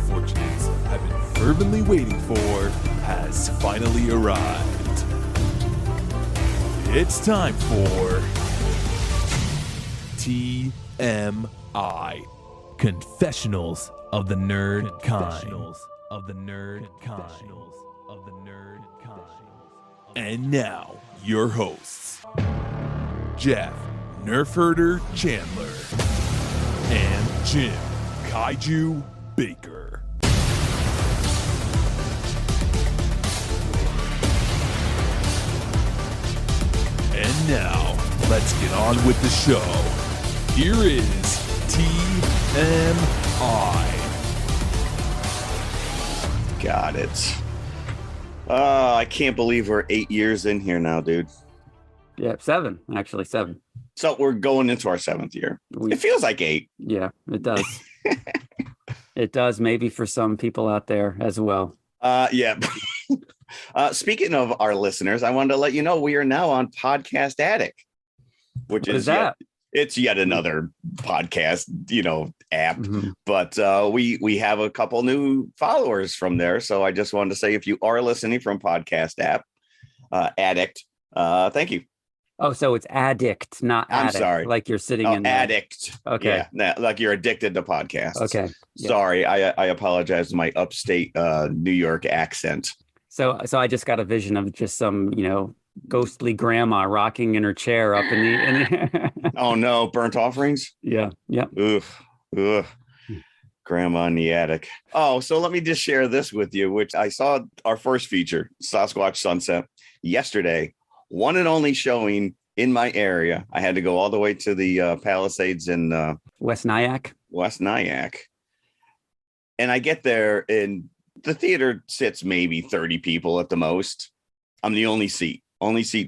unfortunates I've been fervently waiting for has finally arrived. It's time for TMI, Confessionals of the Nerd Kind. And now, your hosts, Jeff Nerf Herder Chandler and Jim Kaiju Baker. And now, let's get on with the show. Here is TMI. Got it. I can't believe we're 8 years in here now, dude. Yeah, seven. So we're going into our 7th year. It feels like 8. Yeah, it does. It does, maybe for some people out there as well. Yeah. Speaking of our listeners, I wanted to let you know we are now on Podcast Addict, which What is that? It's yet another podcast, app. Mm-hmm. But we have a couple new followers from there. So I just wanted to say, if you are listening from Podcast app, Addict, thank you. Oh, so it's addict, not addict. I'm sorry. Like you're sitting in addict. Okay. Yeah, like you're addicted to podcasts. Okay. Yeah. Sorry, I apologize for my upstate New York accent. So I just got a vision of just some, ghostly grandma rocking in her chair up in the Oh no, burnt offerings? Yeah. Ugh. Grandma in the attic. Oh, so let me just share this with you, which I saw our first feature, Sasquatch Sunset, yesterday. One and only showing in my area. I had to go all the way to the Palisades in West Nyack. And I get there and the theater sits maybe 30 people at the most. I'm the only seat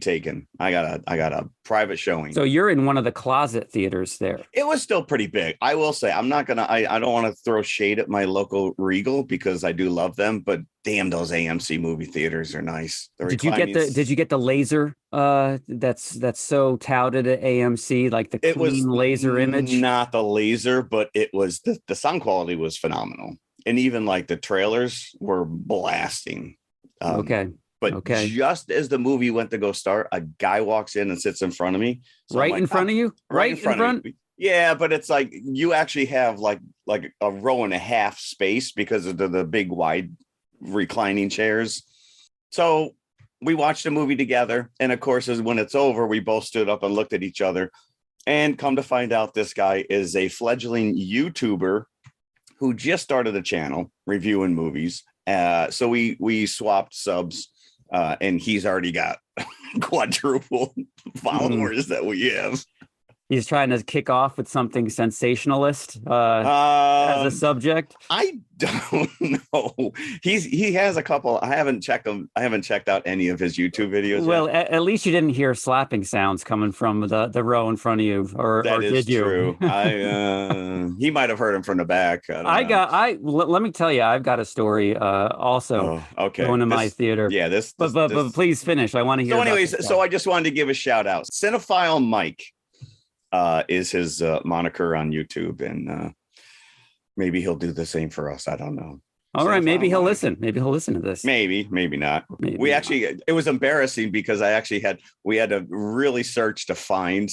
taken. I got a private showing. So you're in one of the closet theaters there. It was still pretty big. I will say, I don't want to throw shade at my local Regal because I do love them, but damn, those AMC movie theaters are nice. Did you get the laser that's so touted at AMC, like the clean laser image? Not the laser, but it was the sound quality was phenomenal. And even like the trailers were blasting. Okay. But just as the movie went to go start, a guy walks in and sits in front of me. So right in front of you? Right in front? Yeah, but it's like you actually have like a row and a half space because of the big wide reclining chairs. So we watched the movie together. And of course, when it's over, we both stood up and looked at each other. And come to find out, this guy is a fledgling YouTuber who just started a channel reviewing movies. So we swapped subs. And he's already got quadruple followers that we have. He's trying to kick off with something sensationalist as a subject. I don't know. He has a couple. I haven't checked them. I haven't checked out any of his YouTube videos. Well, at least you didn't hear slapping sounds coming from the row in front of you, or did you? True. He might have heard him from the back. Let me tell you, I've got a story also. Going to my theater. Yeah, but please finish. I want to hear. So, anyways, I just wanted to give a shout out. Cinephile Mike is his moniker on YouTube, and maybe he'll do the same for us. I don't know. All right, maybe he'll listen. Maybe he'll listen to this. Maybe not. It was embarrassing because we had to really search to find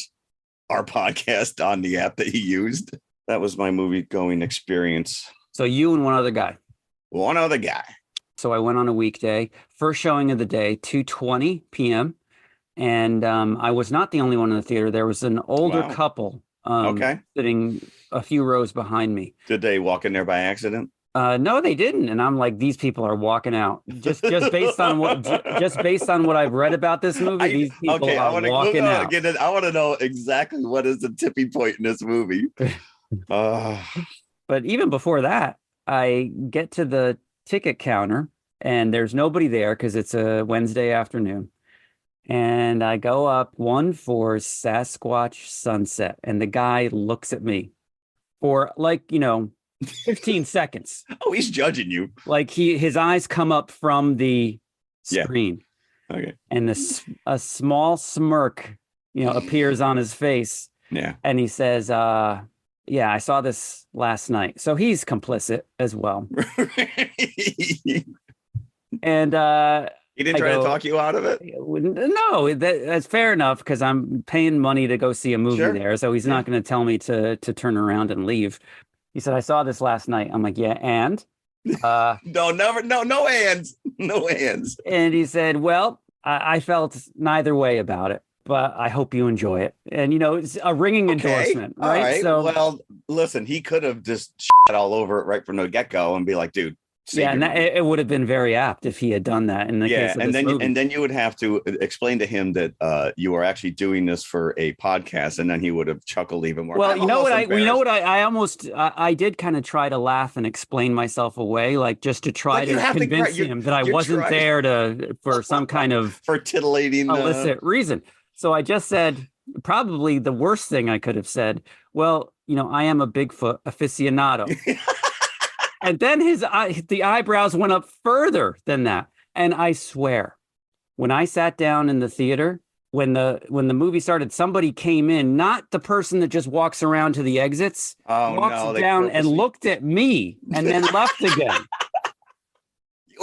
our podcast on the app that he used. That was my movie going experience. So you and one other guy. So I went on a weekday, first showing of the day, 2:20 p.m. And I was not the only one in the theater. There was an older couple sitting a few rows behind me. Did they walk in there by accident? No, they didn't. And I'm like, these people are walking out just based on what I've read about this movie. These people are walking out. I want to know exactly what is the tipping point in this movie. But even before that, I get to the ticket counter and there's nobody there because it's a Wednesday afternoon. And I go up, one for Sasquatch Sunset. And the guy looks at me for 15 seconds. Oh, he's judging you. Like his eyes come up from the screen. Yeah. Okay. And a small smirk, appears on his face. Yeah. And he says, Yeah, I saw this last night. So he's complicit as well. And He didn't I try to go, talk you out of it? no, that's fair enough because I'm paying money to go see a movie Sure. there. So he's not going to tell me to turn around and leave. He said, I saw this last night. I'm like, yeah, and? No, never, no hands. No hands. And he said, well, I felt neither way about it, but I hope you enjoy it. And, it's a ringing endorsement, All right? right. So, Well, listen, he could have just shit all over it right from the get-go and be like, dude, save yeah, your and money. it would have been very apt if he had done that in the case of and this then movie. and then you would have to explain to him that you are actually doing this for a podcast, and then he would have chuckled even more. Well, I'm you know what almost I almost I did kind of try to laugh and explain myself away, like just to try But you to have to- convince you're- him that I you're wasn't trying- there for some kind of for titillating. illicit reason. So I just said probably the worst thing I could have said. Well, I am a Bigfoot aficionado. And then the eyebrows went up further than that. And I swear, when I sat down in the theater, when the movie started, somebody came in, not the person that just walks around to the exits, walks down and looked at me and then left again.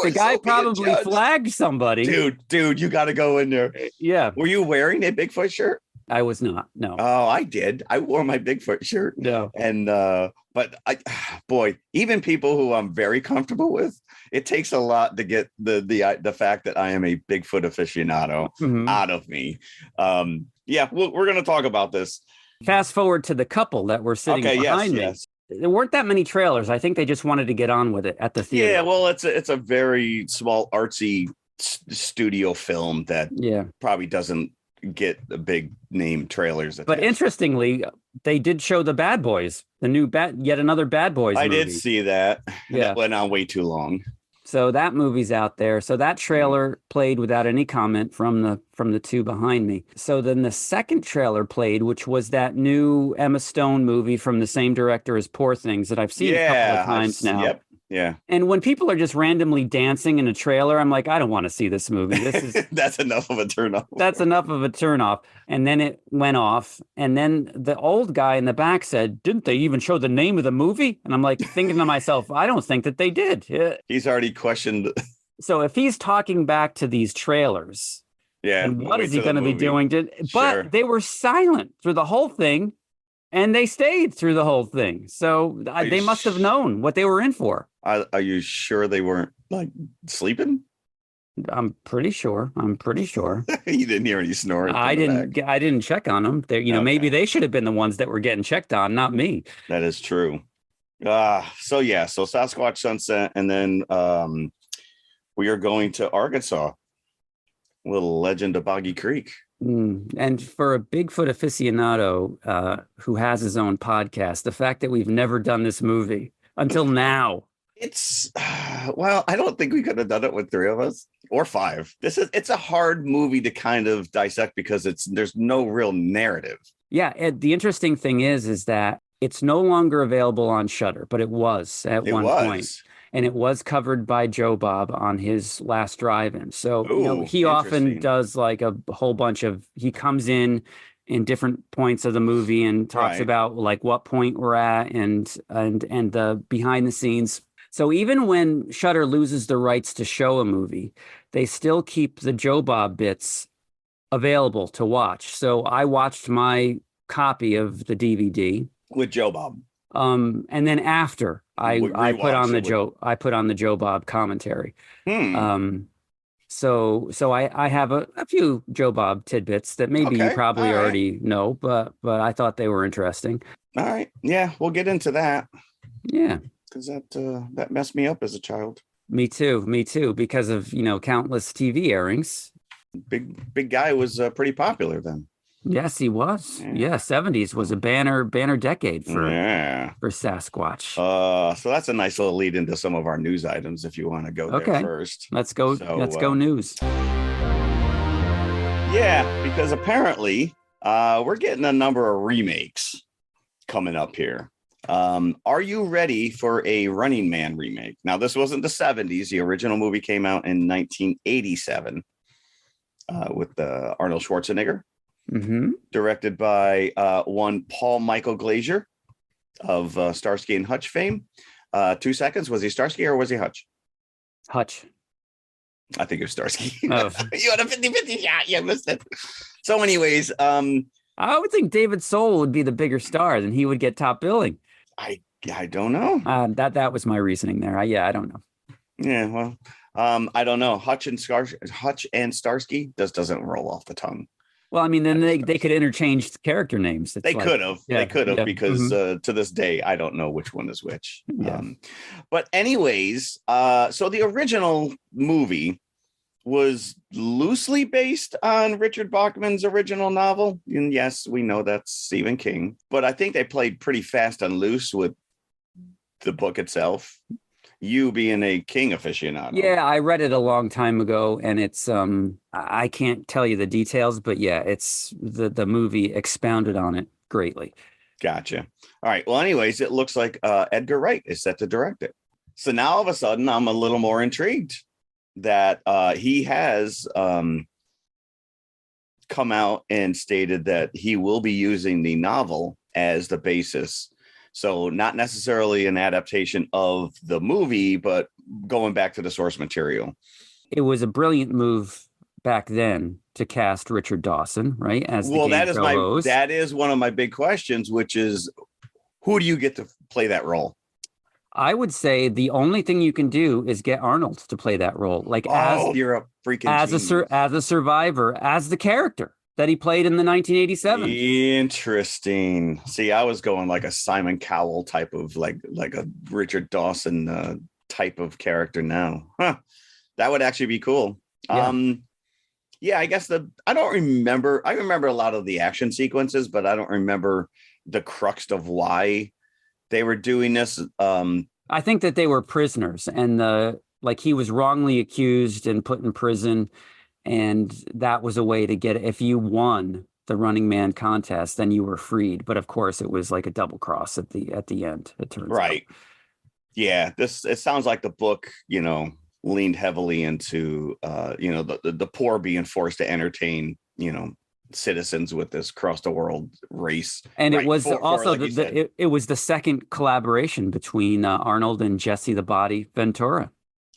The guy probably flagged somebody. Dude, you got to go in there. Yeah. Were you wearing a Bigfoot shirt? I was not. No. Oh, I did. I wore my Bigfoot shirt. No. And but boy, even people who I'm very comfortable with, it takes a lot to get the fact that I am a Bigfoot aficionado out of me. Yeah, we're going to talk about this. Fast forward to the couple that were sitting behind me. Yes. There weren't that many trailers. I think they just wanted to get on with it at the theater. Yeah, well, it's a very small artsy studio film that probably doesn't get the big name trailers. But interestingly, they did show the Bad Boys, the new yet another Bad Boys movie. I did see that. Yeah. That went on way too long. So that movie's out there. So that trailer played without any comment from the two behind me. So then the second trailer played, which was that new Emma Stone movie from the same director as Poor Things that I've seen a couple of times now. Yep. Yeah. And when people are just randomly dancing in a trailer, I'm like, I don't want to see this movie. This is that's enough of a turnoff. That's enough of a turnoff. And then it went off. And then the old guy in the back said, didn't they even show the name of the movie? And I'm like thinking to myself, I don't think that they did. He's already questioned. So if he's talking back to these trailers, and what is he going to be doing? But they were silent through the whole thing. And they stayed through the whole thing. So they must have known what they were in for. Are you sure they weren't like sleeping? I'm pretty sure. You didn't hear any snoring. I didn't check on them. Maybe they should have been the ones that were getting checked on, not me. That is true. So Sasquatch Sunset, and then we are going to Arkansas. Little Legend of Boggy Creek. And for a Bigfoot aficionado who has his own podcast, the fact that we've never done this movie until now. It's I don't think we could have done it with three of us or five. It's a hard movie to kind of dissect because there's no real narrative. Yeah, the interesting thing is that it's no longer available on Shudder, but it was at one point. And it was covered by Joe Bob on his last drive-in. So he often does like a whole bunch of, he comes in different points of the movie and talks about like what point we're at and the behind the scenes. So even when Shudder loses the rights to show a movie, they still keep the Joe Bob bits available to watch. So I watched my copy of the DVD with Joe Bob. And then after I put on the Joe Bob commentary. So I have a few Joe Bob tidbits that maybe you probably already know, but I thought they were interesting. All right. Yeah, we'll get into that. Yeah. Because that messed me up as a child. Me too, because of, countless TV airings. Big guy was pretty popular then. Yes, he was. Yeah, 70s was a banner decade for Sasquatch. So that's a nice little lead into some of our news items if you want to go there first. Let's go news. Yeah, because apparently we're getting a number of remakes coming up here. Are you ready for a Running Man remake? Now, this wasn't the 70s. The original movie came out in 1987 with Arnold Schwarzenegger. Directed by one Paul Michael Glazier. of Starsky and Hutch fame. 2 seconds. Was he Starsky or was he Hutch? Hutch. I think it was Starsky. Oh. You had a 50-50 shot. You missed it. So anyways, I would think David Soul would be the bigger star, then he would get top billing. I don't know. That was my reasoning there. I don't know. Yeah, well, I don't know. Hutch and Starsky doesn't roll off the tongue. Well, I mean, then they could interchange character names. They could have. They could have because to this day, I don't know which one is which. Yeah. But anyways, so the original movie was loosely based on Richard Bachman's original novel. And yes, we know that's Stephen King. But I think they played pretty fast and loose with the book itself. You being a King aficionado. Yeah, I read it a long time ago, and it's I can't tell you the details, but yeah, it's the movie expounded on it greatly. Gotcha. All right. Well, anyways, it looks like Edgar Wright is set to direct it. So now all of a sudden I'm a little more intrigued that he has come out and stated that he will be using the novel as the basis. So not necessarily an adaptation of the movie, but going back to the source material. It was a brilliant move back then to cast Richard Dawson, right? As that is one of my big questions, which is who do you get to play that role? I would say the only thing you can do is get Arnold to play that role, like you're a freaking as a survivor, as the character that he played in the 1987. Interesting. See, I was going like a Simon Cowell type of like a Richard Dawson type of character now. Huh. That would actually be cool. Yeah. I guess I don't remember. I remember a lot of the action sequences, but I don't remember the crux of why they were doing this. I think that they were prisoners, and he was wrongly accused and put in prison. And that was a way to get it. If you won the Running Man contest, then you were freed. But of course, it was like a double cross at the end. It turns out. Yeah, it sounds like the book, leaned heavily into the poor being forced to entertain, citizens with this across the world race. And it was it was the second collaboration between Arnold and Jesse the Body Ventura.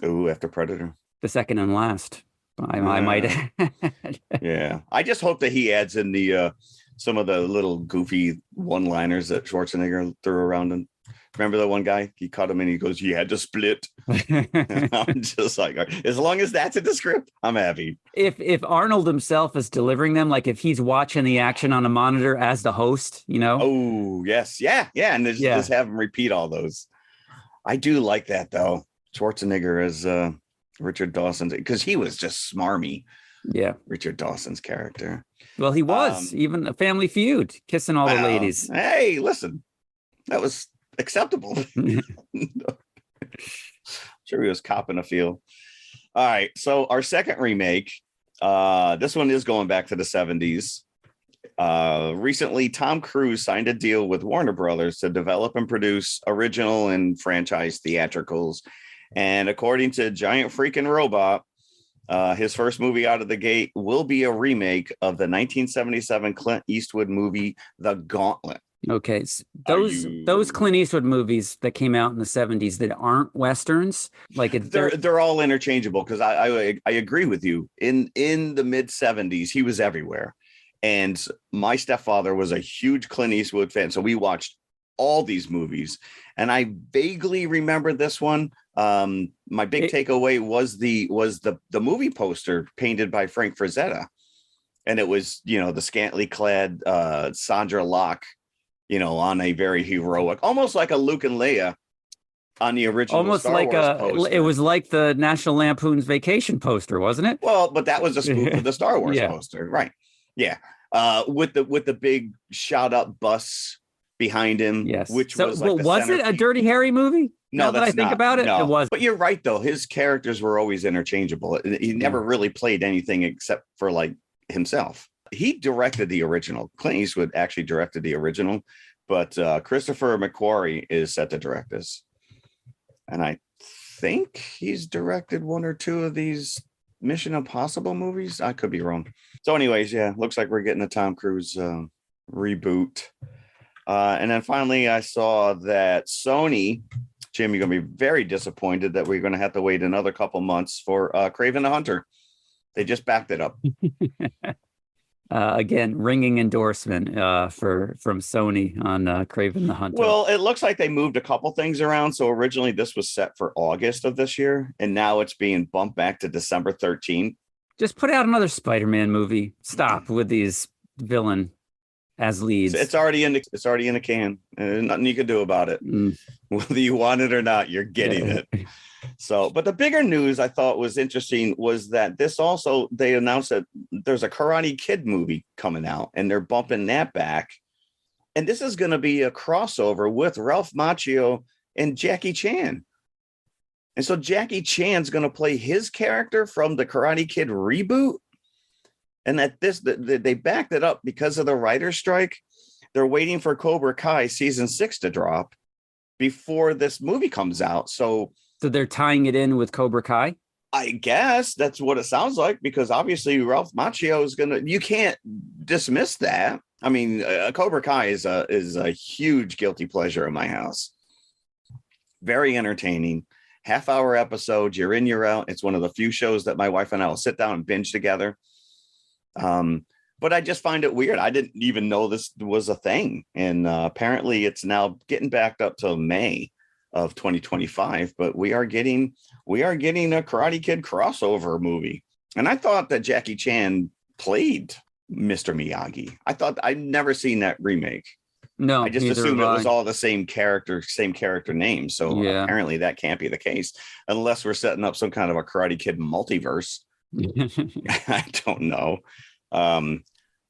Ooh, after Predator. The second and last. I might add. Yeah. I just hope that he adds in the some of the little goofy one-liners that Schwarzenegger threw around him. Remember that one guy? He caught him and he goes, "You had to split." I'm just like, as long as that's in the script, I'm happy. If Arnold himself is delivering them, like if he's watching the action on a monitor as the host, Oh, yes. Yeah. And just have him repeat all those. I do like that, though. Schwarzenegger as Richard Dawson's, because he was just smarmy. Yeah. Richard Dawson's character. Well, he was even a Family Feud, kissing all the ladies. Hey, listen, that was acceptable. Sure, he was copping a feel. All right. So our second remake, this one is going back to the 70s. Recently, Tom Cruise signed a deal with Warner Brothers to develop and produce original and franchise theatricals. And according to Giant Freaking Robot, his first movie out of the gate will be a remake of the 1977 Clint Eastwood movie, The Gauntlet. Okay, so those Clint Eastwood movies that came out in the 70s that aren't westerns, they're all interchangeable, because I agree with you. In the mid 70s, he was everywhere, and my stepfather was a huge Clint Eastwood fan, so we watched all these movies, and I vaguely remember this one. My big takeaway was the movie poster painted by Frank Frazetta, and it was the scantily clad Sandra Locke, on a very heroic, almost like a Luke and Leia on the original. Almost Star like Wars poster. It was like the National Lampoon's Vacation poster, wasn't it? Well, but that was a spoof of the Star Wars poster, right? Yeah, with the big shot up bus behind him. Yes, which was like was it a Dirty Harry movie? No, now that I think about it, no. It was. But you're right, though. His characters were always interchangeable. He never really played anything except for like himself. He directed the original. Clint Eastwood actually directed the original, but Christopher McQuarrie is set to direct this. And I think he's directed one or two of these Mission Impossible movies. I could be wrong. So anyways, looks like we're getting a Tom Cruise reboot. And then finally, I saw that Sony, Jim, you're going to be very disappointed that we're going to have to wait another couple months for Kraven the Hunter. They just backed it up. Again, ringing endorsement from Sony on Kraven the Hunter. Well, it looks like they moved a couple things around. So originally this was set for August of this year, and now it's being bumped back to December 13th. Just put out another Spider-Man movie. Stop with these villain as leads. It's already in the can. Nothing you can do about it. Whether you want it or not, you're getting it. So, but the bigger news I thought was interesting was that they announced that there's a Karate Kid movie coming out, and they're bumping that back. And this is going to be a crossover with Ralph Macchio and Jackie Chan. And so Jackie Chan's going to play his character from the Karate Kid reboot. And they backed it up because of the writer's strike. They're waiting for Cobra Kai season 6 to drop before this movie comes out. So they're tying it in with Cobra Kai? I guess that's what it sounds like, because obviously Ralph Macchio is you can't dismiss that. I mean, Cobra Kai is a huge guilty pleasure in my house. Very entertaining. Half-hour episodes, you're in, you're out. It's one of the few shows that my wife and I will sit down and binge together. But I just find it weird. I didn't even know this was a thing. And apparently it's now getting backed up till May of 2025, but we are getting a Karate Kid crossover movie. And I thought that Jackie Chan played Mr. Miyagi. I'd never seen that remake. No, I just assumed it was all the same character name. So yeah. Apparently that can't be the case unless we're setting up some kind of a Karate Kid multiverse. I don't know.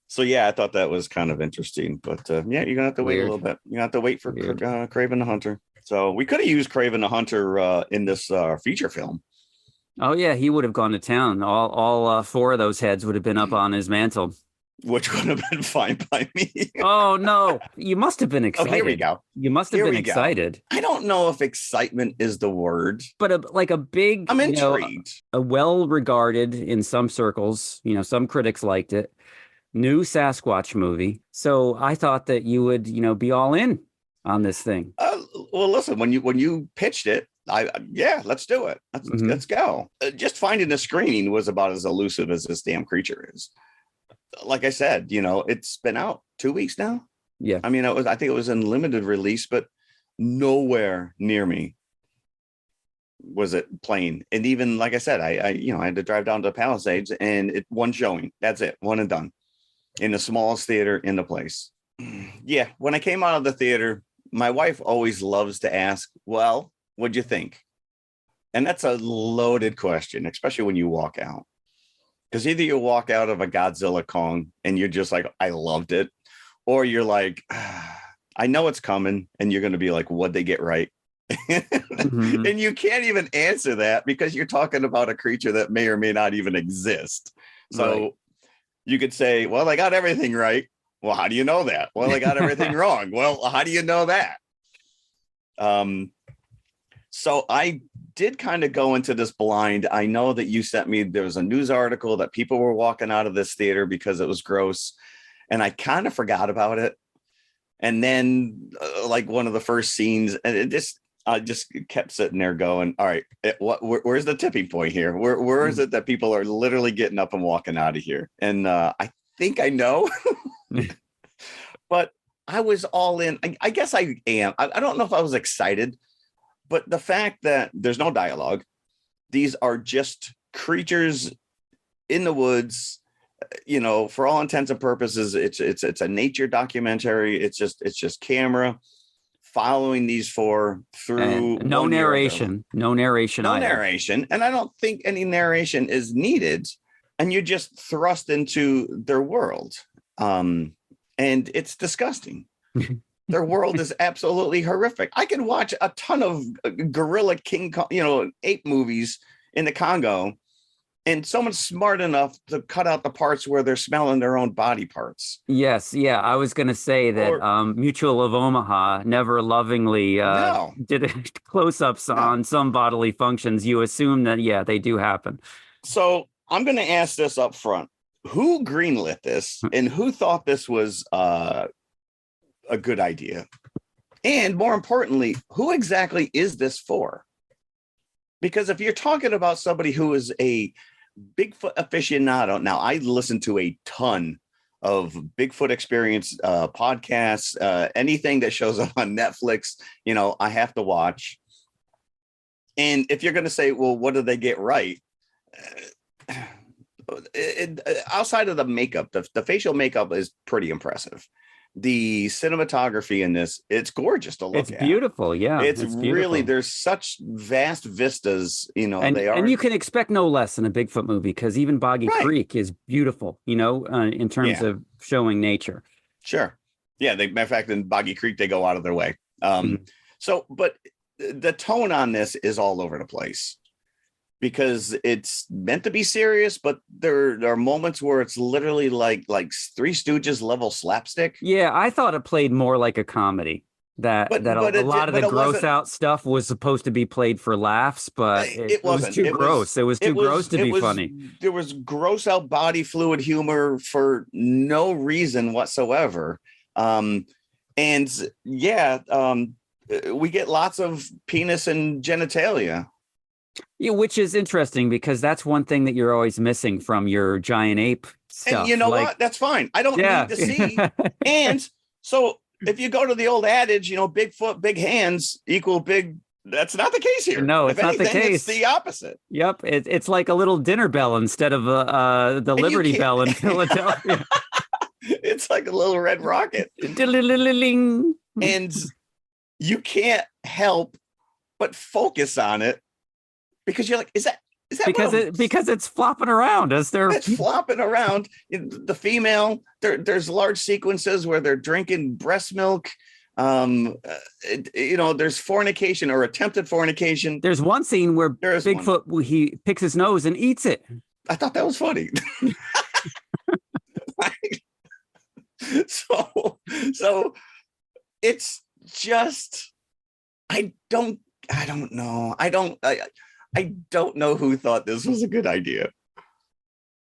So yeah, I thought that was kind of interesting, but yeah, you're gonna have to wait a little bit. You're gonna have to wait for Kraven the Hunter. So we could have used Kraven the Hunter in this feature film. Oh yeah, he would have gone to town. All 4 of those heads would have been up on his mantle, which would have been fine by me. Oh no, you must have been excited. Oh, here we go. You must have been excited. I don't know if excitement is the word, but a big. I'm intrigued. A well-regarded in some circles. Some critics liked it. New Sasquatch movie. So I thought that you would, be all in on this thing. Well, listen, when you pitched it, let's do it. Let's go. Just finding a screening was about as elusive as this damn creature is. Like I said, it's been out 2 weeks now. Yeah. I mean, I think it was in limited release, but nowhere near me was it playing. And even like I said, I had to drive down to Palisades, and one showing. That's it, one and done, in the smallest theater in the place. Yeah, when I came out of the theater, my wife always loves to ask, "Well, what'd you think?" And that's a loaded question, especially when you walk out. Because either you walk out of a Godzilla Kong and you're just like, "I loved it," or you're like, "I know it's coming," and you're going to be like, "What'd they get right?" Mm-hmm. And you can't even answer that because you're talking about a creature that may or may not even exist. So you could say, "Well, they got everything right." Well, how do you know that? Well, they got everything wrong. Well, how do you know that? So I did kind of go into this blind. I know that you sent me, there was a news article that people were walking out of this theater because it was gross. And I kind of forgot about it. And then like one of the first scenes, and I just kept sitting there going, all right, where's the tipping point here? Where is it that people are literally getting up and walking out of here? And I think I know, but I was all in. I guess I am. I don't know if I was excited, but the fact that there's no dialogue, these are just creatures in the woods, for all intents and purposes, it's a nature documentary. It's just camera following these 4 through. And no narration. And I don't think any narration is needed. And you're just thrust into their world. And it's disgusting. Their world is absolutely horrific. I could watch a ton of gorilla King Kong, ape movies in the Congo, and someone's smart enough to cut out the parts where they're smelling their own body parts. Yes. Yeah. I was going to say that Mutual of Omaha never lovingly did close-ups on some bodily functions. You assume that, they do happen. So I'm going to ask this up front. Who greenlit this, and who thought this was a good idea? And more importantly, who exactly is this for? Because if you're talking about somebody who is a Bigfoot aficionado, now I listen to a ton of Bigfoot experience podcasts, anything that shows up on Netflix, I have to watch. And if you're going to say, well, what did they get right? Outside of the makeup, the facial makeup is pretty impressive. The cinematography in this, it's gorgeous to look at. It's beautiful. Yeah. It's really, beautiful. There's such vast vistas, and you can expect no less in a Bigfoot movie, because even Boggy Creek is beautiful, in terms of showing nature. Sure. Yeah. Matter of fact, in Boggy Creek, they go out of their way. So, but the tone on this is all over the place, because it's meant to be serious, but there are moments where it's literally like Three Stooges level slapstick. Yeah, I thought it played more like a comedy. A lot of the gross out stuff was supposed to be played for laughs, but it was too gross. It was too gross to be funny. There was gross out body fluid humor for no reason whatsoever. We get lots of penis and genitalia. Yeah, which is interesting, because that's one thing that you're always missing from your giant ape stuff. And you know what? That's fine. I don't need to see. And so if you go to the old adage, Bigfoot, big hands equal big. That's not the case here. No, it's not the case. It's the opposite. Yep. It's like a little dinner bell instead of the Liberty Bell in Philadelphia. It's like a little red rocket. And you can't help but focus on it, because you're like, is that because it's flopping around it's flopping around. The female, there's large sequences where they're drinking breast milk. There's fornication or attempted fornication. There's one scene where Bigfoot he picks his nose and eats it. I thought that was funny. So it's just, I don't know. I don't know who thought this was a good idea.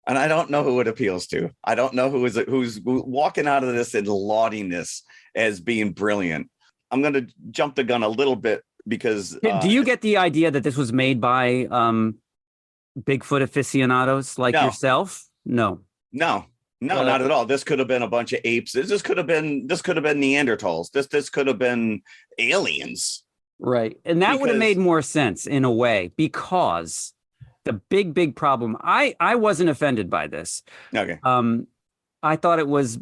And I don't know who it appeals to. I don't know who's walking out of this and lauding this as being brilliant. I'm going to jump the gun a little bit, because... do you get the idea that this was made by Bigfoot aficionados like yourself? No, not at all. This could have been a bunch of apes. This could have been Neanderthals. This could have been aliens. Right. And that would have made more sense in a way, because the big problem, I wasn't offended by this. Okay. I thought it was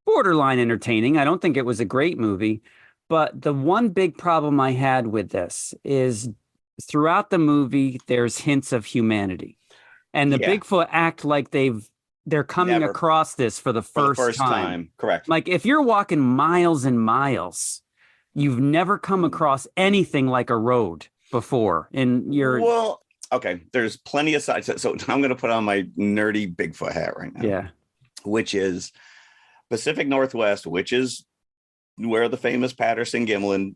borderline entertaining. I don't think it was a great movie, but the one big problem I had with this is throughout the movie, there's hints of humanity, and the Bigfoot act like they're coming across this for the first time. Correct. Like, if you're walking miles and miles, you've never come across anything like a road before in your... Well, okay, there's plenty of sides. So I'm going to put on my nerdy Bigfoot hat right now. Yeah. Which is Pacific Northwest, which is where the famous Patterson-Gimlin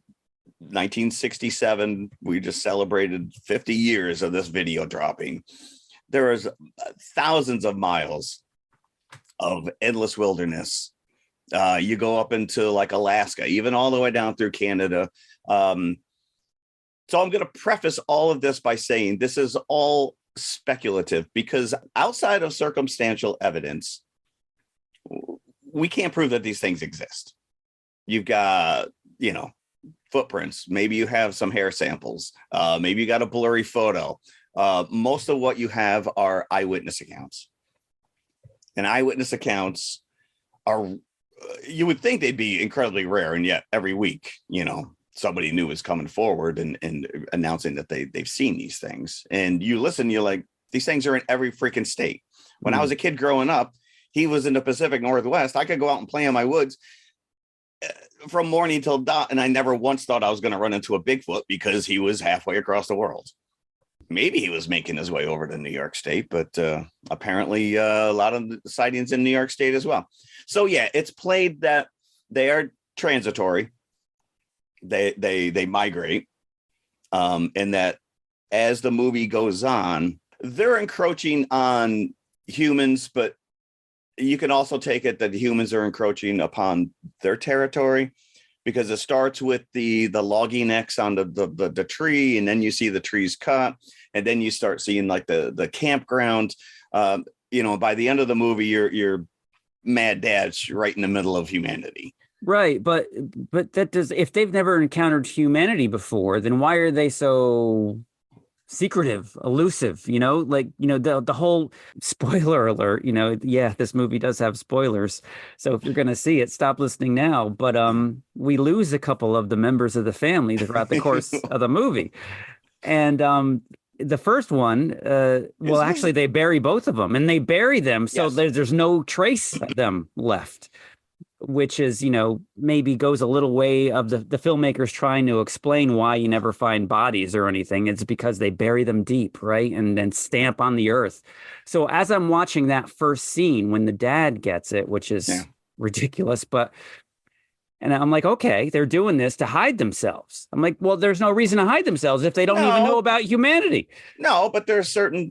1967, we just celebrated 50 years of this video dropping. There is thousands of miles of endless wilderness. You go up into like Alaska, even all the way down through Canada. So I'm going to preface all of this by saying this is all speculative, because outside of circumstantial evidence, we can't prove that these things exist. You've got, footprints. Maybe you have some hair samples. Maybe you got a blurry photo. Most of what you have are eyewitness accounts. And eyewitness accounts are... you would think they'd be incredibly rare, and yet every week, somebody new is coming forward and announcing that they've seen these things. And you listen, you're like, these things are in every freaking state. When I was a kid growing up, he was in the Pacific Northwest. I could go out and play in my woods from morning till dawn, and I never once thought I was going to run into a Bigfoot, because he was halfway across the world. Maybe he was making his way over to New York State, but apparently a lot of sightings in New York State as well. So yeah, it's played that they are transitory. They migrate, and that as the movie goes on, they're encroaching on humans, but you can also take it that humans are encroaching upon their territory, because it starts with the logging X on the tree, and then you see the trees cut, and then you start seeing like the campground. By the end of the movie, you're mad dad's right in the middle of humanity. Right, but that does, if they've never encountered humanity before, then why are they so secretive, elusive, the whole spoiler alert, yeah, this movie does have spoilers. So if you're going to see it, stop listening now. But we lose a couple of the members of the family throughout the course of the movie. And the first one, actually they bury both of them, and they bury them. So Yes. there's no trace of them left, which is, maybe goes a little way of the filmmakers trying to explain why you never find bodies or anything. It's because they bury them deep, right? And then stamp on the earth. So as I'm watching that first scene when the dad gets it, which is ridiculous, and I'm like, okay, they're doing this to hide themselves. I'm like, well, there's no reason to hide themselves if they don't even know about humanity. No, but there's an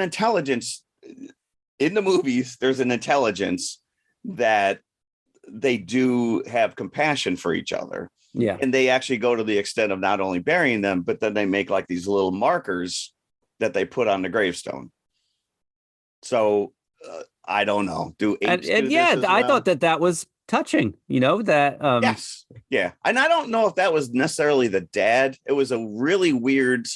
intelligence in the movies. There's an intelligence that they do have compassion for each other. Yeah. And they actually go to the extent of not only burying them, but then they make like these little markers that they put on the gravestone. So I don't know. I thought that was touching, that. Yes. Yeah. And I don't know if that was necessarily the dad. It was a really weird,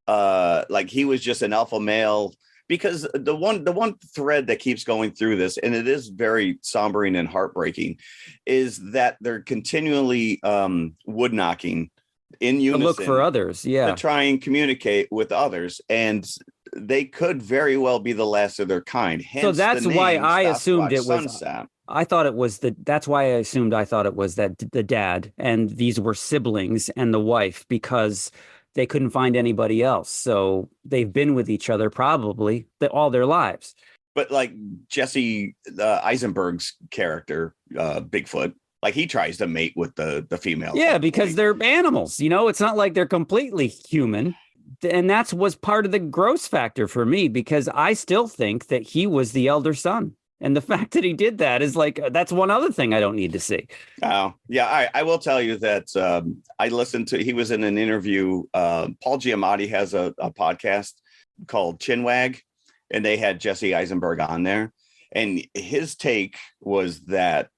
like he was just an alpha male. Because the one thread that keeps going through this, and it is very sombering and heartbreaking, is that they're continually wood knocking in unison to look for others, to try and communicate with others, and they could very well be the last of their kind. Hence so that's why I assumed it was. Sunset. I thought it was that's why I assumed I thought it was that the dad and these were siblings and the wife, because they couldn't find anybody else. So they've been with each other probably all their lives. But like Jesse Eisenberg's character, Bigfoot, like he tries to mate with the female. Yeah, because they're animals. It's not like they're completely human. And that was part of the gross factor for me, because I still think that he was the elder son. And the fact that he did that is like, that's one other thing I don't need to see. Oh, yeah. I will tell you that I listened to, he was in an interview. Paul Giamatti has a podcast called Chinwag, and they had Jesse Eisenberg on there. And his take was that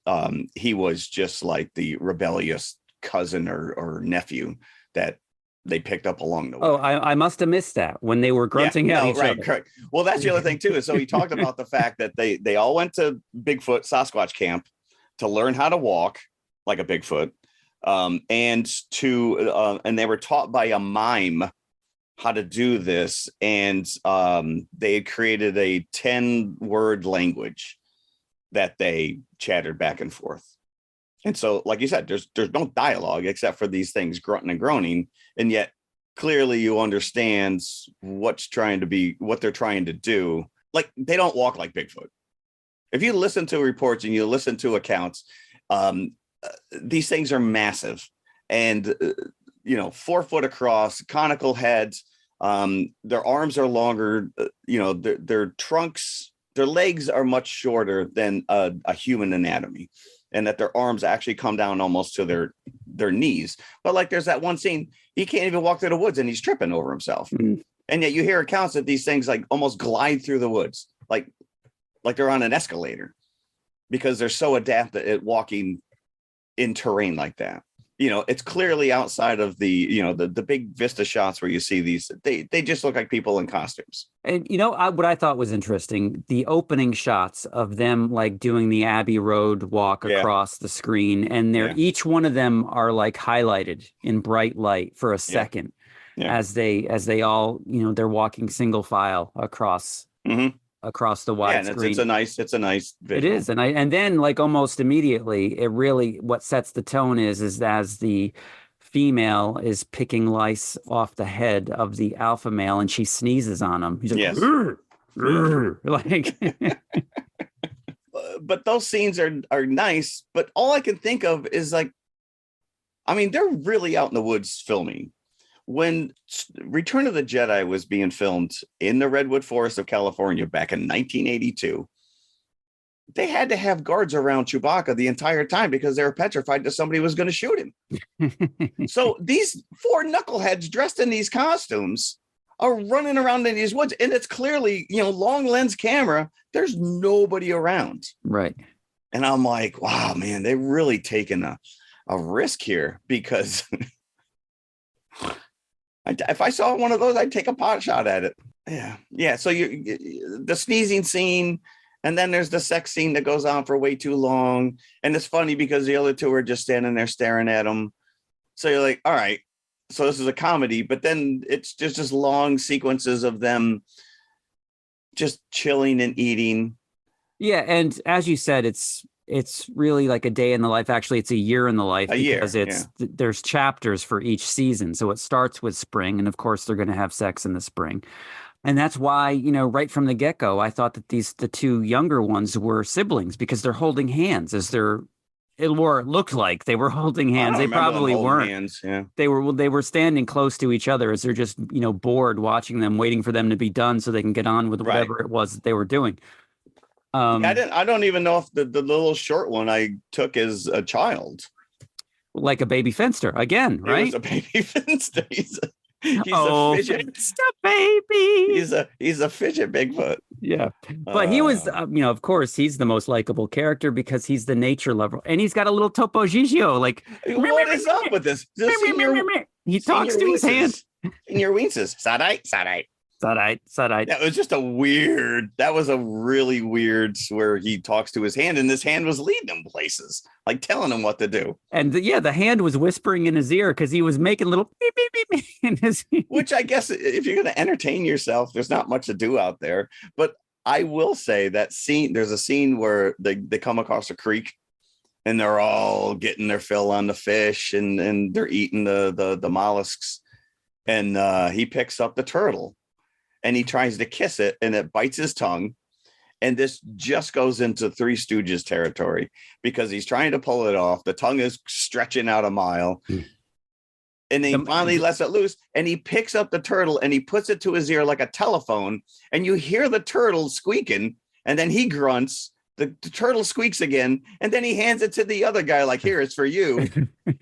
he was just like the rebellious cousin or nephew that they picked up along the way. Oh, I must have missed that when they were grunting at each other. Correct. Well, that's the other thing too. So he talked about the fact that they all went to Bigfoot Sasquatch camp to learn how to walk like a Bigfoot, and they were taught by a mime how to do this, and they had created a 10-word language that they chattered back and forth. And so, like you said, there's no dialogue except for these things grunting and groaning. And yet clearly you understand what they're trying to do. Like they don't walk like Bigfoot. If you listen to reports and you listen to accounts, these things are massive and, 4 foot across, conical heads. Their arms are longer, their trunks, their legs are much shorter than a human anatomy. And that their arms actually come down almost to their knees. But like there's that one scene, he can't even walk through the woods and he's tripping over himself. Mm-hmm. And yet you hear accounts that these things like almost glide through the woods, like they're on an escalator, because they're so adapted at walking in terrain like that. It's clearly outside of the big vista shots where you see these, they just look like people in costumes. And what I thought was interesting, the opening shots of them like doing the Abbey Road walk across the screen, and each one of them are like highlighted in bright light for a second as they all, they're walking single file across across the wide screen. It's a nice visual. It is. And then like almost immediately, it really, what sets the tone is as the female is picking lice off the head of the alpha male and she sneezes on him. He's like, yes. Like, but those scenes are nice, but all I can think of is like, they're really out in the woods filming. When Return of the Jedi was being filmed in the Redwood Forest of California back in 1982, they had to have guards around Chewbacca the entire time because they were petrified that somebody was going to shoot him. So these 4 knuckleheads dressed in these costumes are running around in these woods, and it's clearly, long lens camera. There's nobody around. Right. And I'm like, wow, man, they've really taken a risk here, because if I saw one of those, I'd take a pot shot at it. Yeah. Yeah. So the sneezing scene, and then there's the sex scene that goes on for way too long. And it's funny because the other two are just standing there staring at him. So you're like, all right, so this is a comedy, but then it's just long sequences of them just chilling and eating. Yeah. And as you said, it's really like a day in the life. Actually, it's a year in the life, because there's chapters for each season. So it starts with spring, and of course they're going to have sex in the spring. And that's why, right from the get-go, I thought that the 2 younger ones were siblings, because they're holding hands it looked like they were holding hands. They probably weren't. Hands, yeah. They were standing close to each other as they're just, bored watching them, waiting for them to be done so they can get on with whatever it was that they were doing. I don't even know if the little short one I took as a child, like a baby finster again, right? He was a baby finster. He's a fidget. Finster baby. He's a fidget Bigfoot. Yeah, but he was, of course, he's the most likable character because he's the nature lover, and he's got a little Topo Gigio. Like, what is up with this? He talks to his hand. Senior Winces, Sadite. That was just that was a really weird where he talks to his hand, and this hand was leading him places, like telling him what to do. And the hand was whispering in his ear because he was making little beep, beep, beep, beep in his ear. Which I guess if you're going to entertain yourself, there's not much to do out there. But I will say that there's a scene where they come across a creek, and they're all getting their fill on the fish, and they're eating the mollusks. And he picks up the turtle, and he tries to kiss it, and it bites his tongue. And this just goes into Three Stooges territory, because he's trying to pull it off. The tongue is stretching out a mile. And then he finally lets it loose, and he picks up the turtle and he puts it to his ear like a telephone. And you hear the turtle squeaking, and then he grunts. The turtle squeaks again, and then he hands it to the other guy like, here, it's for you.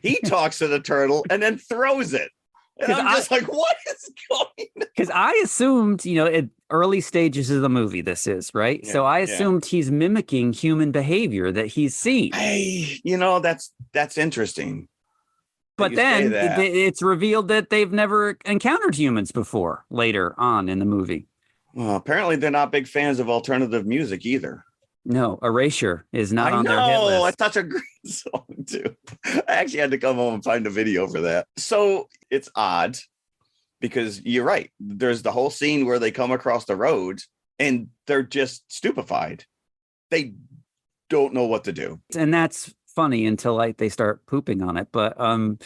He talks to the turtle and then throws it. And I'm just like, what is going on? Because I assumed, at early stages of the movie, this is, right? Yeah, so I assumed he's mimicking human behavior that he's seen. Hey, that's interesting. But then it's revealed that they've never encountered humans before later on in the movie. Well, apparently they're not big fans of alternative music either. No, Erasure is not on their hit list. It's such a great song, too. I actually had to come home and find a video for that. So it's odd because you're right. There's the whole scene where they come across the road and they're just stupefied. They don't know what to do. And that's funny until they start pooping on it. But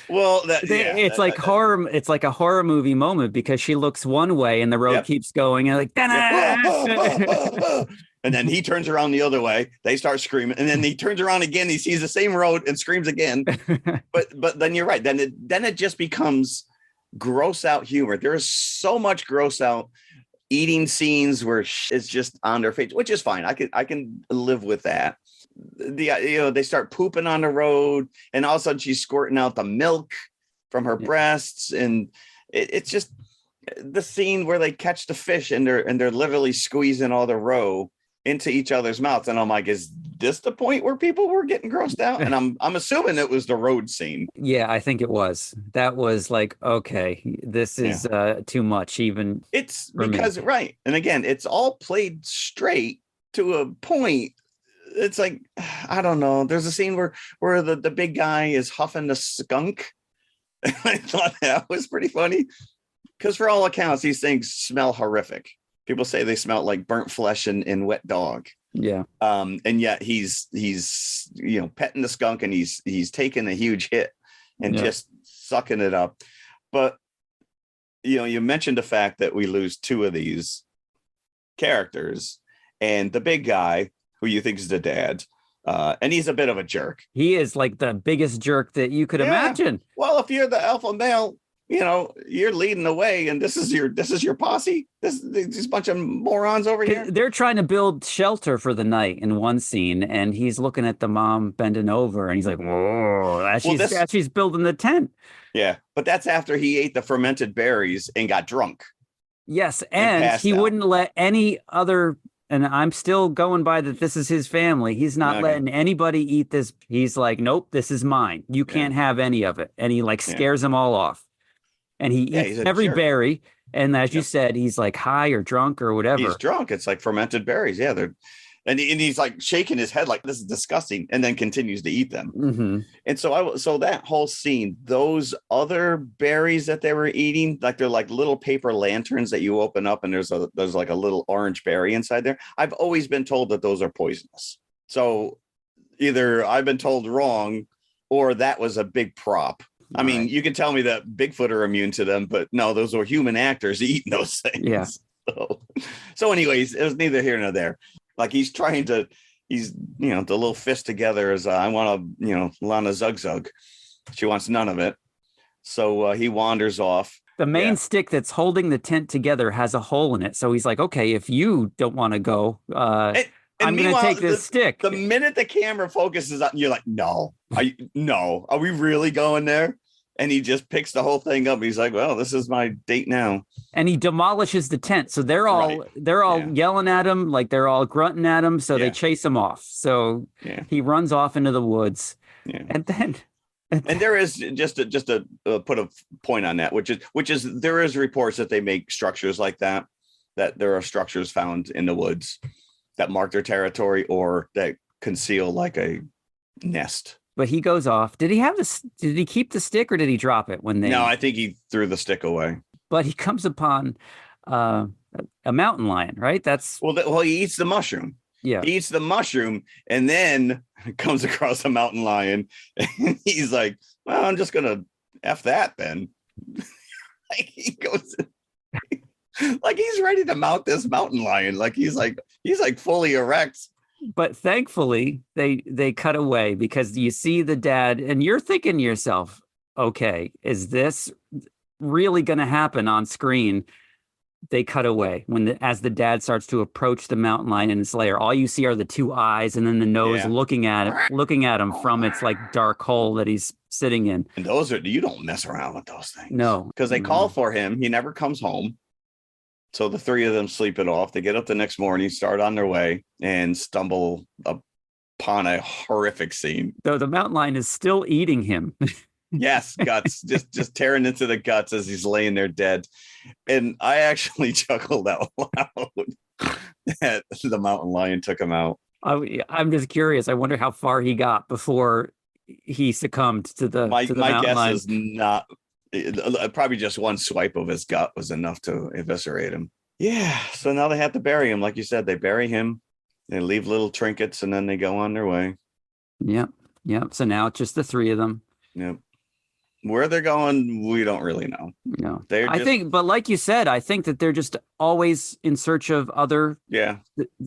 it's like horror. It's like a horror movie moment because she looks one way and the road keeps going and and then he turns around the other way. They start screaming, and then he turns around again. He sees the same road and screams again. But then you're right. Then it just becomes gross out humor. There is so much gross out eating scenes where it's just on their face, which is fine. I can live with that. They start pooping on the road, and all of a sudden she's squirting out the milk from her breasts, and it's just the scene where they catch the fish and they're literally squeezing all the roe into each other's mouths. And I'm like, is this the point where people were getting grossed out? And I'm assuming it was the road scene. Yeah, I think it was. That was like, okay, this is too much even. It's because, right. And again, it's all played straight to a point. It's like, I don't know. There's a scene where the big guy is huffing the skunk. I thought that was pretty funny because for all accounts, these things smell horrific. People say they smell like burnt flesh and wet dog. Yeah. And yet he's petting the skunk and he's taking a huge hit and just sucking it up. But you mentioned the fact that we lose 2 of these characters, and the big guy who you think is the dad, and he's a bit of a jerk. He is like the biggest jerk that you could imagine. Well, if you're the alpha male, you're leading the way, and this is your posse. This bunch of morons over here. They're trying to build shelter for the night in one scene, and he's looking at the mom bending over, and he's like, "Whoa!" As she's building the tent. Yeah, but that's after he ate the fermented berries and got drunk. Yes, and he wouldn't let any other. And I'm still going by that this is his family. He's not letting anybody eat this. He's like, nope, this is mine. You can't have any of it. And he scares them all off. And he eats every berry. And as you said, he's like high or drunk or whatever. He's drunk. It's like fermented berries. Yeah, and he's like shaking his head like this is disgusting, and then continues to eat them. Mm-hmm. And so that whole scene, those other berries that they were eating, like they're like little paper lanterns that you open up, and there's like a little orange berry inside there. I've always been told that those are poisonous. So either I've been told wrong, or that was a big prop. I mean, you can tell me that Bigfoot are immune to them, but no, those were human actors eating those things. Yeah. So anyways, it was neither here nor there. Like he's the little fist together as I want to, Lana Zug. She wants none of it. So he wanders off. The main stick that's holding the tent together has a hole in it. So he's like, okay, if you don't want to go, I'm going to take this stick. The minute the camera focuses on, you're like, no, are we really going there? And he just picks the whole thing up. He's like, well, this is my date now. And he demolishes the tent. So they're all yelling at him, like they're all grunting at him. So they chase him off. So he runs off into the woods. Yeah. And there is just to put a point on that, which is there is reports that they make structures like that there are structures found in the woods that mark their territory or that conceal like a nest. But he goes off. Did he keep the stick or did he drop it when they? No, I think he threw the stick away. But he comes upon a mountain lion, right? He eats the mushroom. Yeah. He eats the mushroom and then comes across a mountain lion. And he's like, well, I'm just going to F that then. Like he goes, like he's ready to mount this mountain lion. Like he's like fully erect. But thankfully, they cut away because you see the dad and you're thinking to yourself, okay, is this really going to happen on screen? They cut away as the dad starts to approach the mountain lion in its lair. All you see are the two eyes and then the nose looking at him from its like dark hole that he's sitting in. And you don't mess around with those things. No, because they call for him. He never comes home. So the three of them sleep it off. They get up the next morning, start on their way, and stumble upon a horrific scene. Though the mountain lion is still eating him. Yes, guts, just tearing into the guts as he's laying there dead. And I actually chuckled out loud that the mountain lion took him out. I'm just curious. I wonder how far he got before he succumbed to the mountain lion. My guess is not. Probably just one swipe of his gut was enough to eviscerate him. Yeah. So now they have to bury him. Like you said, they bury him. They leave little trinkets and then they go on their way. Yep. So now it's just the three of them. Yep. Where they're going, we don't really know. No. But like you said, I think that they're just always in search of others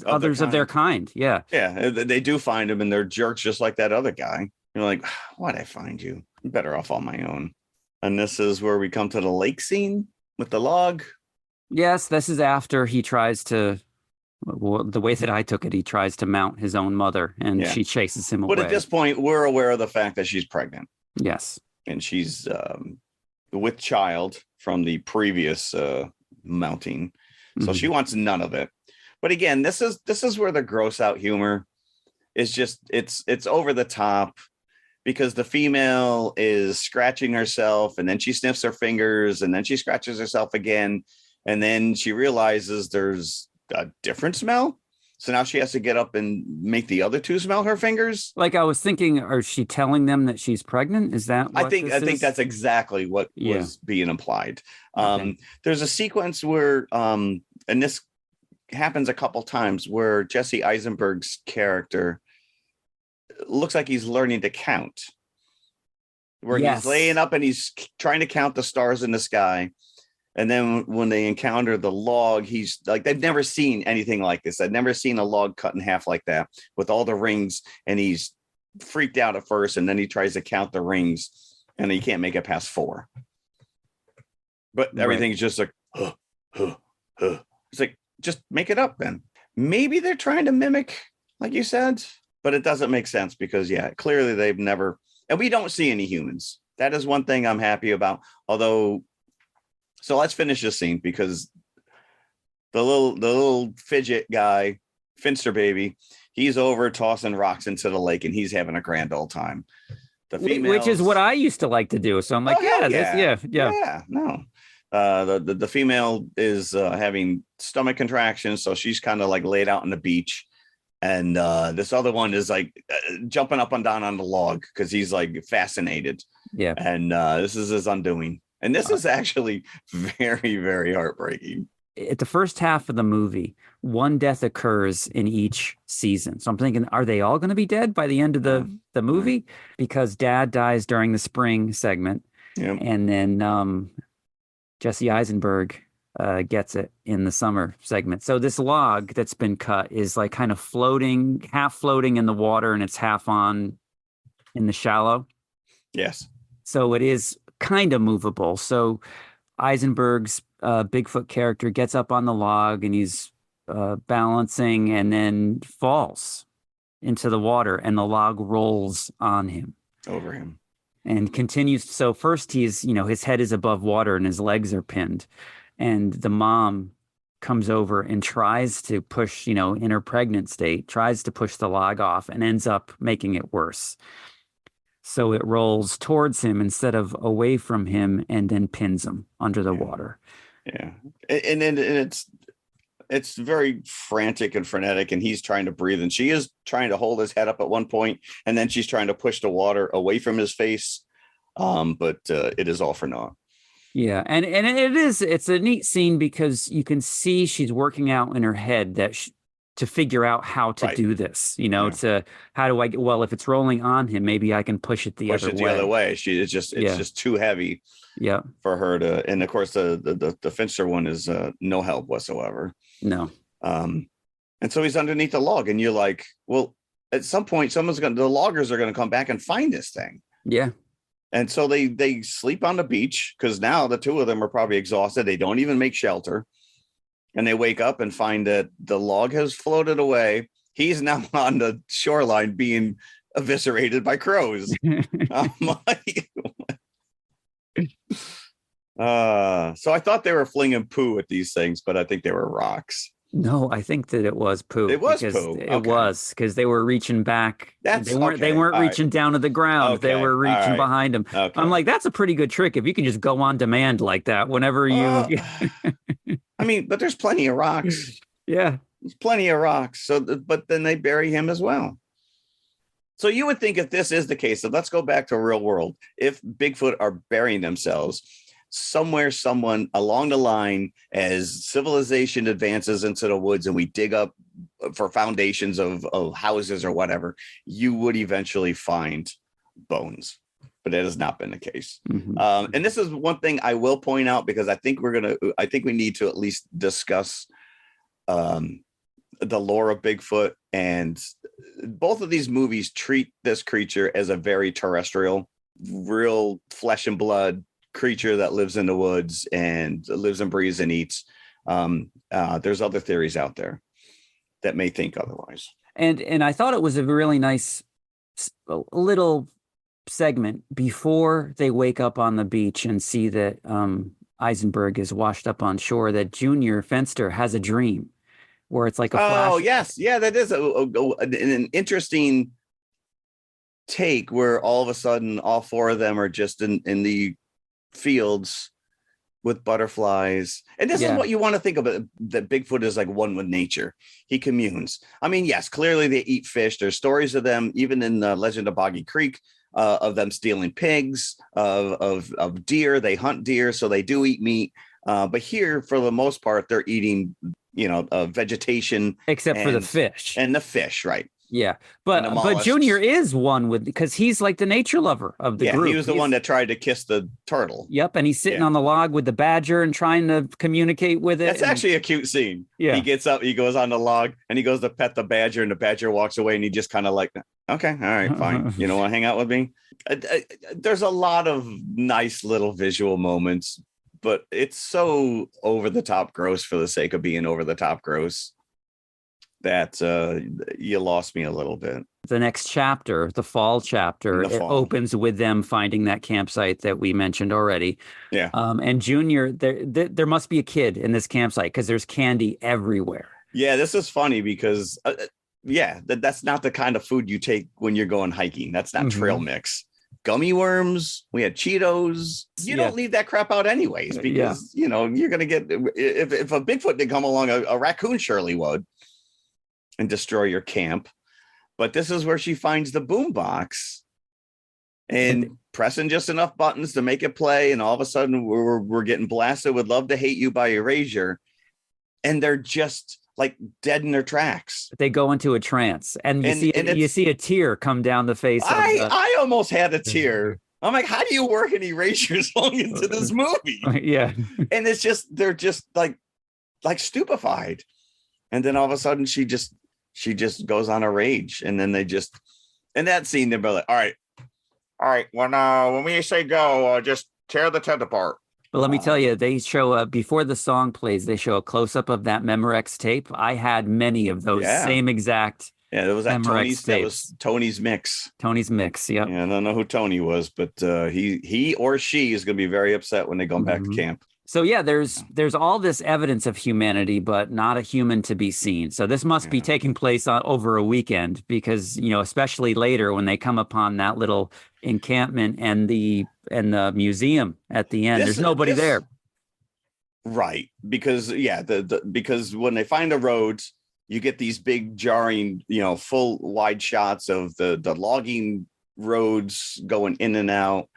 of their kind. Yeah. Yeah. They do find him and they're jerks just like that other guy. You're like, why'd I find you? I'm better off on my own. And this is where we come to the lake scene with the log. Yes, this is after he tries to, the way that I took it, he tries to mount his own mother and she chases him away. But at this point, we're aware of the fact that she's pregnant. Yes. And she's with child from the previous mounting. So she wants none of it. But again, this is where the gross out humor is just, it's over the top. Because the female is scratching herself and then she sniffs her fingers and then she scratches herself again. And then she realizes there's a different smell. So now she has to get up and make the other two smell her fingers. Like I was thinking, is she telling them that she's pregnant? Is that what I think that's exactly what was being implied. Okay. There's a sequence where, and this happens a couple times, where Jesse Eisenberg's character looks like he's learning to count, where he's laying up and he's trying to count the stars in the sky. And then when they encounter the log, he's like, they've never seen anything like this. I've never seen a log cut in half like that with all the rings. And he's freaked out at first. And then he tries to count the rings and he can't make it past 4. but everything's just like, it's like, just make it up then. Maybe they're trying to mimic, like you said, but it doesn't make sense because, yeah, clearly they've never, and we don't see any humans. That is one thing I'm happy about. Although, so let's finish this scene because the little fidget guy, Finster baby, he's over tossing rocks into the lake and he's having a grand old time. The females, which is what I used to like to do. So I'm like, yeah, no. The female is having stomach contractions, so she's kind of like laid out on the beach, and this other one is like jumping up and down on the log because he's like fascinated. Yeah, and this is his undoing, and this is actually very, very heartbreaking. At the first half of the movie, one death occurs in each season. So I'm thinking, are they all going to be dead by the end of the movie? Because Dad dies during the spring segment. Yep. And then Jesse Eisenberg gets it in the summer segment. So this log that's been cut is like kind of floating, half floating in the water, and it's half on in the shallow. Yes. So it is kind of movable. So Eisenberg's Bigfoot character gets up on the log and he's balancing and then falls into the water, and the log rolls on him. Over him. And continues. So first he's, his head is above water and his legs are pinned. And the mom comes over and tries to push, in her pregnant state, tries to push the log off and ends up making it worse. So it rolls towards him instead of away from him and then pins him under the water. Yeah. And it's very frantic and frenetic, and he's trying to breathe, and she is trying to hold his head up at one point, and then she's trying to push the water away from his face. But it is all for naught. Yeah. And it's a neat scene because you can see she's working out in her head that to figure out how to do this, to how do I get, well, if it's rolling on him, maybe I can push it the other way. It's just too heavy for her to, and of course the Finster one is no help whatsoever. No. And so he's underneath the log, and you're like, well, at some point the loggers are going to come back and find this thing. Yeah. And so they sleep on the beach because now the two of them are probably exhausted. They don't even make shelter. And they wake up and find that the log has floated away. He's now on the shoreline being eviscerated by crows. So I thought they were flinging poo at these things, but I think they were rocks. No, I think that it was poo. It was poo. It was because they were reaching back. They weren't all reaching down to the ground. Okay. They were reaching behind them. Okay. I'm like, that's a pretty good trick if you can just go on demand like that whenever you. I mean, but there's plenty of rocks. Yeah, there's plenty of rocks. So, but then they bury him as well. So you would think if this is the case, so let's go back to real world. If Bigfoot are burying themselves somewhere, someone along the line, as civilization advances into the woods and we dig up for foundations of houses or whatever, you would eventually find bones. But that has not been the case. Mm-hmm. And this is one thing I will point out, because I think we need to at least discuss the lore of Bigfoot. And both of these movies treat this creature as a very terrestrial, real flesh and blood creature that lives in the woods and lives and breathes and eats. There's other theories out there that may think otherwise. And I thought it was a really nice little segment before they wake up on the beach and see that Eisenberg is washed up on shore, that Junior Fenster has a dream where it's like a flash. Oh, yes. Yeah, that is an interesting take, where all of a sudden all four of them are just in the fields with butterflies. And this is what you want to think of it, that Bigfoot is like one with nature. He communes. I mean, yes, clearly they eat fish. There's stories of them, even in the Legend of Boggy Creek, of them stealing pigs, of deer. They hunt deer, so they do eat meat. But here, for the most part, they're eating, vegetation. Except for the fish. And the fish, right. Yeah, but Junior is one with, because he's like the nature lover of the group. He was the one that tried to kiss the turtle. Yep, and he's sitting on the log with the badger and trying to communicate with it. That's actually a cute scene. Yeah, he gets up, he goes on the log, and he goes to pet the badger, and the badger walks away, and he just kind of like, okay, all right, fine. You don't want to hang out with me? There's a lot of nice little visual moments but it's so over the top gross for the sake of being over the top gross that you lost me a little bit. The next chapter, the fall chapter, it opens with them finding that campsite that we mentioned already. Yeah. And Junior, there must be a kid in this campsite because there's candy everywhere. Yeah, this is funny because, that's not the kind of food you take when you're going hiking. That's not trail mix. Gummy worms, we had Cheetos. You don't leave that crap out anyways because, you're going to get, if a Bigfoot did come along, a raccoon surely would and destroy your camp. But this is where she finds the boombox and pressing just enough buttons to make it play. And all of a sudden we're getting blasted with Love to Hate You by Erasure. And they're just like dead in their tracks. They go into a trance and you see a tear come down the face. I almost had a tear. I'm like, how do you work an Erasure song into this movie? Yeah. And it's just, they're just like stupefied. And then all of a sudden she just goes on a rage. And then they just, in that scene, they're like, all right. When we say go, just tear the tent apart. But let me tell you, they show before the song plays, they show a close up of that Memorex tape. I had many of those same exact. Yeah, there was that Tony's mix. Tony's mix. Yep. Yeah, I don't know who Tony was, but he or she is going to be very upset when they go back to camp. So yeah, there's all this evidence of humanity, but not a human to be seen. So this must be taking place over a weekend because, especially later when they come upon that little encampment and the museum at the end, there's nobody there. Right. Because because when they find the roads, you get these big jarring, full wide shots of the logging roads going in and out.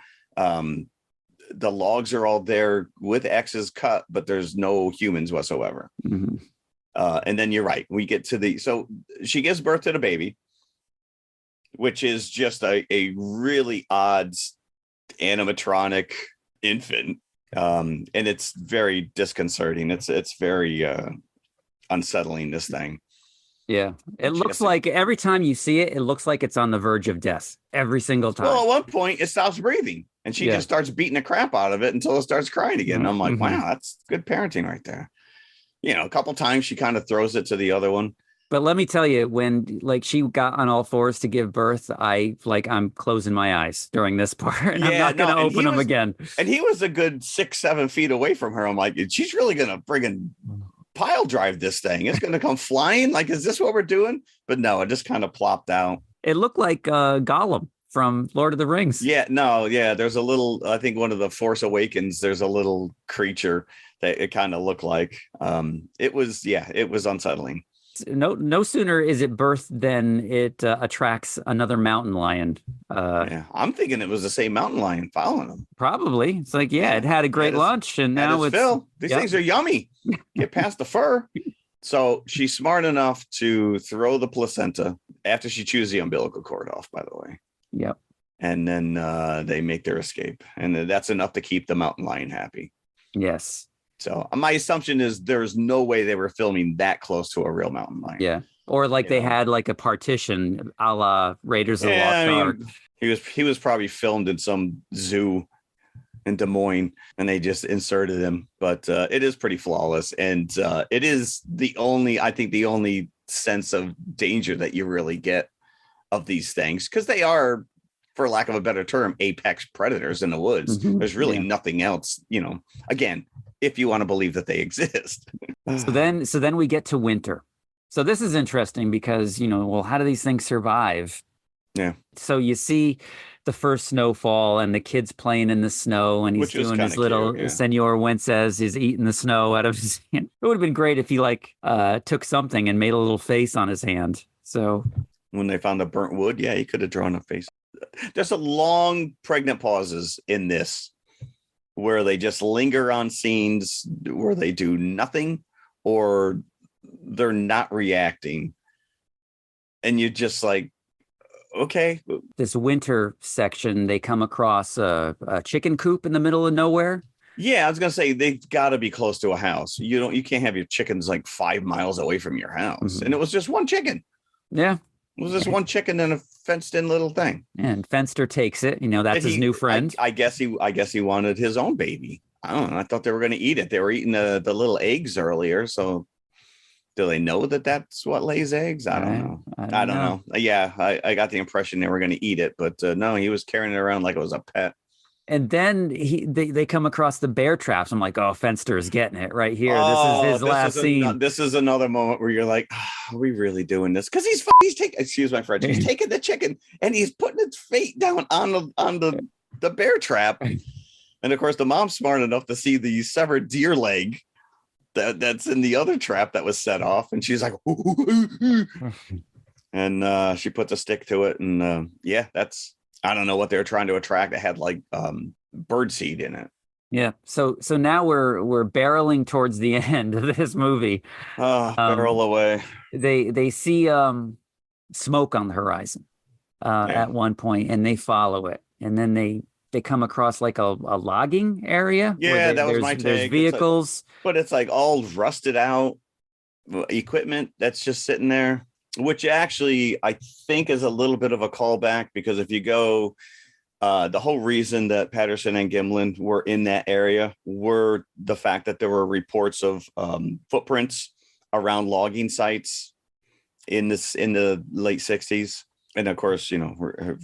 The logs are all there with X's cut, but there's no humans whatsoever. And then you're right. We get to so she gives birth to the baby, which is just a really odd animatronic infant. And it's very disconcerting. It's very unsettling, this thing. Yeah. It looks like every time you see it, it looks like it's on the verge of death every single time. Well, at one point it stops breathing and she just starts beating the crap out of it until it starts crying again. And I'm like, wow, that's good parenting right there. A couple times she kind of throws it to the other one. But let me tell you, when she got on all fours to give birth, I'm closing my eyes during this part. And I'm not going to open them again. And he was a good 6-7 feet away from her. I'm like, she's really going to friggin' pile drive this thing. It's going to come flying. Like, is this what we're doing? But no, it just kind of plopped out. It looked like Gollum from Lord of the Rings. There's a little, I think one of the Force Awakens, there's a little creature that it kind of looked like. It was unsettling. No sooner is it birthed than it attracts another mountain lion. I'm thinking it was the same mountain lion following him. Probably. It's like, it had a great lunch, and now it's Phil. These things are yummy. Get past the fur. So she's smart enough to throw the placenta after she chews the umbilical cord off, by the way. Yep. And then they make their escape, and that's enough to keep the mountain lion happy. Yes. So my assumption is there's no way they were filming that close to a real mountain lion. Yeah. Or they had like a partition a la Raiders of the Lost Ark. He was probably filmed in some zoo in Des Moines and they just inserted him. But it is pretty flawless. And it is the only sense of danger that you really get of these things, because they are, for lack of a better term, apex predators in the woods. There's really nothing else, again, if you want to believe that they exist. So then we get to winter. So this is interesting because, how do these things survive? Yeah. So you see the first snowfall and the kid's playing in the snow and he's doing his little Senor Wences is eating the snow out of his hand. It would have been great if he took something and made a little face on his hand. So when they found the burnt wood, he could have drawn a face. There's a long pregnant pauses in this where they just linger on scenes where they do nothing or they're not reacting. And you're just like, okay. This winter section, they come across a chicken coop in the middle of nowhere. Yeah, I was going to say, they've got to be close to a house. You can't have your chickens 5 miles away from your house. And it was just one chicken. Yeah. It was just one chicken and a fenced-in little thing. And Fenster takes it. That's his new friend. I guess he wanted his own baby. I don't know. I thought they were going to eat it. They were eating the little eggs earlier. So do they know that that's what lays eggs? I don't know. I don't know. Yeah, I got the impression they were going to eat it, but no, he was carrying it around like it was a pet. And then they come across the bear traps. I'm like, oh, Fenster is getting it right here. Oh, this is his last scene. This is another moment where you're like, oh, are we really doing this? Because he's taking, excuse my French, he's taking the chicken and he's putting its fate down on the bear trap. And of course, the mom's smart enough to see the severed deer leg that's in the other trap that was set off, and she's like, and she puts a stick to it, and yeah, that's, I don't know what they were trying to attract. It had like bird seed in it. Yeah. So now we're barreling towards the end of this movie. Barrel away. They see smoke on the horizon at one point, and they follow it, and then they come across like a logging area. Yeah, that was my take. There's vehicles, but it's like all rusted out equipment that's just sitting there, which actually I think is a little bit of a callback, because if you go, the whole reason that Patterson and Gimlin were in that area were the fact that there were reports of footprints around logging sites in the late 60s. And of course, you know,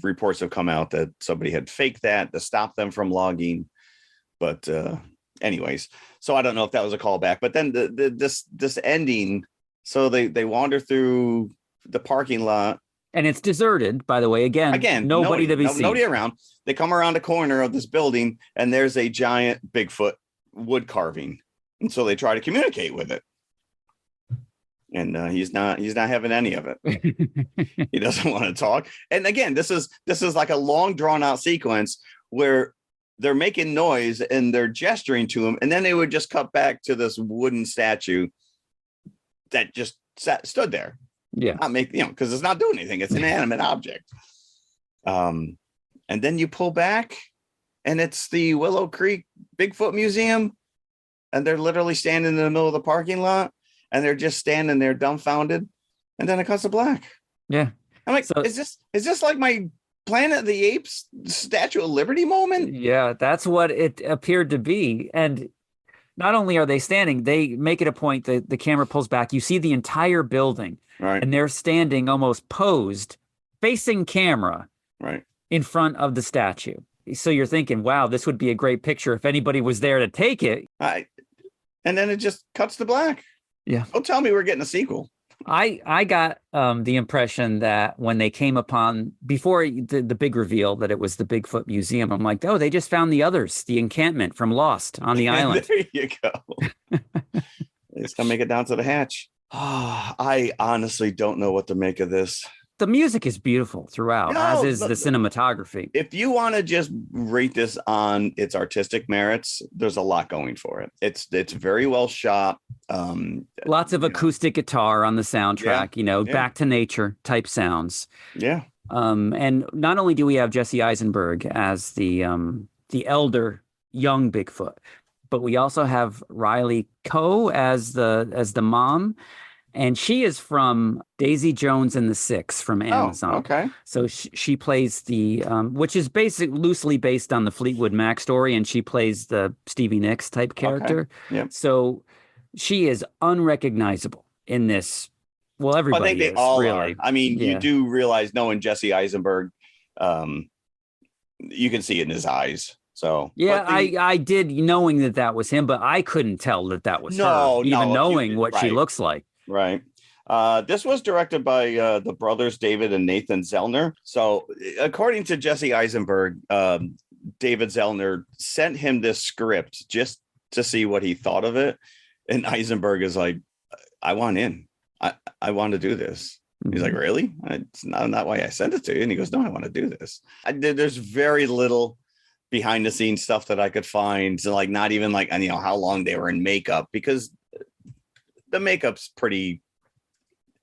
reports have come out that somebody had faked that to stop them from logging. But anyways, so I don't know if that was a callback. But then this ending, so they wander through the parking lot. And it's deserted, by the way. Again, nobody to be seen. Nobody around. They come around the corner of this building, and there's a giant Bigfoot wood carving. And so they try to communicate with it. And he's not having any of it. He doesn't want to talk. And again, this is like a long drawn out sequence where they're making noise and they're gesturing to him, and then they would just cut back to this wooden statue that just stood there. Yeah, not make, you know, because it's not doing anything. It's an inanimate object. And then you pull back, and it's the Willow Creek Bigfoot Museum, and they're literally standing in the middle of the parking lot. And they're just standing there dumbfounded, and then it cuts to black. Yeah, I'm like, so, is this like my Planet of the Apes Statue of Liberty moment? Yeah, that's what it appeared to be. And not only are they standing, they make it a point that the camera pulls back. You see the entire building, right? And they're standing almost posed, facing camera, right, in front of the statue. So you're thinking, wow, this would be a great picture if anybody was there to take it. And then it just cuts to black. Yeah. Don't tell me we're getting a sequel. I got the impression that when they came upon, before the big reveal that it was the Bigfoot Museum, I'm like, oh, they just found the others, the encampment from Lost on the island. There you go. They just gotta make it down to the hatch. Oh, I honestly don't know what to make of this. The music is beautiful throughout, as is the cinematography. If you want to just rate this on its artistic merits, there's a lot going for it. It's very well shot. Lots of acoustic guitar on the soundtrack, back to nature type sounds. Yeah. And not only do we have Jesse Eisenberg as the elder young Bigfoot, but we also have Riley Coe as the mom. And she is from Daisy Jones and the Six from Amazon. Oh, okay. So she plays the, which is loosely based on the Fleetwood Mac story, and she plays the Stevie Nicks type character. Okay. Yep. So she is unrecognizable in this. Well, everybody I think they is, all really. are. I mean, you do realize, knowing Jesse Eisenberg, you can see it in his eyes. So yeah, I did, knowing that was him, but I couldn't tell that was her, even knowing what she looks like. Right. This was directed by the brothers David and Nathan Zellner. So according to Jesse Eisenberg, David Zellner sent him this script just to see what he thought of it. And Eisenberg is like, I want in. I want to do this. Mm-hmm. He's like, really? It's not why I sent it to you. And he goes, no, I want to do this. There's very little behind the scenes stuff that I could find. So like, not even like, how long they were in makeup, because the makeup's pretty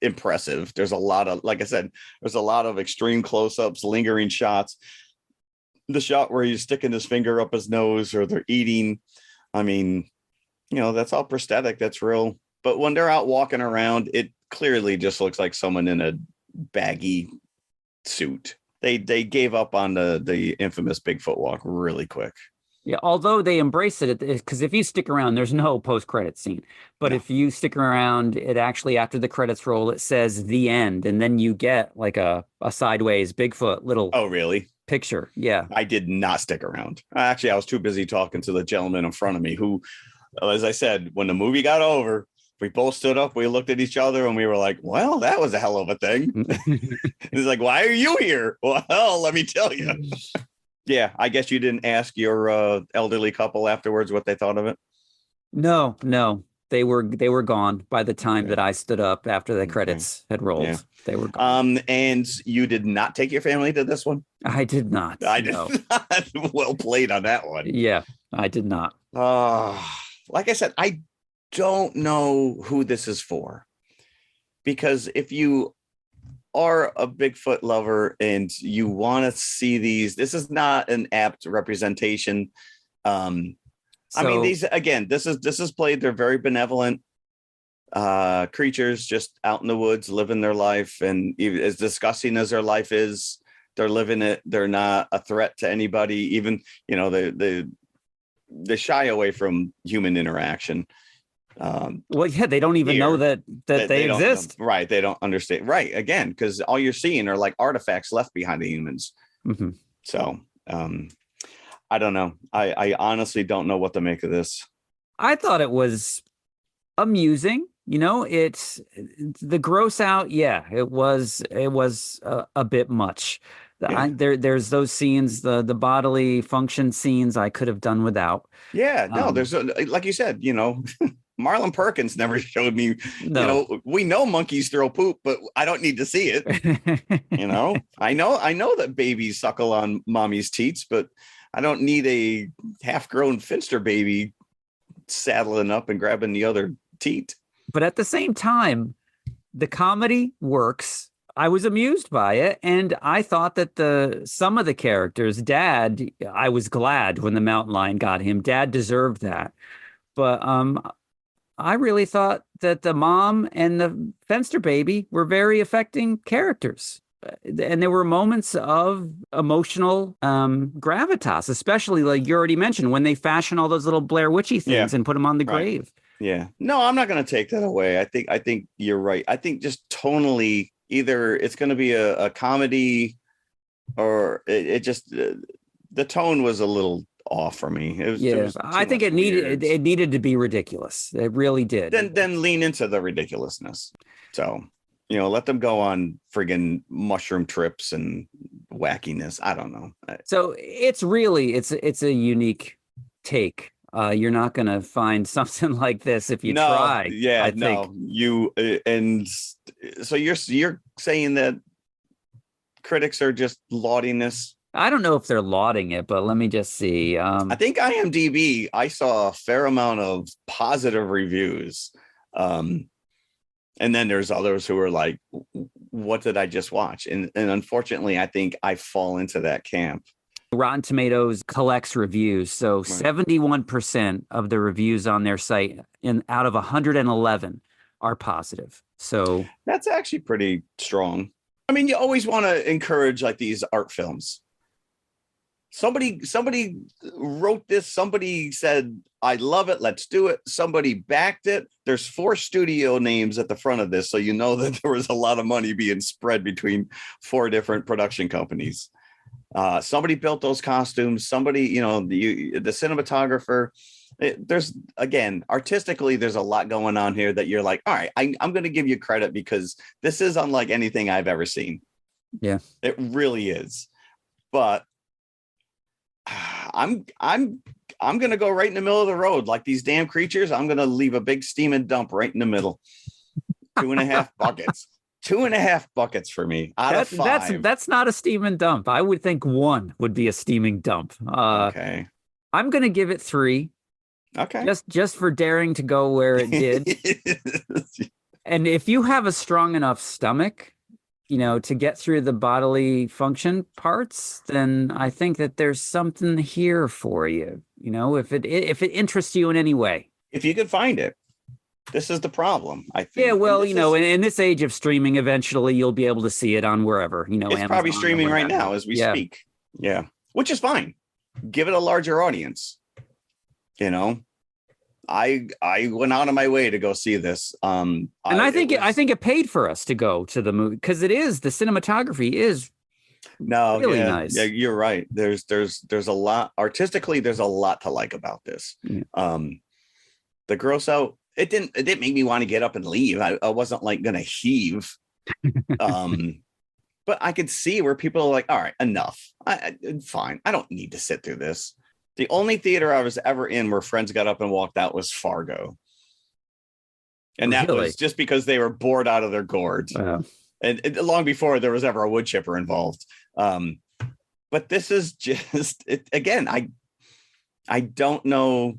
impressive. There's a lot of, like I said, there's a lot of extreme close-ups, lingering shots. The shot where he's sticking his finger up his nose or they're eating, that's all prosthetic. That's real. But when they're out walking around, it clearly just looks like someone in a baggy suit. They gave up on the infamous Bigfoot walk really quick. Yeah, although they embrace it, because if you stick around, there's no post-credit scene. But No. if you stick around, it actually, after the credits roll, it says the end, and then you get like a sideways Bigfoot little Oh, really? picture. Yeah. I did not stick around. Actually, I was too busy talking to the gentleman in front of me who, as I said, when the movie got over, we both stood up, we looked at each other, and we were like, well, that was a hell of a thing. He's like, why are you here? Well, let me tell you. Yeah, I guess you didn't ask your elderly couple afterwards what they thought of it. No, they were gone by the time Okay. that I stood up after the Okay. credits had rolled. Yeah. They were gone. And you did not take your family to this one? I did not. I did No. not. Well played on that one. Yeah, I did not. Like I said, I don't know who this is for, because if you are a Bigfoot lover and you want to see these, this is not an apt representation. I mean, these, again, this is played. They're very benevolent creatures just out in the woods living their life, and as disgusting as their life is, they're living it. They're not a threat to anybody. Even, you know, they shy away from human interaction. Well, yeah, they don't even know that they exist. Right. They don't understand. Right. Again, because all you're seeing are like artifacts left behind the humans. Mm-hmm. So I don't know. I honestly don't know what to make of this. I thought it was amusing. You know, it's the gross out. Yeah, it was a bit much. Yeah. There's those scenes, the bodily function scenes I could have done without. Yeah, no, there's like you said, you know, Marlon Perkins never showed me, No. you know, we know monkeys throw poop, but I don't need to see it. You know, I know that babies suckle on mommy's teats, but I don't need a half-grown Finster baby saddling up and grabbing the other teat. But at the same time, the comedy works. I was amused by it, and I thought that some of the characters, Dad, I was glad when the mountain lion got him. Dad deserved that. But I really thought that the mom and the Fenster baby were very affecting characters. And there were moments of emotional gravitas, especially like you already mentioned, when they fashion all those little Blair Witchy things and put them on the grave. Yeah. No, I'm not going to take that away. I think you're right. I think just tonally, either it's going to be a comedy, or it just the tone was a little off for me. I think it needed to be ridiculous. It really did. Then lean into the ridiculousness. So, you know, let them go on friggin' mushroom trips and wackiness. I don't know. So it's a unique take. You're not going to find something like this if you try. Yeah, I think. You and so you're saying that critics are just lauding this. I don't know if they're lauding it, but let me just see. I think IMDb, I saw a fair amount of positive reviews. And then there's others who are like, what did I just watch? And unfortunately, I think I fall into that camp. Rotten Tomatoes collects reviews. So 71% of the reviews on their site out of 111 are positive. So that's actually pretty strong. I mean, you always want to encourage like these art films. Somebody wrote this. Somebody said, I love it. Let's do it. Somebody backed it. There's 4 studio names at the front of this. So you know that there was a lot of money being spread between 4 different production companies. Somebody built those costumes. Somebody, you know, the cinematographer. There's, again, artistically, there's a lot going on here that you're like, all right, I'm going to give you credit because this is unlike anything I've ever seen. Yeah, it really is. But I'm going to go right in the middle of the road. Like these damn creatures, I'm going to leave a big steaming dump right in the middle. 2.5 buckets. 2.5 buckets for me out of 5. That's not a steaming dump. I would think 1 would be a steaming dump. Okay. I'm going to give it 3. Okay. Just for daring to go where it did. And if you have a strong enough stomach, you know, to get through the bodily function parts, then I think that there's something here for you. You know, if it interests you in any way. If you could find it. This is the problem, I think. Yeah, well, you know, in this age of streaming, eventually you'll be able to see it on wherever, you know. It's Amazon probably streaming right now as we speak. Yeah, which is fine. give it a larger audience. You know, I went out of my way to go see this. And I think it paid for us to go to the movie because the cinematography is really nice. Yeah, you're right. There's a lot artistically. There's a lot to like about this. Yeah. The gross out. It didn't make me want to get up and leave. I wasn't like gonna heave. But I could see where people are like, all right, enough. Fine. I don't need to sit through this. The only theater I was ever in where friends got up and walked out was Fargo. And that was just because they were bored out of their gourds. Wow. And long before there was ever a wood chipper involved. But this is just, again, I don't know.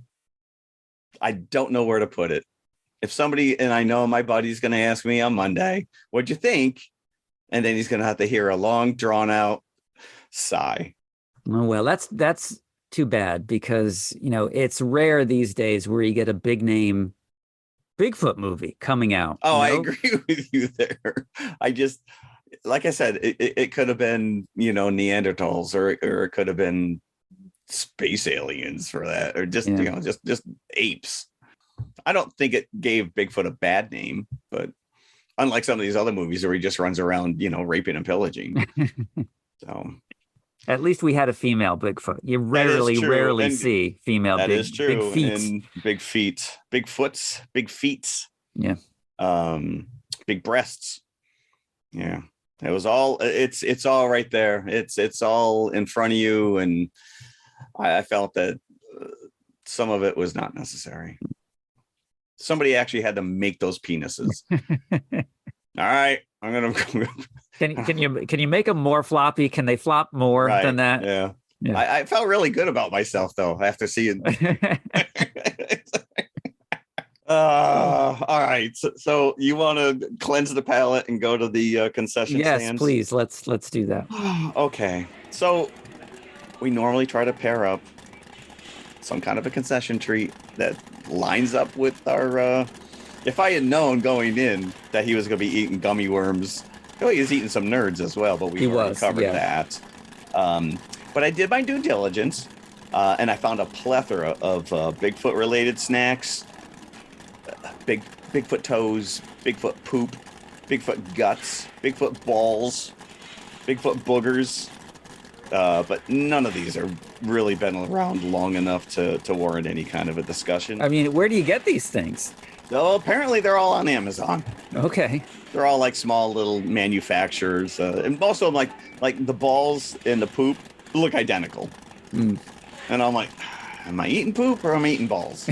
I don't know where to put it. If somebody, and I know my buddy's going to ask me on Monday, what'd you think? And then he's going to have to hear a long drawn out sigh. Oh, well, that's too bad because, it's rare these days where you get a big name Bigfoot movie coming out. Oh, I agree with you there. I just, like I said, it could have been, Neanderthals or it could have been space aliens for that, or just, just apes. I don't think it gave Bigfoot a bad name, but unlike some of these other movies where he just runs around, raping and pillaging. So at least we had a female Bigfoot. You rarely see female that big, is true. big feet. And big feet, big feet. Yeah. Big breasts. Yeah. It was all, it's all right there. It's all in front of you. And I felt that some of it was not necessary. Somebody actually had to make those penises. All right. I'm going to Can you make them more floppy? Can they flop more than that? Yeah. I felt really good about myself though after seeing. All right. So you want to cleanse the palate and go to the concession stands? Yes, please. Let's do that. Okay. So we normally try to pair up some kind of a concession treat that lines up with our if I had known going in that he was going to be eating gummy worms. Oh, he was eating some nerds as well, but we already covered that. But I did my due diligence, and I found a plethora of Bigfoot-related snacks. Bigfoot toes, Bigfoot poop, Bigfoot guts, Bigfoot balls, Bigfoot boogers. But none of these are really been around long enough to warrant any kind of a discussion. I mean, where do you get these things? Well, apparently they're all on Amazon. Okay. They're all like small little manufacturers, and most of them like the balls and the poop look identical. And I'm like, am I eating poop or am I eating balls?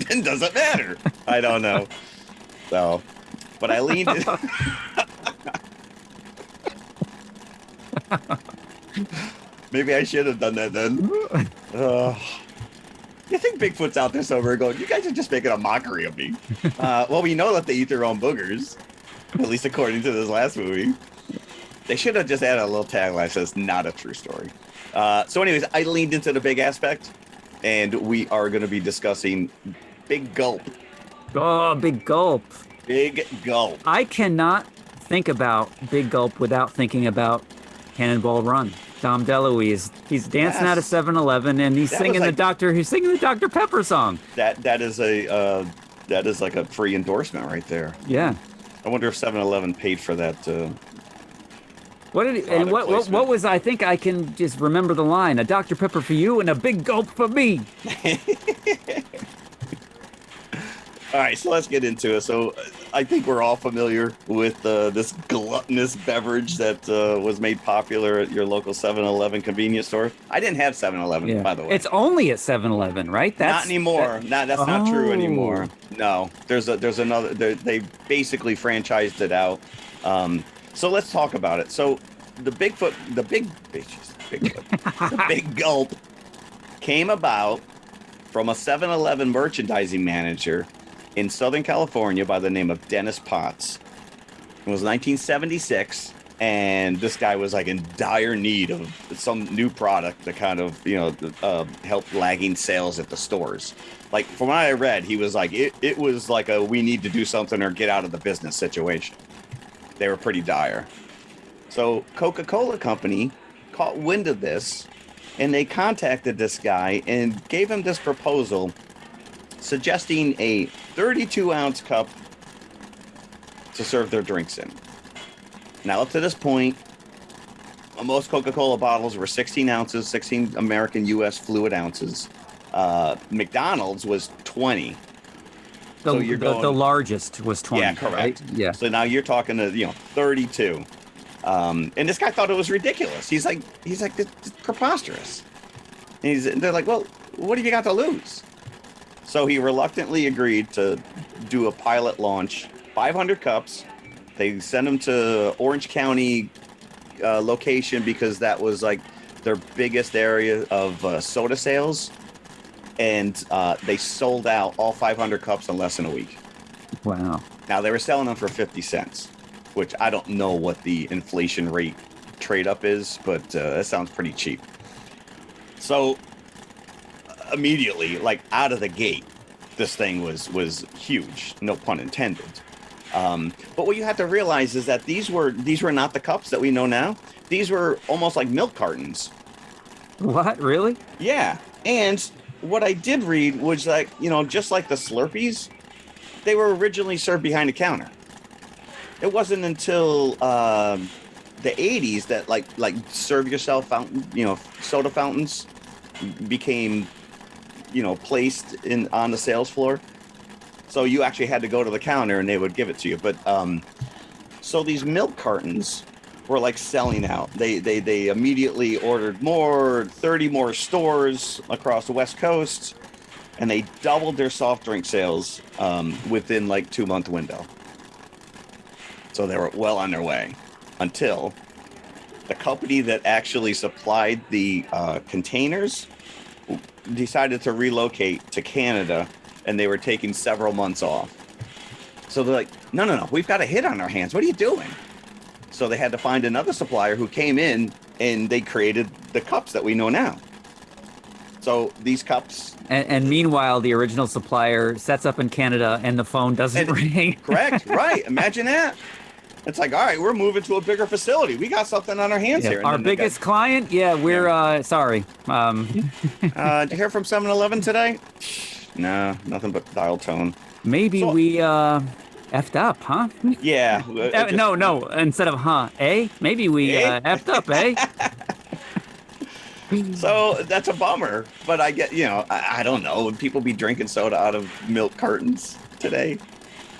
It doesn't matter. I don't know. So, but I leaned in. Maybe I should have done that then. You think Bigfoot's out there somewhere going, you guys are just making a mockery of me. Well, we know that they eat their own boogers, at least according to this last movie. They should have just added a little tagline that says, not a true story. So anyways, I leaned into the big aspect, and we are going to be discussing Big Gulp. Oh, Big Gulp. Big Gulp. I cannot think about Big Gulp without thinking about Cannonball Run. Dom DeLuise, he's dancing at a 7-Eleven and he's singing the Dr. Pepper song. That is like a free endorsement right there. Yeah. I wonder if 7-Eleven paid for that. What was, I think I can just remember the line, a Dr. Pepper for you and a big gulp for me. All right, so let's get into it. So I think we're all familiar with this gluttonous beverage that was made popular at your local 7-Eleven convenience store. I didn't have 7-Eleven, by the way. It's only at 7-Eleven, right? Not anymore. That's not true anymore. No, there's another. They basically franchised it out. So let's talk about it. So the Big Gulp came about from a 7-Eleven merchandising manager in Southern California by the name of Dennis Potts. It was 1976, and this guy was like in dire need of some new product to kind of, help lagging sales at the stores. Like from what I read, he was like, it was like a we need to do something or get out of the business situation. They were pretty dire. So Coca-Cola Company caught wind of this, and they contacted this guy and gave him this proposal suggesting a 32-ounce cup to serve their drinks in. Now, up to this point, most Coca-Cola bottles were 16 ounces, 16 American U.S. fluid ounces. McDonald's was 20. So you're going, the largest was 20. Yeah, correct. Right? Yeah. So now you're talking to 32. And this guy thought it was ridiculous. He's like, it's preposterous. And they're like, well, what have you got to lose? So he reluctantly agreed to do a pilot launch, 500 cups. They sent them to Orange County location because that was like their biggest area of soda sales. And they sold out all 500 cups in less than a week. Wow. Now, they were selling them for 50 cents, which I don't know what the inflation rate trade up is, but that sounds pretty cheap. So immediately, like out of the gate, this thing was huge, no pun intended. But what you have to realize is that these were not the cups that we know now. These were almost like milk cartons. What? Really? Yeah. And what I did read was like, just like the Slurpees, they were originally served behind the counter. It wasn't until the 80s that like serve yourself fountain, soda fountains became, placed on the sales floor. So you actually had to go to the counter and they would give it to you. But so these milk cartons were like selling out. They immediately ordered more, 30 more stores across the West Coast, and they doubled their soft drink sales within like 2-month window. So they were well on their way until the company that actually supplied the containers decided to relocate to Canada, and they were taking several months off. So they're like, no, we've got a hit on our hands. What are you doing? So they had to find another supplier who came in, and they created the cups that we know now. So these cups... And meanwhile, the original supplier sets up in Canada and the phone doesn't ring. Correct, right. Imagine that. It's like, all right, we're moving to a bigger facility. We got something on our hands here. And our biggest client? Yeah, we're, sorry. Did you hear from 7-Eleven today? No, nothing but dial tone. Maybe we effed up, huh? Yeah. No, instead of eh? Maybe we effed up, eh? So that's a bummer, but I get, I don't know. Would people be drinking soda out of milk cartons today?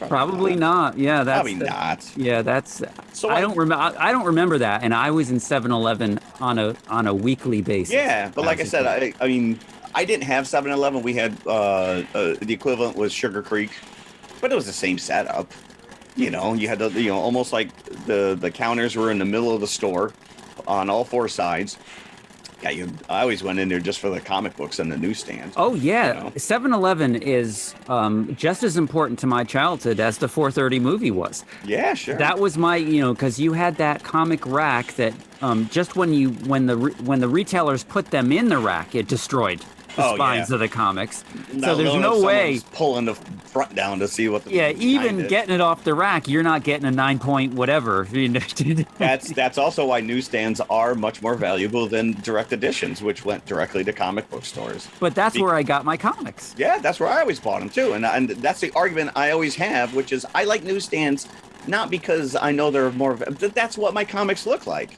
Probably not. Yeah, probably not. Yeah, that's. So I don't remember that, and I was in 7-Eleven on a weekly basis. Yeah, but like I said, I mean, I didn't have 7-Eleven. We had the equivalent was Sugar Creek, but it was the same setup. You had the almost like the counters were in the middle of the store on all four sides. Yeah, I always went in there just for the comic books and the newsstand. Oh, yeah. 7-Eleven is just as important to my childhood as the 4:30 movie was. Yeah, sure. That was my, because you had that comic rack that just when the retailers put them in the rack, it destroyed the spines of the comics. So there's no way pulling the front down to see what the even getting it off the rack, you're not getting a 9-point whatever. That's also why newsstands are much more valuable than direct editions, which went directly to comic book stores. But that's where I got my comics. Yeah, that's where I always bought them too, and that's the argument I always have, which is I like newsstands not because I know they're more. That's what my comics look like.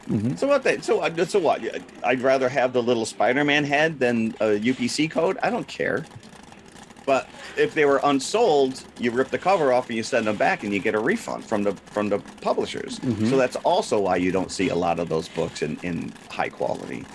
Mm-hmm. So what? I'd rather have the little Spider-Man head than a UPC code. I don't care. But if they were unsold, you rip the cover off and you send them back, and you get a refund from the publishers. Mm-hmm. So that's also why you don't see a lot of those books in high quality.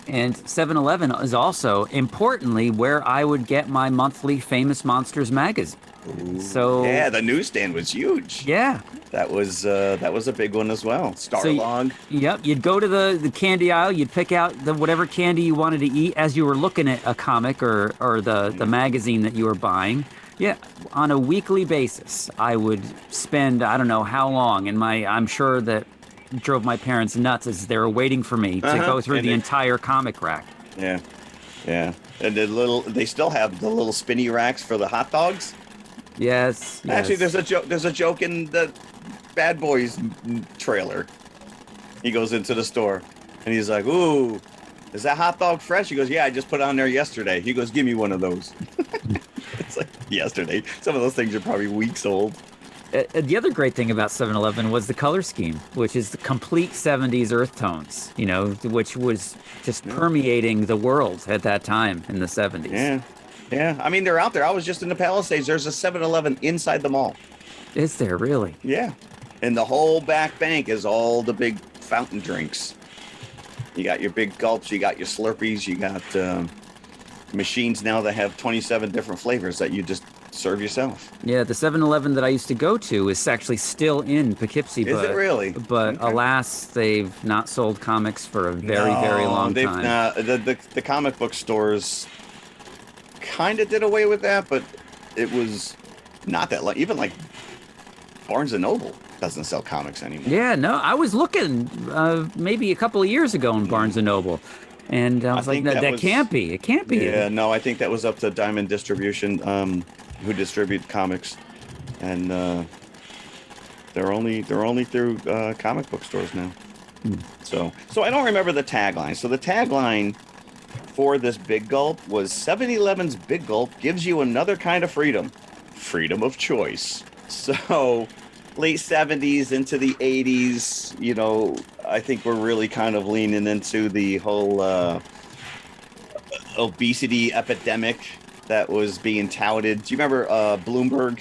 And 7-Eleven is also, importantly, where I would get my monthly Famous Monsters magazine. Ooh, so yeah, the newsstand was huge. Yeah, that was a big one as well. Starlog. Yep, you'd go to the candy aisle, you'd pick out whatever candy you wanted to eat as you were looking at a comic or the magazine that you were buying. Yeah, on a weekly basis, I would spend I don't know how long, and I'm sure that drove my parents nuts as they were waiting for me to go through the entire comic rack. Yeah, and they still have the little spinny racks for the hot dogs. Yes. Actually, there's a joke in the Bad Boys trailer. He goes into the store. And he's like, ooh, is that hot dog fresh? He goes, yeah, I just put it on there yesterday. He goes, give me one of those. It's like yesterday. Some of those things are probably weeks old. The other great thing about 7-Eleven was the color scheme, which is the complete 70s earth tones, you know, which was just permeating the world at that time in the 70s. Yeah. Yeah. I mean, they're out there. I was just in the Palisades. There's a 7-Eleven inside the mall. Is there really? Yeah. And the whole back bank is all the big fountain drinks. You got your big gulps. You got your Slurpees. You got machines now that have 27 different flavors that you just serve yourself. Yeah, the 7-Eleven that I used to go to is actually still in Poughkeepsie. Is it really? But alas, they've not sold comics for a very long time. Not. The comic book stores kind of did away with that, but it was not that long. Even like Barnes & Noble doesn't sell comics anymore. Yeah, no, I was looking maybe a couple of years ago in Barnes & Noble. And I was like, no, that can't be. It can't be. Yeah, no, I think that was up to Diamond Distribution, who distribute comics, and they're only through comic book stores now. So I don't remember the tagline. So the tagline for this Big Gulp was 7-Eleven's Big Gulp gives you another kind of freedom of choice. So late 70s into the 80s, you know, I think we're really kind of leaning into the whole obesity epidemic that was being touted. Do you remember Bloomberg,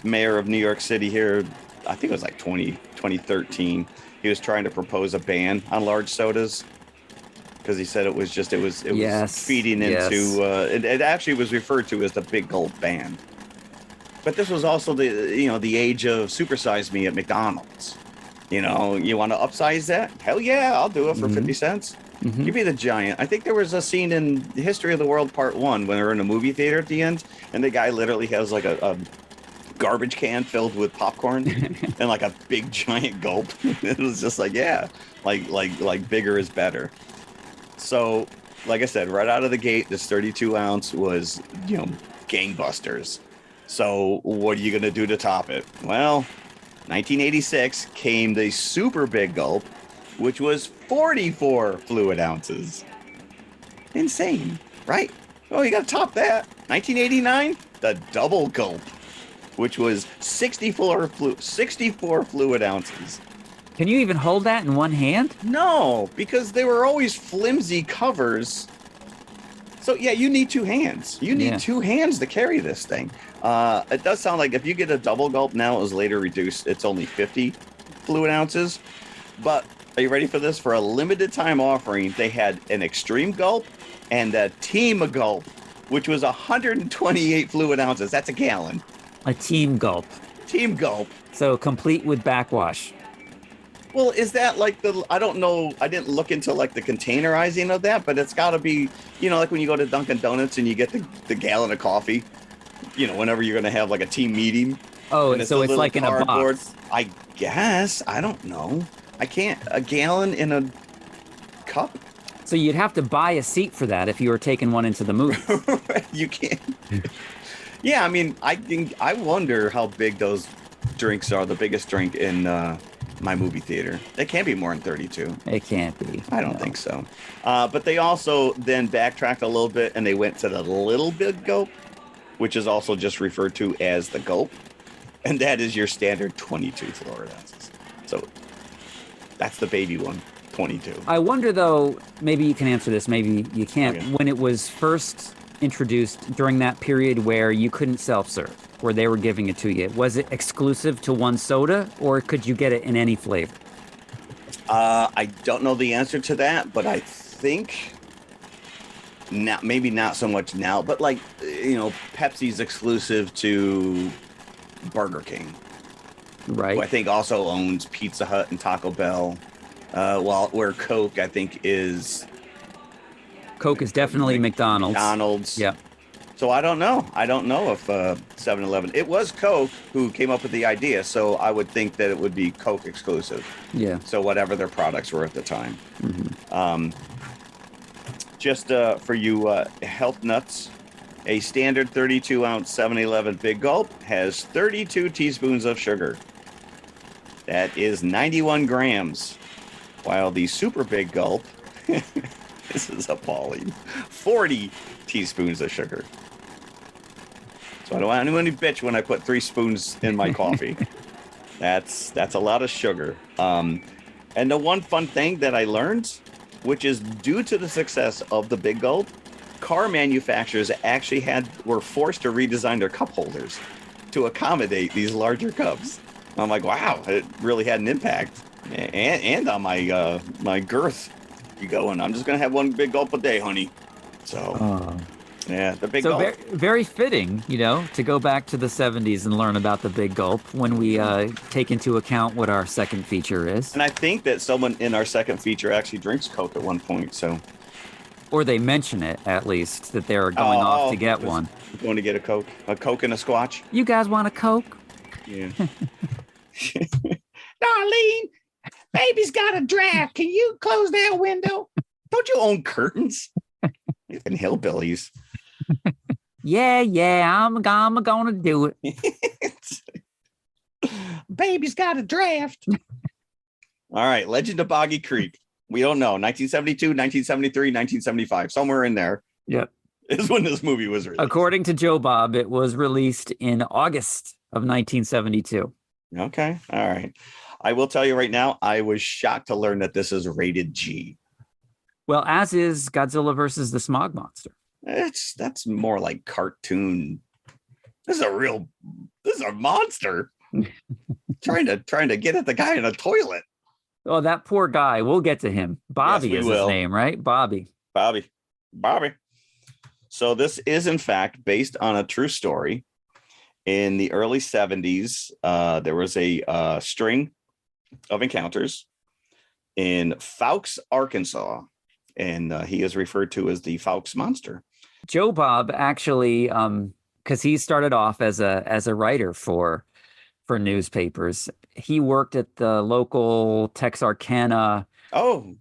mayor of New York City here? I think it was like 2013. He was trying to propose a ban on large sodas because he said it was feeding into. It actually was referred to as the Big Gulp ban. But this was also the age of Supersize Me at McDonald's. You know, you want to upsize that? Hell yeah, I'll do it for 50 cents. Give me the giant. I think there was a scene in History of the World Part 1 when they're in a movie theater at the end, and the guy literally has like a garbage can filled with popcorn and like a big giant gulp. It was just like, yeah, like bigger is better. So, like I said, right out of the gate, this 32 ounce was, you know, gangbusters. So what are you going to do to top it? Well, 1986 came the Super Big Gulp, which was 44 fluid ounces. Insane, right? Oh, you got to top that. 1989, the Double Gulp, which was 64 fluid ounces. Can you even hold that in one hand? No, because they were always flimsy covers. So yeah, you need two hands. You need two hands to carry this thing. It does sound like if you get a Double Gulp now, it was later reduced. It's only 50 fluid ounces. But are you ready for this? For a limited time offering, they had an Extreme Gulp and a Team Gulp, which was 128 fluid ounces. That's a gallon. A Team Gulp. Team Gulp. So complete with backwash. Well, is that like I don't know. I didn't look into like the containerizing of that, but it's got to be, you know, like when you go to Dunkin' Donuts and you get the gallon of coffee, you know, whenever you're going to have like a team meeting. Oh, so it's like in a box. I guess. I don't know. I can't. A gallon in a cup? So you'd have to buy a seat for that if you were taking one into the movie. You can't. Yeah, I mean, I wonder how big those drinks are. The biggest drink in my movie theater. They can't be more than 32. It can't be. I don't think so. But they also then backtracked a little bit and they went to the Little Big Gulp, which is also just referred to as the Gulp. And that is your standard 22 fluid ounces. So that's the baby one, 22. I wonder, though, maybe you can answer this, maybe you can't. Okay. When it was first introduced during that period where you couldn't self-serve, where they were giving it to you, was it exclusive to one soda or could you get it in any flavor? I don't know the answer to that, but I think now, maybe not so much now, but like, you know, Pepsi's exclusive to Burger King, right? Who I think also owns Pizza Hut and Taco Bell, where Coke, I think, is... Coke is definitely McDonald's. Yeah. So I don't know. I don't know if 7-Eleven... It was Coke who came up with the idea, so I would think that it would be Coke exclusive. Yeah. So whatever their products were at the time. Mm-hmm. Just for you health nuts, a standard 32-ounce 7-Eleven Big Gulp has 32 teaspoons of sugar. That is 91 grams. while the super big gulp, this is appalling, 40 teaspoons of sugar. So I don't want anyone to bitch when I put 3 spoons in my coffee. That's a lot of sugar. And the one fun thing that I learned, which is due to the success of the big gulp, car manufacturers actually were forced to redesign their cup holders to accommodate these larger cups. I'm like, wow, it really had an impact, and on my my girth. You go, and I'm just gonna have one big gulp a day, honey. So, yeah, the big gulp. Very fitting, to go back to the 70s and learn about the big gulp when we take into account what our second feature is. And I think that someone in our second feature actually drinks Coke at one point, so. Or they mention it, at least, that they're going off to get one. Going to get a Coke and a Squatch. You guys want a Coke? Yeah. Darlene, baby's got a draft. Can you close that window? Don't you own curtains? You've been hillbillies. Yeah, I'm gonna do it. Baby's got a draft. All right, Legend of Boggy Creek. We don't know. 1972, 1973, 1975, somewhere in there. Yep. Is when this movie was released. According to Joe Bob, it was released in August of 1972. Okay. All right. I will tell you right now, I was shocked to learn that this is rated G. Well, as is Godzilla versus the Smog Monster. That's more like cartoon. This is a monster. trying to get at the guy in a toilet. Oh, that poor guy. We'll get to him. Bobby is his name, right? Bobby. So this is, in fact, based on a true story. In the early 70s, there was a string of encounters in Fowkes, Arkansas, and he is referred to as the Fowkes Monster. Joe Bob actually, because he started off as a writer for newspapers. He worked at the local Texarkana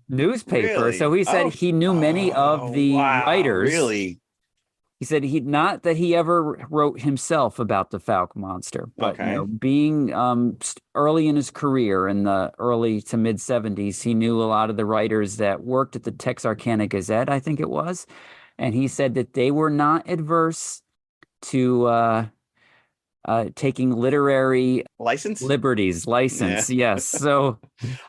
newspaper. Really? So he said he knew many of the writers. Really? He said not that he ever wrote himself about the Fowkes Monster, but being early in his career in the early to mid 70s, he knew a lot of the writers that worked at the Texarkana Gazette, I think it was. And he said that they were not adverse to taking literary liberties. Yes. So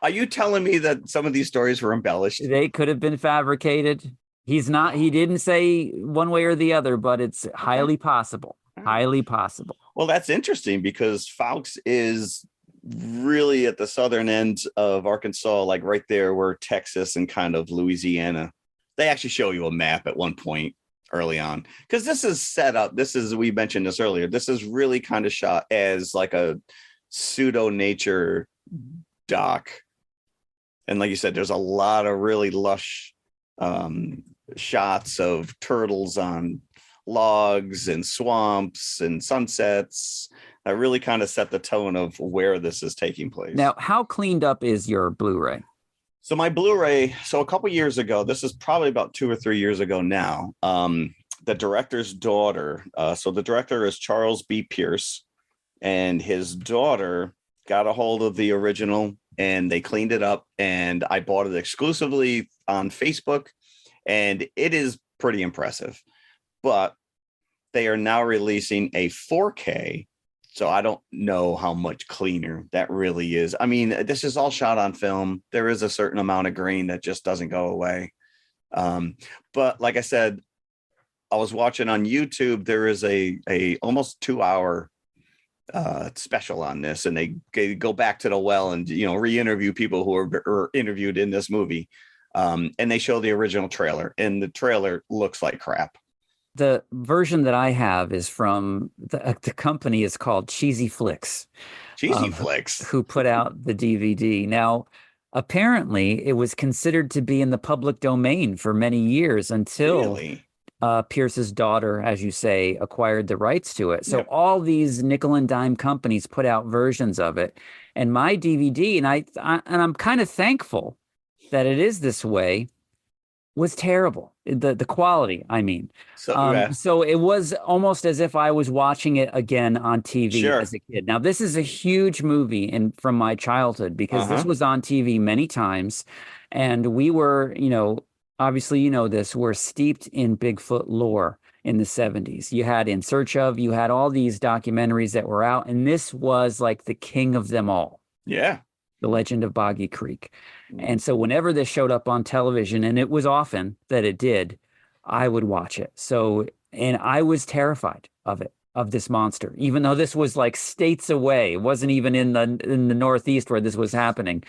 are you telling me that some of these stories were embellished? They could have been fabricated. He didn't say one way or the other, but it's highly possible. Highly possible. Well, that's interesting because Fowkes is really at the southern end of Arkansas, like right there where Texas and kind of Louisiana. They actually show you a map at one point early on, because this is set up. We mentioned this earlier. This is really kind of shot as like a pseudo nature doc. And like you said, there's a lot of really lush shots of turtles on logs and swamps and sunsets that really kind of set the tone of where this is taking place. Now, how cleaned up is your Blu-ray? So my Blu-ray, a couple years ago, this is probably about 2 or 3 years ago now, the director's daughter, so the director is Charles B. Pierce, and his daughter got a hold of the original and they cleaned it up, and I bought it exclusively on Facebook, and it is pretty impressive. But they are now releasing a 4K, so I don't know how much cleaner that really is. I mean, this is all shot on film. There is a certain amount of grain that just doesn't go away. But like I said, I was watching on YouTube. There is a almost 2-hour special on this, and they go back to the well and re-interview people who are interviewed in this movie, and they show the original trailer, and the trailer looks like crap. The version that I have is from the company is called Cheesy Flicks. Cheesy Flicks, who put out the DVD. Now, apparently, it was considered to be in the public domain for many years until Pierce's daughter, as you say, acquired the rights to it. So all these nickel and dime companies put out versions of it. And my DVD, and I'm kind of thankful that it is this way, was terrible. The quality, I mean. So yeah, So it was almost as if I was watching it again on TV sure. as a kid. Now, this is a huge movie from my childhood because this Uh-huh. was on TV many times. And we were, obviously, this, we're steeped in Bigfoot lore in the 70s. You had In Search Of, you had all these documentaries that were out, and this was like the king of them all. Yeah. The Legend of Boggy Creek. And so whenever this showed up on television, and it was often that it did, I would watch it. So, and I was terrified of it, of this monster, even though this was like states away. It wasn't even in the Northeast where this was happening.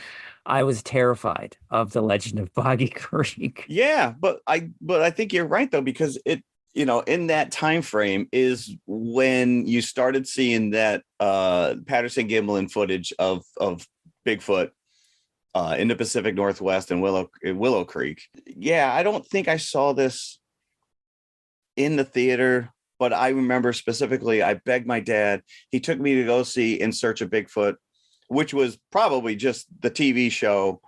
I was terrified of the Legend of Boggy Creek. Yeah, but I think you're right though, because it, in that time frame is when you started seeing that Patterson Gimlin footage of Bigfoot in the Pacific Northwest and Willow Creek. Yeah, I don't think I saw this in the theater, but I remember specifically I begged my dad. He took me to go see In Search of Bigfoot, which was probably just the TV show,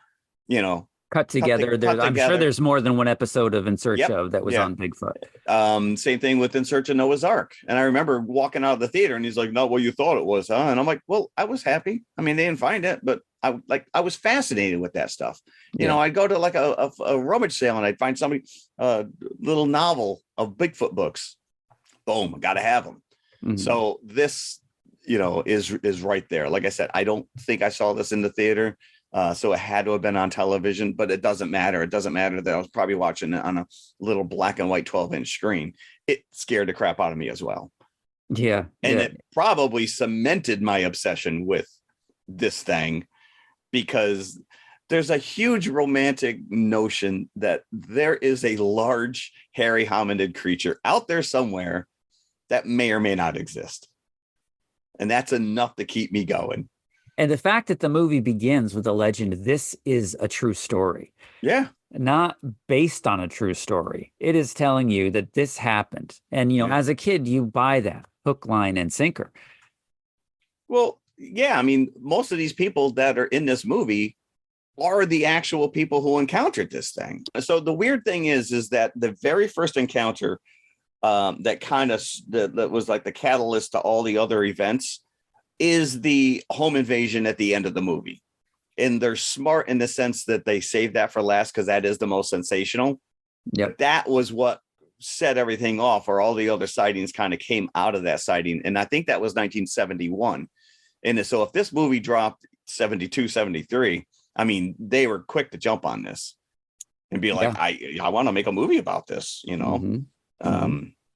Cut together. I'm sure there's more than one episode of In Search Of that was on Bigfoot. Same thing with In Search of Noah's Ark. And I remember walking out of the theater and he's like, "No, well, you thought it was, huh?" And I'm like, well, I was happy. I mean, they didn't find it, but I was fascinated with that stuff. I'd go to like a rummage sale and I'd find somebody little novel of Bigfoot books. Boom, I got to have them. Mm-hmm. So this, is right there. Like I said, I don't think I saw this in the theater. So it had to have been on television, but it doesn't matter. It doesn't matter that I was probably watching it on a little black and white 12-inch screen. It scared the crap out of me as well. Yeah. And it probably cemented my obsession with this thing, because there's a huge romantic notion that there is a large, hairy hominid creature out there somewhere that may or may not exist. And that's enough to keep me going. And the fact that the movie begins with a legend, this is a true story. Yeah. Not based on a true story. It is telling you that this happened. And, as a kid, you buy that hook, line, and sinker. Well, yeah. I mean, most of these people that are in this movie are the actual people who encountered this thing. So the weird thing is that the very first encounter that was like the catalyst to all the other events is the home invasion at the end of the movie. And they're smart in the sense that they saved that for last because that is the most sensational. Yeah, that was what set everything off, or all the other sightings kind of came out of that sighting. And I think that was 1971. And so if this movie dropped 72, 73, I mean, they were quick to jump on this and be like, I want to make a movie about this, To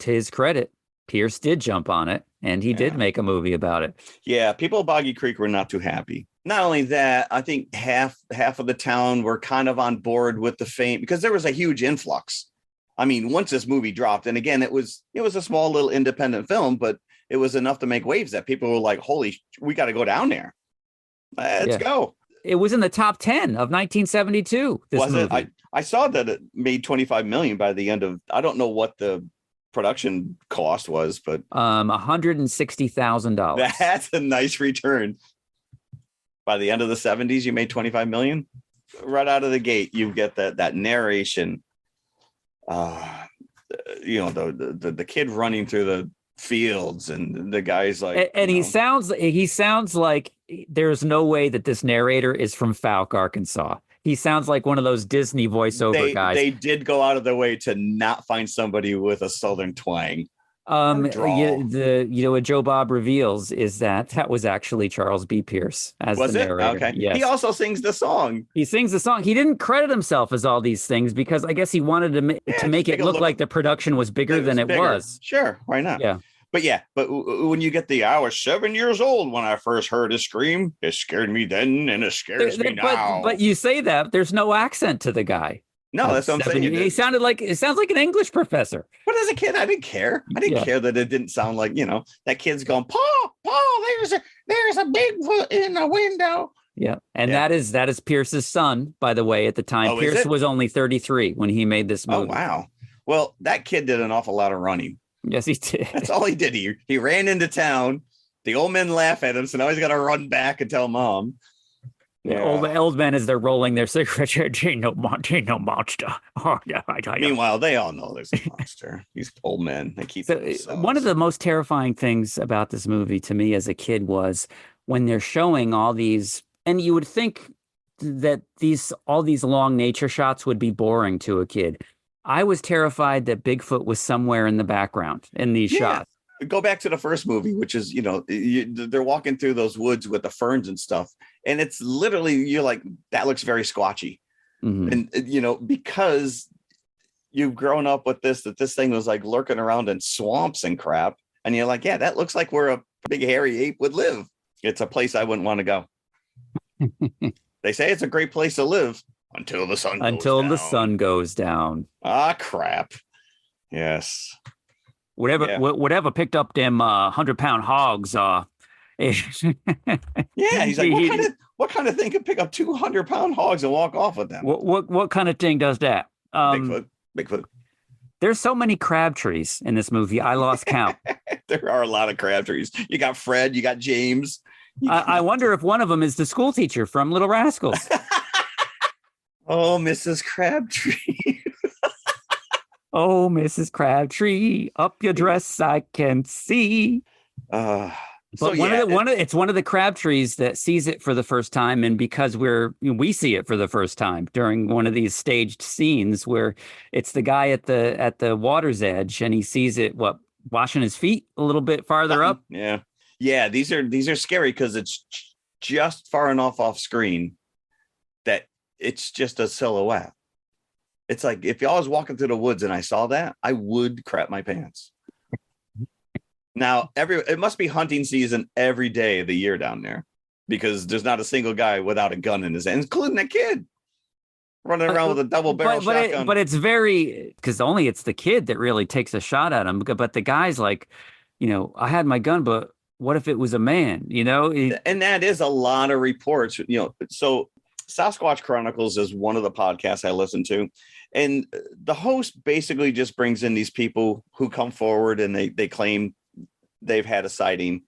his credit, Pierce did jump on it, and he did make a movie about it. Yeah, people of Boggy Creek were not too happy. Not only that, I think half of the town were kind of on board with the fame, because there was a huge influx. I mean, once this movie dropped, and again, it was a small little independent film, but it was enough to make waves that people were like, "Holy, we got to go down there. Let's go." It was in the top 10 of 1972. This movie. I saw that it made 25 million by the end of. I don't know what the production cost was, but $160,000. That's a nice return. By the end of the 70s, you made 25 million. Right out of the gate, you get that narration. The kid running through the fields, and the guy's like, and he sounds like there's no way that this narrator is from Fouke, Arkansas. He sounds like one of those Disney voiceover guys. They did go out of their way to not find somebody with a Southern twang. What Joe Bob reveals is that was actually Charles B. Pierce as the narrator. Okay. Yes. He also sings the song. He sings the song. He didn't credit himself as all these things because I guess he wanted to make it look like the production was bigger than it was. Sure, why not? Yeah. But when you get I was 7 years old when I first heard a scream. It scared me then, and it scares me now. But you say that there's no accent to the guy. No, that's what I'm saying. It sounds like an English professor. But as a kid, I didn't care. I didn't care that it didn't sound like, that kid's going, Paul, there's a Bigfoot in the window. Yeah. And that is Pierce's son, by the way, at the time. Oh, Pierce was only 33 when he made this movie. Oh, wow. Well, that kid did an awful lot of running. Yes, he did. That's all he did. He ran into town. The old men laugh at him, so now he's got to run back and tell mom. The Yeah. old men as they're rolling their cigarettes, ain't no monster. Oh, yeah, Meanwhile, they all know there's a monster. These old men, they keep So it one of themselves. the most terrifying things about this movie to me as a kid was when they're showing all these, and you would think that all these long nature shots would be boring to a kid. I was terrified that Bigfoot was somewhere in the background in these Yeah. shots. Go back to the first movie, which is, they're walking through those woods with the ferns and stuff. And it's literally, you're like, that looks very squatchy. Mhm. And, because you've grown up with that this thing was like lurking around in swamps and crap. And you're like, yeah, that looks like where a big hairy ape would live. It's a place I wouldn't want to go. They say it's a great place to live until the sun goes down. Ah, crap. Yes. Whatever picked up them 100-pound hogs. Yeah, he's like, what kind of thing could pick up 200-pound hogs and walk off with them? What kind of thing does that? Bigfoot. There's so many Crabtrees in this movie. I lost count. There are a lot of Crabtrees. You got Fred, you got James. I wonder if one of them is the school teacher from Little Rascals. Oh, Mrs. Crabtree. Oh, Mrs. Crabtree, up your dress I can see. But it's one of the Crabtrees that sees it for the first time, and because we see it for the first time during one of these staged scenes where it's the guy at the water's edge, and he sees it washing his feet a little bit farther up. Yeah. These are scary because it's just far enough off screen that it's just a silhouette. It's like if I was walking through the woods and I saw that, I would crap my pants. Now, it must be hunting season every day of the year down there, because there's not a single guy without a gun in his hand, including a kid running around with a double barrel shotgun. But it's because only it's the kid that really takes a shot at him. But the guy's like, I had my gun, but what if it was a man? And that is a lot of reports. So Sasquatch Chronicles is one of the podcasts I listen to. And the host basically just brings in these people who come forward and they claim they've had a sighting,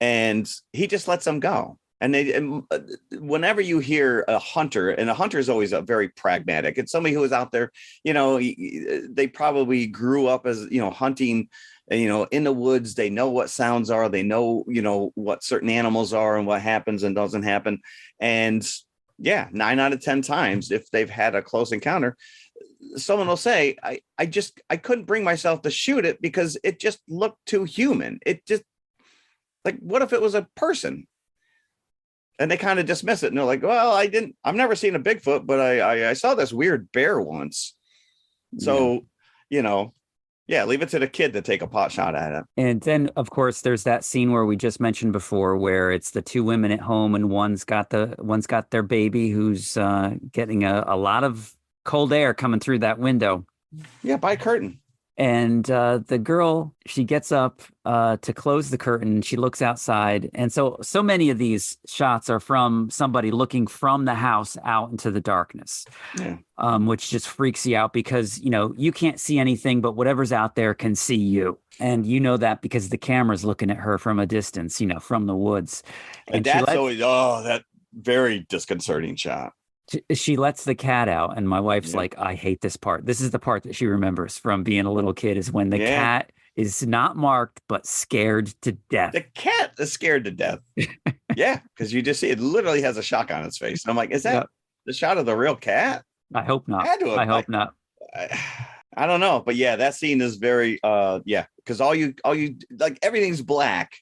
and he just lets them go. And whenever you hear a hunter, and a hunter is always a very pragmatic, it's somebody who is out there, they probably grew up as, hunting, in the woods. They know what sounds are, they know, what certain animals are and what happens and doesn't happen. And 9 out of 10 times, if they've had a close encounter, someone will say, I couldn't bring myself to shoot it because it just looked too human. It just, like, what if it was a person? And they kind of dismiss it. And they're like, well, I've never seen a Bigfoot, but I saw this weird bear once. So, leave it to the kid to take a pot shot at it. And then, of course, there's that scene where we just mentioned before, where it's the two women at home, and one's got their baby who's getting a lot of cold air coming through that window. Yeah, by curtain. And the girl, she gets up to close the curtain. She looks outside. And so many of these shots are from somebody looking from the house out into the darkness, which just freaks you out because, you can't see anything, but whatever's out there can see you. And that because the camera's looking at her from a distance, from the woods. And that's always, that very disconcerting shot. She lets the cat out, and my wife's like, I hate this part. This is the part that she remembers from being a little kid, is when the cat is not marked, but scared to death. The cat is scared to death. Yeah, because you just see it literally has a shock on its face. And I'm like, is that the shot of the real cat? I hope not. I hope not. I don't know. But that scene is very, because all you like, everything's black.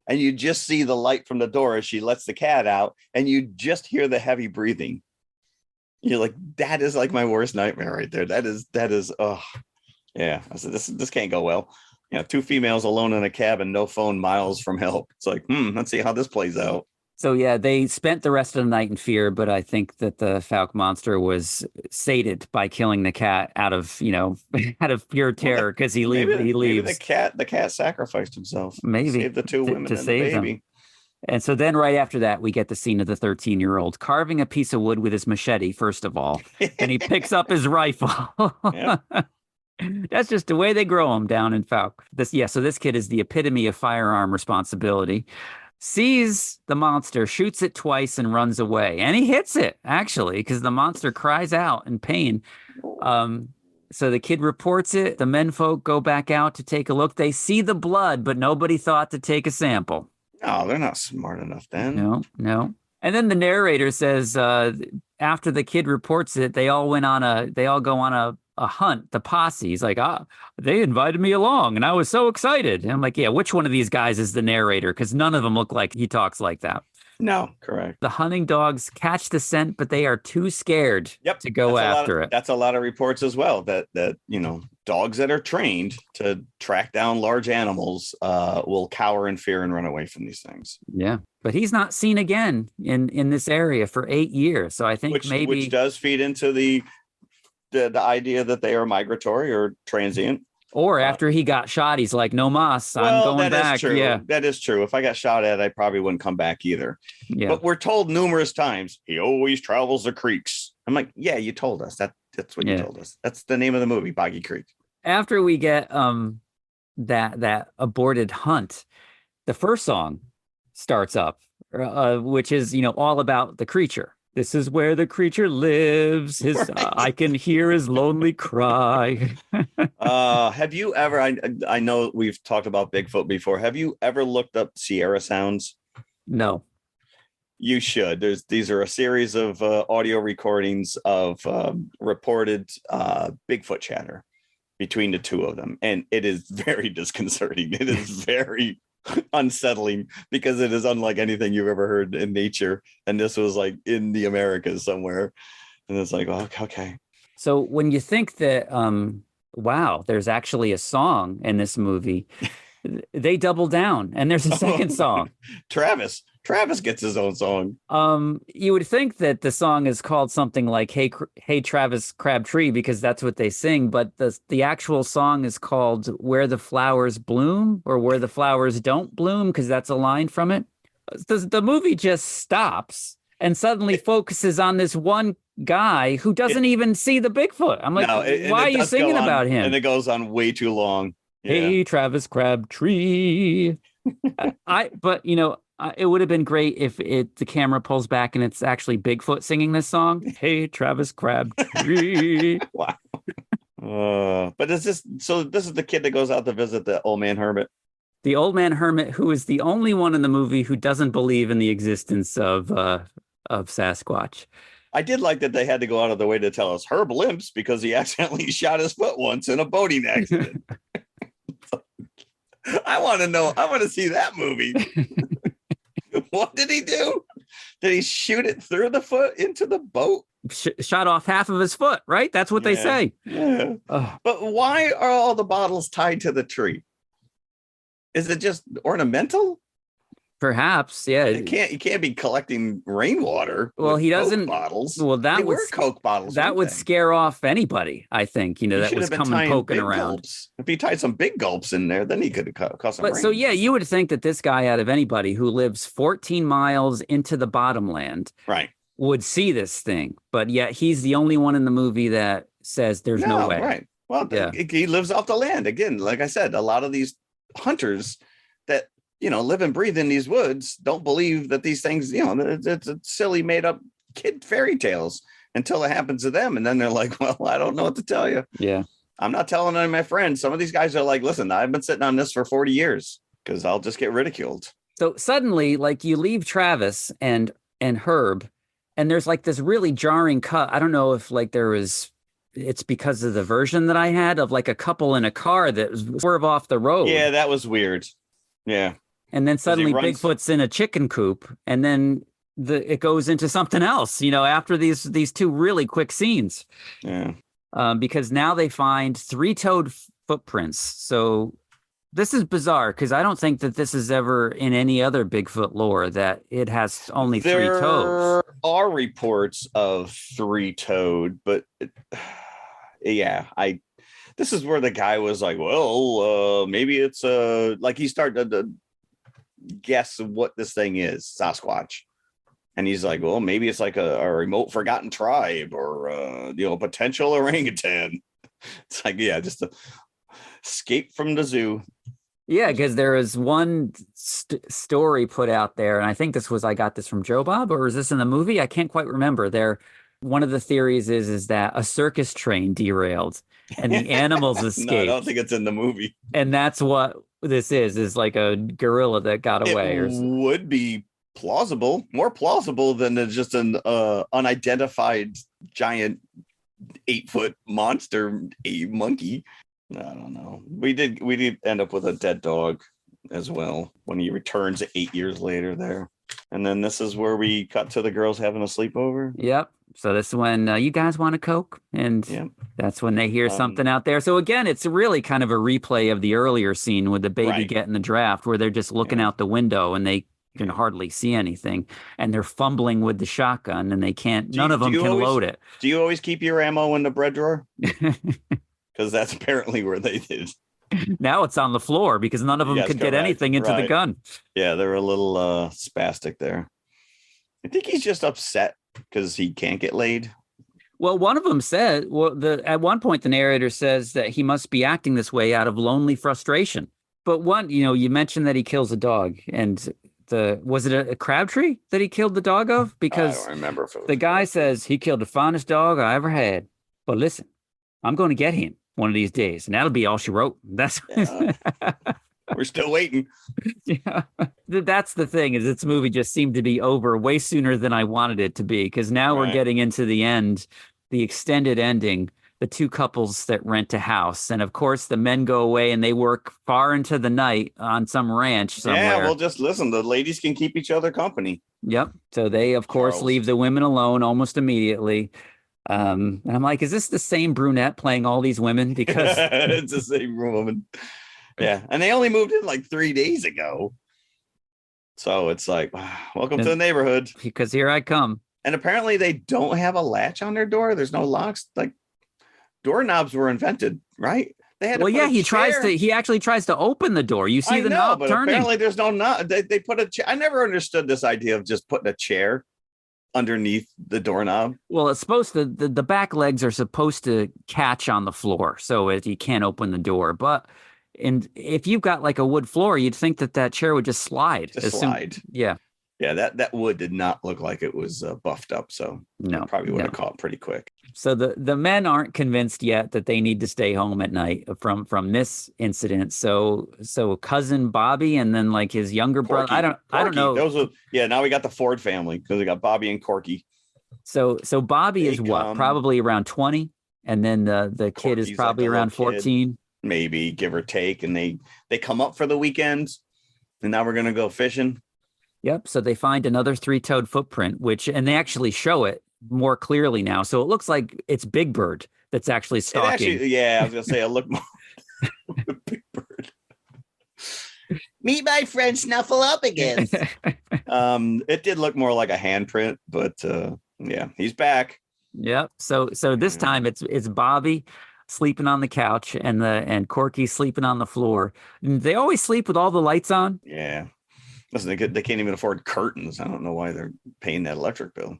And you just see the light from the door as she lets the cat out, and you just hear the heavy breathing. You're like, that is like my worst nightmare right there. That is, oh, yeah. I said, this can't go well. Two females alone in a cabin, no phone, miles from help. It's like, let's see how this plays out. So they spent the rest of the night in fear, but I think that the Falk monster was sated by killing the cat out of pure terror, because he leaves. Maybe the cat sacrificed himself. Maybe save the two women to and save the baby. Them. And so then right after that, we get the scene of the 13-year-old carving a piece of wood with his machete, first of all. And he picks up his rifle. That's just the way they grow them down in Falk. So this kid is the epitome of firearm responsibility. sees the monster, shoots it twice, and runs away. And he hits it, actually, because the monster cries out in pain. So the kid reports it. The menfolk go back out to take a look. They see the blood, but nobody thought to take a sample. No, they're not smart enough then. No. And then the narrator says, after the kid reports it, they all go on a hunt, the posse. He's like, they invited me along and I was so excited. And I'm like, yeah, which one of these guys is the narrator? Because none of them look like he talks like that. No, correct. The hunting dogs catch the scent, but they are too scared to go after it. That's a lot of reports as well, that dogs that are trained to track down large animals will cower in fear and run away from these things. Yeah. But he's not seen again in this area for 8 years. So I think which does feed into the idea that they are migratory or transient. Or after he got shot, he's like, no mas, I'm going back. Is true. Yeah, that is true. If I got shot at, I probably wouldn't come back either. Yeah. But we're told numerous times he always travels the creeks. I'm like, yeah, you told us. That's what you told us. That's the name of the movie, Boggy Creek. After we get that aborted hunt, the first song starts up, which is all about the creature. This is where the creature lives. I can hear his lonely cry. Have you ever, I know we've talked about Bigfoot before. Have you ever looked up Sierra sounds? No. You should. These are a series of audio recordings of reported Bigfoot chatter between the two of them. And it is very disconcerting. It is very unsettling because it is unlike anything you've ever heard in nature. And this was like in the Americas somewhere. And it's like, oh, okay. So when you think that, wow, there's actually a song in this movie, they double down and there's a second song. Travis gets his own song. You would think that the song is called something like Hey Travis Crabtree, because that's what they sing, but the actual song is called Where the Flowers Bloom, or Where the Flowers Don't Bloom, because that's a line from it. The movie just stops and suddenly focuses on this one guy who doesn't even see the Bigfoot. I'm like, why are you singing about him? And it goes on way too long. Yeah. Hey Travis Crabtree. But it would have been great if the camera pulls back and it's actually Bigfoot singing this song. Hey, Travis Crabtree. Wow. But this is the kid that goes out to visit the old man hermit. The old man hermit, who is the only one in the movie who doesn't believe in the existence of Sasquatch. I did like that they had to go out of the way to tell us Herb limps because he accidentally shot his foot once in a boating accident. I want to see that movie. What did he do? Did he shoot it through the foot into the boat? Shot off half of his foot, right? That's what they say. Yeah. But why are all the bottles tied to the tree? Is it just ornamental? Perhaps, yeah. You can't be collecting rainwater. Well, he doesn't. Coke bottles. Well, they were Coke bottles. That would scare off anybody. I think that was coming poking around. Gulps. If he tied some big gulps in there, then he could have caused some rain. So yeah, you would think that this guy, out of anybody who lives 14 miles into the bottomland, right, would see this thing. But yet he's the only one in the movie that says there's no way. Right. Well, he lives off the land again. Like I said, a lot of these hunters that live and breathe in these woods don't believe that these things, it's a silly made up kid fairy tales until it happens to them. And then they're like, well, I don't know what to tell you. Yeah. I'm not telling any of my friends. Some of these guys are like, listen, I've been sitting on this for 40 years because I'll just get ridiculed. So suddenly, like, you leave Travis and Herb, and there's like this really jarring cut. I don't know if it's because of the version that I had of like a couple in a car that was swerve off the road. Yeah, that was weird. Yeah. And then suddenly Bigfoot's in a chicken coop, and then it goes into something else, after these two really quick scenes. Yeah. Because now they find three-toed footprints. So this is bizarre because I don't think that this is ever in any other Bigfoot lore that it has only three toes. There are reports of three-toed, but this is where the guy was like, well, maybe it's like he started to guess what this thing is, Sasquatch. And he's like, well, maybe it's like a remote forgotten tribe or, potential orangutan. It's like, just to escape from the zoo. Yeah, because there was one story put out there, and I think I got this from Joe Bob, or is this in the movie? I can't quite remember. One of the theories is that a circus train derailed and the animals No, I don't escaped. think it's in the movie. And that's what this is like a gorilla that got away. It would be plausible, more plausible than just an unidentified giant 8-foot monster, a monkey. I don't know. We did end up with a dead dog as well when he returns 8 years later there. And then this is where we cut to the girls having a sleepover. Yep. So this is when you guys want a Coke, and that's when they hear something out there. So again, it's really kind of a replay of the earlier scene with the baby getting the draft, where they're just looking out the window and they can hardly see anything, and they're fumbling with the shotgun, and they can't. None of them can load it. Do you always keep your ammo in the bread drawer? Because that's apparently where they did. Now it's on the floor because none of them could get anything into the gun. Yeah, they're a little spastic there. I think he's just upset because he can't get laid. Well, one of them said, at one point, the narrator says that he must be acting this way out of lonely frustration. But you mentioned that he kills a dog, and was it a Crabtree that he killed the dog of? Because I don't remember if it was the guy says he killed the finest dog I ever had. But listen, I'm going to get him one of these days, and that'll be all she wrote. We're still waiting. Yeah, that's the thing, is this movie just seemed to be over way sooner than I wanted it to be, because now we're getting into the end, the extended ending, the two couples that rent a house, and of course the men go away and they work far into the night on some ranch somewhere. Yeah, well, just listen, the ladies can keep each other company. Yep. So they of course leave the women alone almost immediately. And I'm like, is this the same brunette playing all these women? Because it's the same woman. Yeah, and they only moved in like 3 days ago. So it's like, welcome to the neighborhood. Because here I come. And apparently they don't have a latch on their door. There's no locks. Like, doorknobs were invented, right? They had. He actually tries to open the door. You see the knob turning. Apparently there's no knob. They put a chair. I never understood this idea of just putting a chair underneath the doorknob. Well, it's supposed to, the back legs are supposed to catch on the floor so you can't open the door. But if you've got like a wood floor, you'd think that chair would just slide. Yeah. Yeah, that wood did not look like it was buffed up, so probably would have caught pretty quick. So the men aren't convinced yet that they need to stay home at night from this incident. So cousin Bobby and then like his younger brother. I don't know. Now we got the Ford family because we got Bobby and Corky. So Bobby is what? Probably around 20, and then the kid is probably like around 14, maybe, give or take. And they come up for the weekends, and now we're gonna go fishing. Yep. So they find another 3-toed footprint, and they actually show it more clearly now. So it looks like it's Big Bird that's actually stalking. I was gonna say, it looked more Big Bird. Meet my friend Snuffleupagus. It did look more like a handprint, but he's back. Yep. So this time it's Bobby sleeping on the couch and Corky sleeping on the floor. And they always sleep with all the lights on. Yeah. Listen, they can't even afford curtains. I don't know why they're paying that electric bill.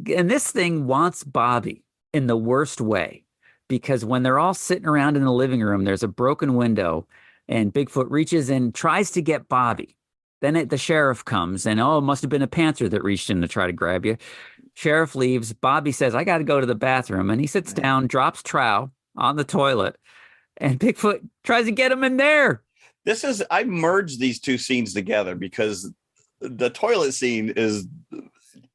And this thing wants Bobby in the worst way, because when they're all sitting around in the living room, there's a broken window and Bigfoot reaches in, tries to get Bobby. Then the sheriff comes and, it must have been a panther that reached in to try to grab you. Sheriff leaves. Bobby says, I got to go to the bathroom. And he sits down, drops trowel on the toilet, and Bigfoot tries to get him in there. I merged these two scenes together because the toilet scene is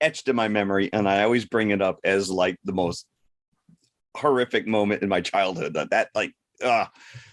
etched in my memory, and I always bring it up as like the most horrific moment in my childhood.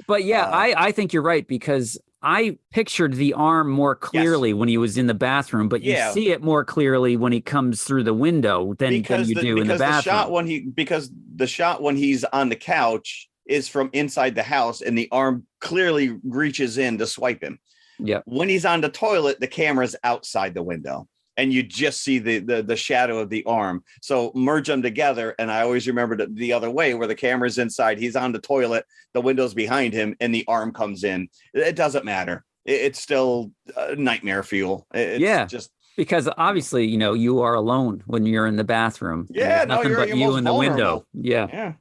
But yeah, I think you're right, because I pictured the arm more clearly when he was in the bathroom, but you see it more clearly when he comes through the window than you do in the bathroom. Because the shot when he's on the couch is from inside the house, and the arm clearly reaches in to swipe him. Yeah. When he's on the toilet, the camera's outside the window, and you just see the shadow of the arm. So merge them together, and I always remembered it the other way, where the camera's inside, he's on the toilet, the window's behind him, and the arm comes in. It doesn't matter. It's still nightmare fuel. It's just because obviously, you are alone when you're in the bathroom. Yeah, nothing but you in the window. Yeah.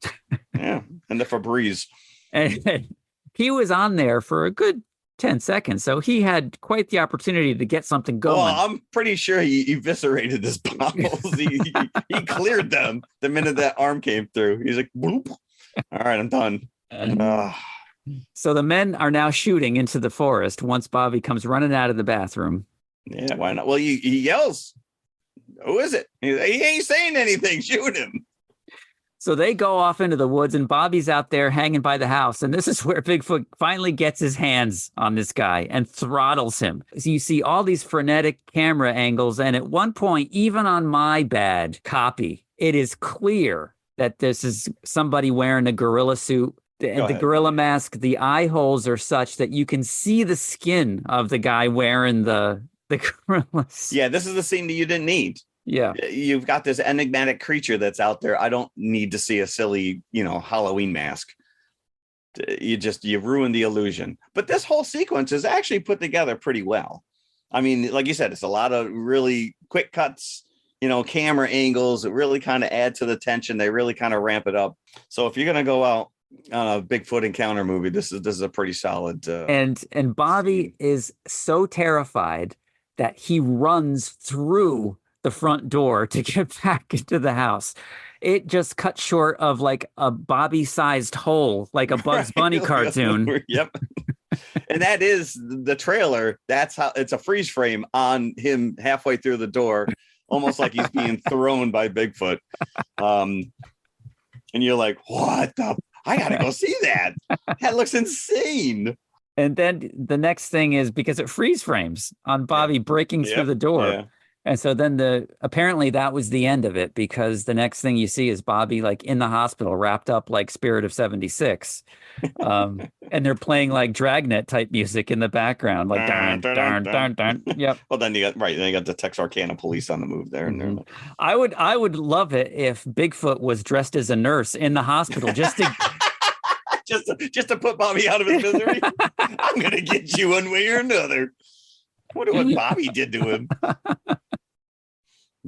Yeah. And the Febreze. And he was on there for a good 10 seconds. So he had quite the opportunity to get something going. Well, I'm pretty sure he eviscerated his bowels. He cleared them the minute that arm came through. He's like, boop. All right, I'm done. So the men are now shooting into the forest once Bobby comes running out of the bathroom. Yeah, why not? Well, he yells, "Who is it?" He ain't saying anything. Shoot him. So they go off into the woods, and Bobby's out there hanging by the house. And this is where Bigfoot finally gets his hands on this guy and throttles him. So you see all these frenetic camera angles. And at one point, even on my bad copy, it is clear that this is somebody wearing a gorilla suit. And the gorilla mask, the eye holes are such that you can see the skin of the guy wearing the gorilla suit. Yeah, this is the scene that you didn't need. Yeah. You've got this enigmatic creature that's out there. I don't need to see a silly, Halloween mask. You ruin the illusion. But this whole sequence is actually put together pretty well. I mean, like you said, it's a lot of really quick cuts, camera angles that really kind of add to the tension. They really kind of ramp it up. So if you're going to go out on a Bigfoot encounter movie, this is a pretty solid. And Bobby is so terrified that he runs through the front door to get back into the house. It just cut short of like a Bobby-sized hole, like a Bugs Bunny cartoon. Yep. And that is the trailer. That's how it's a freeze frame on him halfway through the door, almost like he's being thrown by Bigfoot. And you're like, what the? I gotta go see that. That looks insane. And then the next thing is because it freeze frames on Bobby breaking through the door. Yeah. And so then apparently that was the end of it, because the next thing you see is Bobby like in the hospital wrapped up like Spirit of 76. And they're playing like Dragnet type music in the background, like darn, darn, darn, darn. Yep. Well, then you got the Texarkana police on the move there. And I would love it if Bigfoot was dressed as a nurse in the hospital just to just to put Bobby out of his misery. I'm gonna get you one way or another. I wonder what Bobby did to him.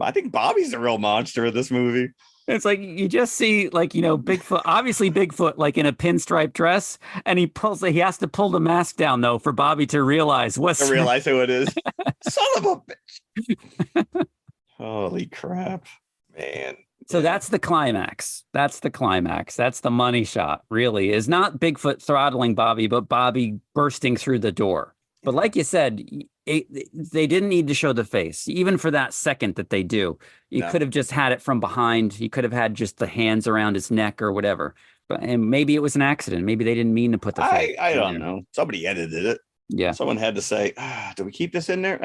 I think Bobby's the real monster of this movie. It's like you just see like, Bigfoot, obviously Bigfoot like in a pinstripe dress, and he has to pull the mask down though for Bobby to realize who it is. Son of a bitch. Holy crap, man. So that's the climax. That's the money shot, really, is not Bigfoot throttling Bobby, but Bobby bursting through the door. But like you said, they didn't need to show the face, even for that second that they do. You could have just had it from behind. You could have had just the hands around his neck or whatever. And maybe it was an accident. Maybe they didn't mean to put the face. I don't know. Somebody edited it. Yeah. Someone had to say, do we keep this in there?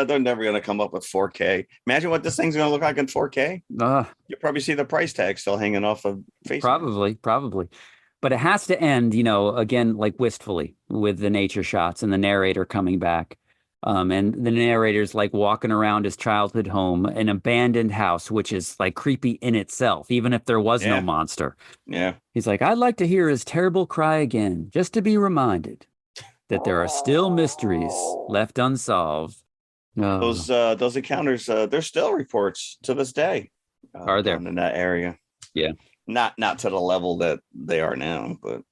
They're never going to come up with 4K. Imagine what this thing's going to look like in 4K. You'll probably see the price tag still hanging off of Facebook. Probably. But it has to end, again, like wistfully with the nature shots and the narrator coming back. And the narrator's like walking around his childhood home, an abandoned house, which is like creepy in itself, even if there was no monster. Yeah. He's like, I'd like to hear his terrible cry again, just to be reminded that there are still mysteries left unsolved. Those encounters, there's still reports to this day. Are there? In that area. Yeah. Not to the level that they are now, but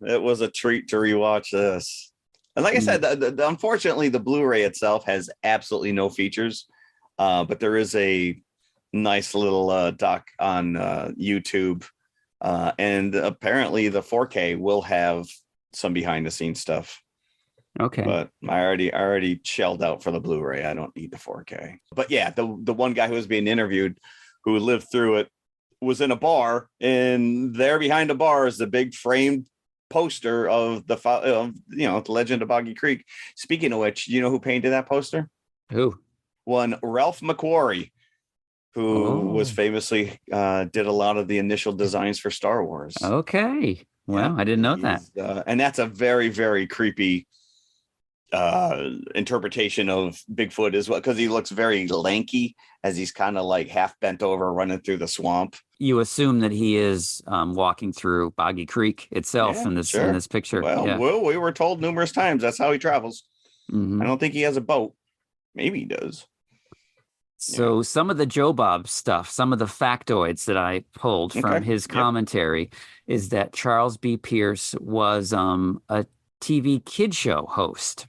it was a treat to rewatch this. And like I said, unfortunately, the Blu-ray itself has absolutely no features, but there is a nice little doc on YouTube, and apparently the 4K will have some behind-the-scenes stuff. Okay, but I already shelled out for the Blu-ray. I don't need the 4K. But yeah, the one guy who was being interviewed, who lived through it, was in a bar, and there behind the bar is the big framed poster of the Legend of Boggy Creek. Speaking of which, you know who painted that poster? Who? One Ralph McQuarrie, who was famously did a lot of the initial designs for Star Wars. Okay. Well, I didn't know that. And that's a very, very creepy interpretation of Bigfoot as well, because he looks very lanky as he's kind of like half bent over running through the swamp. You assume that he is walking through Boggy Creek itself in this picture. Well, we were told numerous times that's how he travels. I don't think he has a boat. Maybe he does. So some of the Joe Bob stuff, some of the factoids that I pulled from his commentary is that Charles B. Pierce was a TV kid show host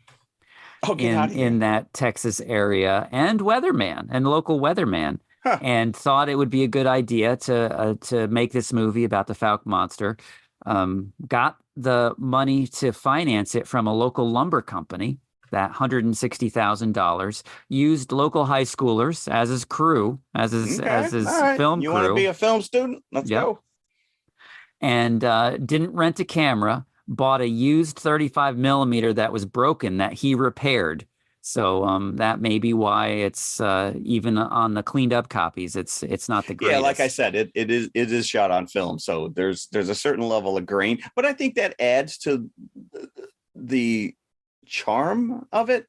Oh, get out of here. in that Texas area, and weatherman and local weatherman, Huh. and thought it would be a good idea to make this movie about the Fouke monster. Got the money to finance it from a local lumber company, that $160,000, used local high schoolers as his crew, as his All right. film You crew. want to be a film student? Let's Yep. go. And didn't rent a camera, bought a used 35 millimeter that was broken that he repaired. So that may be why it's even on the cleaned up copies, it's not the greatest. Yeah, like I said, it is shot on film, so there's a certain level of grain, but I think that adds to the charm of it.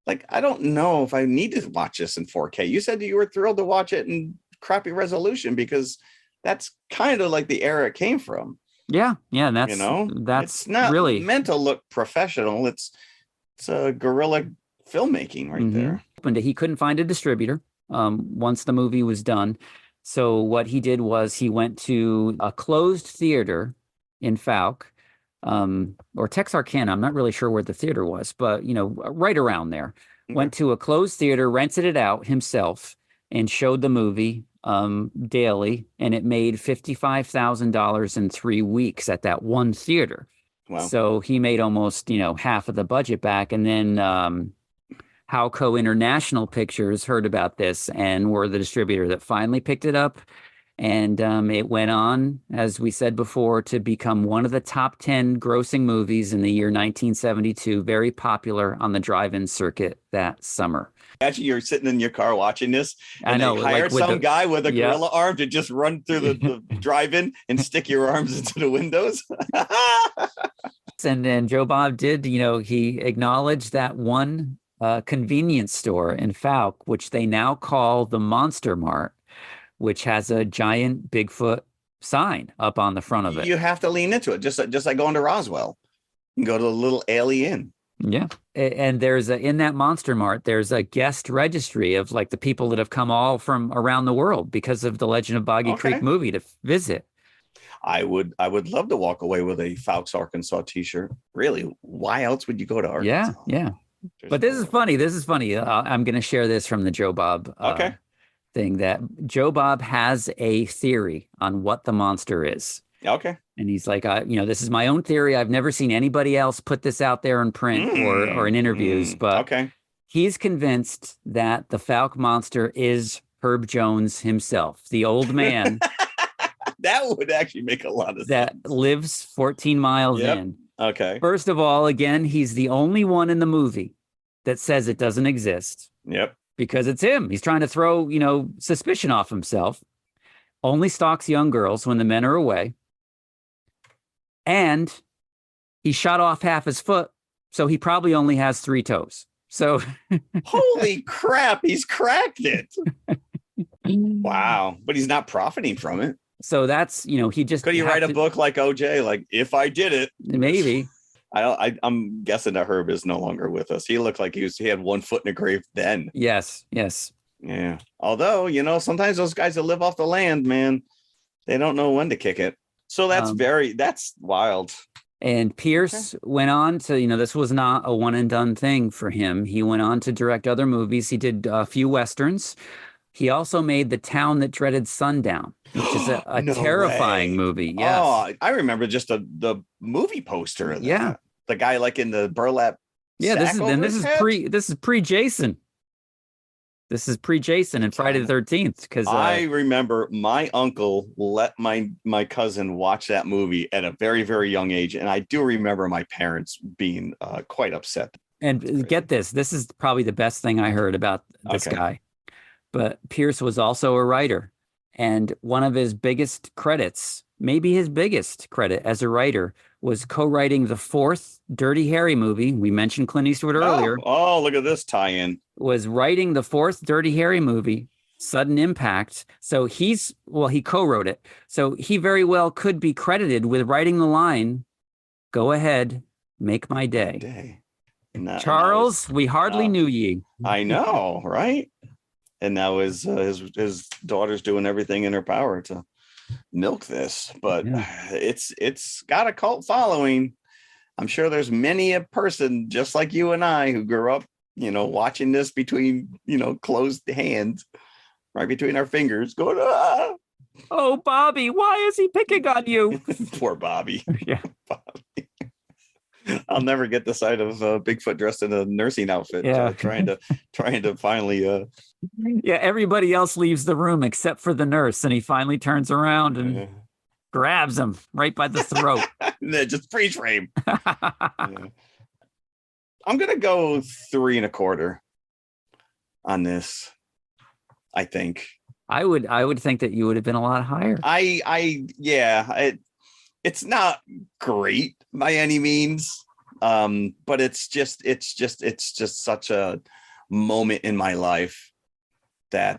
Like, I don't know if I need to watch this in 4K. You said that you were thrilled to watch it in crappy resolution because that's kind of like the era it came from. Yeah, and that's it's not really meant to look professional. It's a guerrilla filmmaking right there. He couldn't find a distributor once the movie was done. So what he did was he went to a closed theater in Fouke, or Texarkana. I'm not really sure where the theater was, but right around there. Okay. Went to a closed theater, rented it out himself, and showed the movie daily, and it made $55,000 in 3 weeks at that one theater. Wow. So he made almost half of the budget back, and then Howco International Pictures heard about this and were the distributor that finally picked it up, and it went on, as we said before, to become one of the top 10 grossing movies in the year 1972, very popular on the drive-in circuit that summer. Imagine you're sitting in your car watching this, and I know, they hired some guy with a yeah, gorilla arm to just run through the drive-in and stick your arms into the windows. And then Joe Bob did, he acknowledged that one convenience store in Fouke, which they now call the Monster Mart, which has a giant Bigfoot sign up on the front of it. You have to lean into it, just like going to Roswell. You can go to the little alley inn. Yeah. And there's in that Monster Mart, there's a guest registry of like the people that have come all from around the world because of the Legend of Boggy Creek movie to visit. I would love to walk away with a Fouke's, Arkansas t-shirt. Really? Why else would you go to Arkansas? Yeah. But this is funny. I'm going to share this from the Joe Bob thing, that Joe Bob has a theory on what the monster is. Okay. And he's like, this is my own theory. I've never seen anybody else put this out there in print or in interviews, but he's convinced that the Fouke monster is Herb Jones himself, the old man. That would actually make a lot of sense. That lives 14 miles in. Okay. First of all, again, he's the only one in the movie that says it doesn't exist. Yep. Because it's him. He's trying to throw, suspicion off himself. Only stalks young girls when the men are away. And he shot off half his foot, so he probably only has 3 toes. So holy crap, he's cracked it. Wow. But he's not profiting from it. So that's, he just could he write a book like OJ? Like, if I did it, maybe. I'm guessing that Herb is no longer with us. He looked like he had 1 foot in a grave then. Yes. Yeah. Although, sometimes those guys that live off the land, man, they don't know when to kick it. So that's wild. And Pierce went on to, this was not a one and done thing for him. He went on to direct other movies. He did a few Westerns. He also made The Town That Dreaded Sundown, which is a No terrifying way. movie. Yes. Oh, I remember just the movie poster of that. Yeah. The guy like in the burlap. Yeah, this is pre-Jason. This is pre-Jason and Friday the 13th. Because I remember my uncle let my cousin watch that movie at a very, very young age. And I do remember my parents being quite upset. And get this is probably the best thing I heard about this guy. But Pierce was also a writer. And one of his biggest credits, maybe his biggest credit as a writer, was co-writing the 4th Dirty Harry movie. We mentioned Clint Eastwood earlier. Oh, look at this tie-in. Was writing the 4th Dirty Harry movie, Sudden Impact. So he co-wrote it. So he very well could be credited with writing the line, "Go ahead, make my day." Charles, we hardly knew ye. I know, right? And now his daughter's doing everything in her power to milk this, but it's got a cult following. I'm sure there's many a person just like you and I who grew up, watching this between, closed hands, right between our fingers, going, ah. Oh, Bobby, why is he picking on you? Poor Bobby. Yeah. Bobby. I'll never get the sight of Bigfoot dressed in a nursing outfit, Yeah. trying to finally. Yeah, everybody else leaves the room except for the nurse, and he finally turns around and grabs him right by the throat. Just freeze frame. Yeah. I'm gonna go 3.25 on this. I think I would think that you would have been a lot higher. It's not great by any means, but it's just such a moment in my life that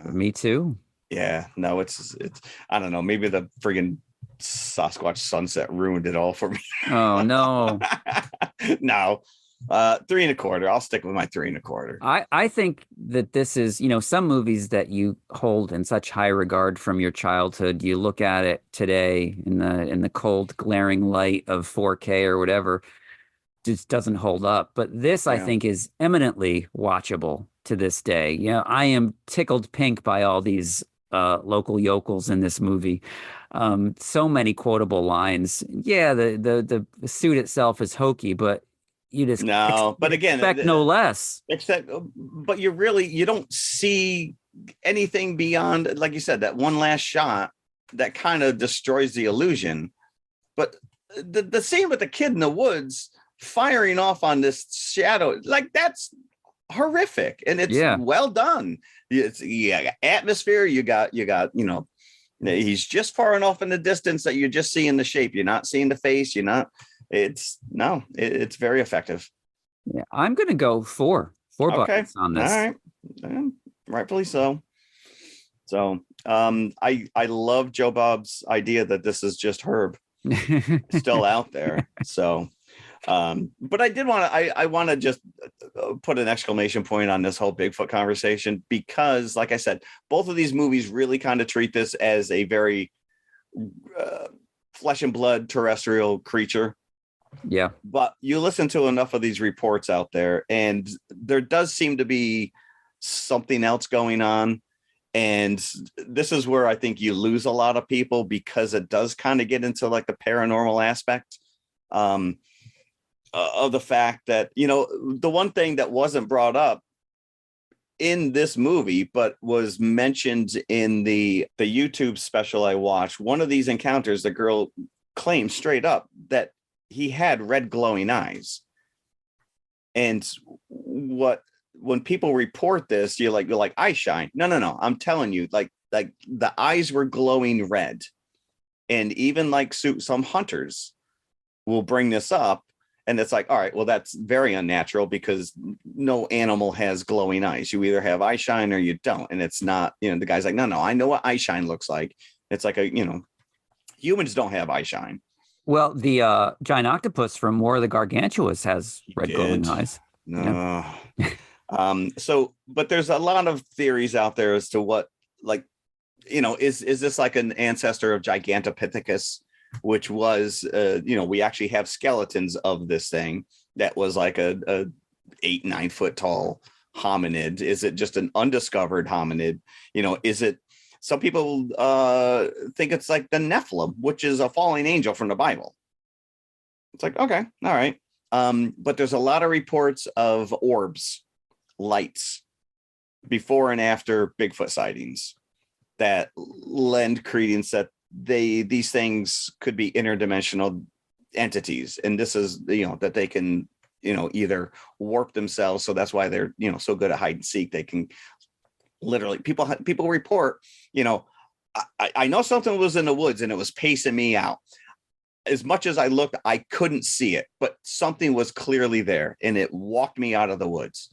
me too. Yeah, no, it's I don't know, maybe the friggin' Sasquatch Sunset ruined it all for me. Oh no. No. 3.25. I'll stick with my 3.25. I think that this is, some movies that you hold in such high regard from your childhood, you look at it today in the cold glaring light of 4K or whatever, just doesn't hold up. But this, I think, is eminently watchable to this day. I am tickled pink by all these local yokels in this movie. So many quotable lines. Yeah, the suit itself is hokey, but you just but again, expect no less. But you don't see anything beyond, like you said, that one last shot that kind of destroys the illusion. But the scene with the kid in the woods firing off on this shadow, like, that's horrific, and it's well done. It's atmosphere. You got he's just far enough in the distance that you're just seeing the shape. You're not seeing the face. It's very effective. Yeah, I'm gonna go four buckets on this. All right, rightfully so. So I love Joe Bob's idea that this is just Herb still out there. So but I want to just put an exclamation point on this whole Bigfoot conversation, because, like I said, both of these movies really kind of treat this as a very flesh and blood terrestrial creature. Yeah. But you listen to enough of these reports out there, and there does seem to be something else going on. And this is where I think you lose a lot of people, because it does kind of get into like the paranormal aspect of the fact that, the one thing that wasn't brought up in this movie, but was mentioned in the YouTube special I watched, one of these encounters, the girl claimed straight up that he had red glowing eyes. And when people report this, you're like eye shine. No. I'm telling you, like the eyes were glowing red. And even like some hunters will bring this up, and it's like, all right, well, that's very unnatural, because no animal has glowing eyes. You either have eye shine or you don't. And it's not, the guy's like, no, I know what eye shine looks like. It's like humans don't have eye shine. Well, the giant octopus from War of the Gargantuas has red glowing eyes. No. Yeah. But there's a lot of theories out there as to what, like, is this like an ancestor of Gigantopithecus, which was, we actually have skeletons of this thing that was like a 8-9 foot tall hominid. Is it just an undiscovered hominid? Is it, some people think it's like the Nephilim, which is a falling angel from the Bible. It's like, okay, all right. But there's a lot of reports of orbs, lights, before and after Bigfoot sightings that lend credence that these things could be interdimensional entities. And this is, that they can, either warp themselves. So that's why they're, so good at hide and seek. They can literally, people report, I know something was in the woods and it was pacing me out. As much as I looked, I couldn't see it, but something was clearly there and it walked me out of the woods.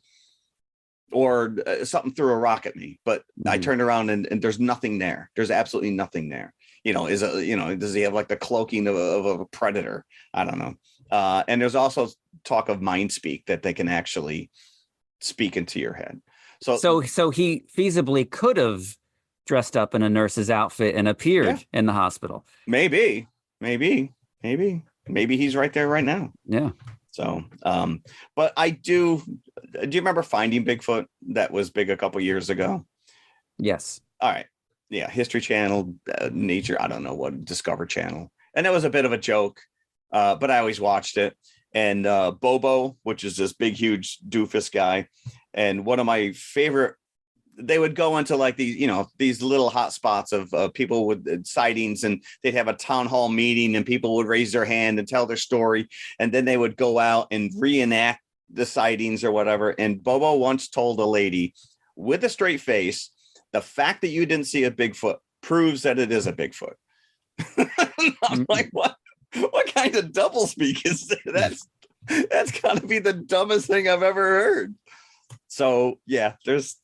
Or something threw a rock at me, but I turned around and there's nothing there. There's absolutely nothing there. Does he have like the cloaking of a predator? I don't know. And there's also talk of mind speak, that they can actually speak into your head. So he feasibly could have dressed up in a nurse's outfit and appeared in the hospital. Maybe. maybe he's right there right now. Yeah. So, but do you remember Finding Bigfoot? That was big a couple years ago. Yes. All right. Yeah. History Channel, Nature. I don't know what, Discover Channel. And that was a bit of a joke, but I always watched it. And Bobo, which is this big, huge doofus guy. And one of my favorite, they would go into like these little hot spots of people with sightings, and they'd have a town hall meeting and people would raise their hand and tell their story. And then they would go out and reenact the sightings or whatever. And Bobo once told a lady with a straight face, the fact that you didn't see a Bigfoot proves that it is a Bigfoot. I'm like, what kind of doublespeak is that? That's gotta be the dumbest thing I've ever heard. So yeah, there's,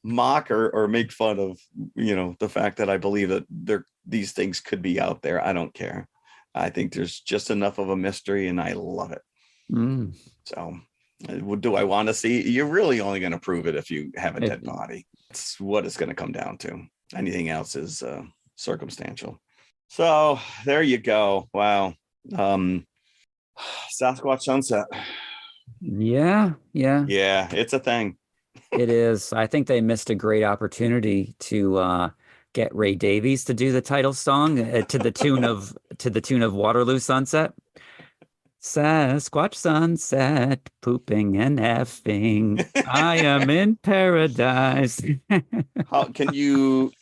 mock or make fun of, the fact that I believe that these things could be out there. I don't care. I think there's just enough of a mystery, and I love it. So do I want to see? You're really only going to prove it if you have a dead body. It's what it's going to come down to. Anything else is circumstantial. So there you go. Wow. Sasquatch Sunset. Yeah. It's a thing. It is. I think they missed a great opportunity to get Ray Davies to do the title song to the tune of Waterloo Sunset. Sasquatch Sunset, pooping and effing. I am in paradise. Can you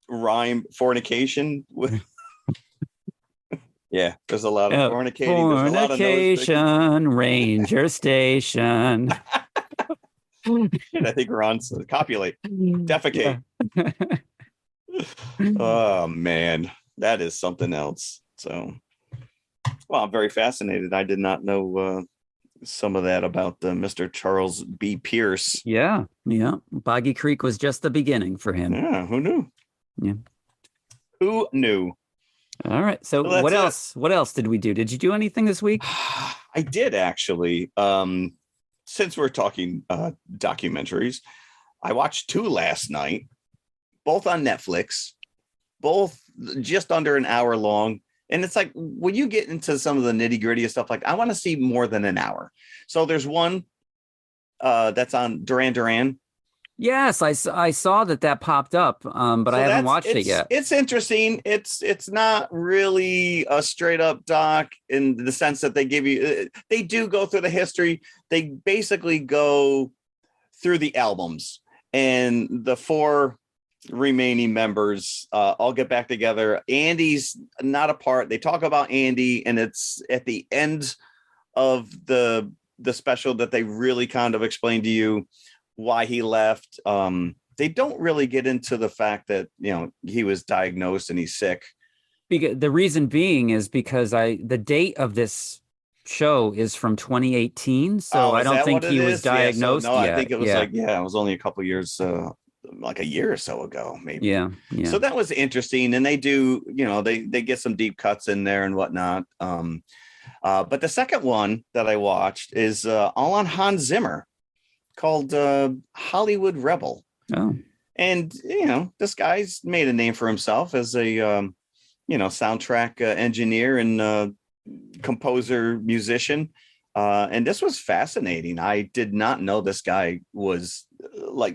rhyme fornication with? Yeah, there's a lot of fornicating. Fornication, Ranger Station. I think we're on copulate, defecate. Yeah. Oh man, that is something else. So, well, I'm very fascinated. I did not know some of that about Mr. Charles B. Pierce. Yeah. Boggy Creek was just the beginning for him. Yeah, who knew? Yeah. Who knew? All right. So what else? What else did we do? Did you do anything this week? I did actually. Since we're talking documentaries, I watched 2 last night, both on Netflix, both just under an hour long. And it's like, when you get into some of the nitty gritty of stuff, like I want to see more than an hour. So there's one that's on Duran Duran. Yes, I saw that popped up, but I haven't watched it yet. It's interesting. It's not really a straight up doc in the sense that they give you. They do go through the history. They basically go through the albums, and the 4 remaining members all get back together. Andy's not a part. They talk about Andy, and it's at the end of the special that they really kind of explain to you why he left. They don't really get into the fact that he was diagnosed and he's sick. Because the reason being is because the date of this show is from 2018, so I don't think he was diagnosed yet. I think it was it was only a couple years, like a year or so ago, maybe. Yeah. So that was interesting, and they do, they get some deep cuts in there and whatnot. But the second one that I watched is all on Hans Zimmer, called Hollywood Rebel. Oh. And this guy's made a name for himself as a soundtrack engineer and composer, musician, and this was fascinating. I did not know this guy was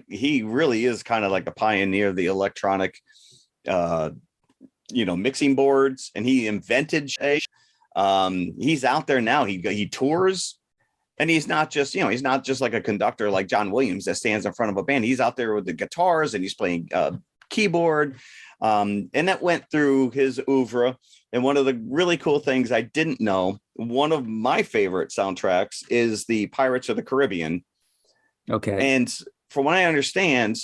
he really is kind of like a pioneer of the electronic mixing boards, and he invented he's out there now. He tours. And he's not just like a conductor like John Williams that stands in front of a band. He's out there with the guitars, and he's playing keyboard. And that went through his oeuvre. And one of the really cool things I didn't know, one of my favorite soundtracks is the Pirates of the Caribbean. Okay. And from what I understand,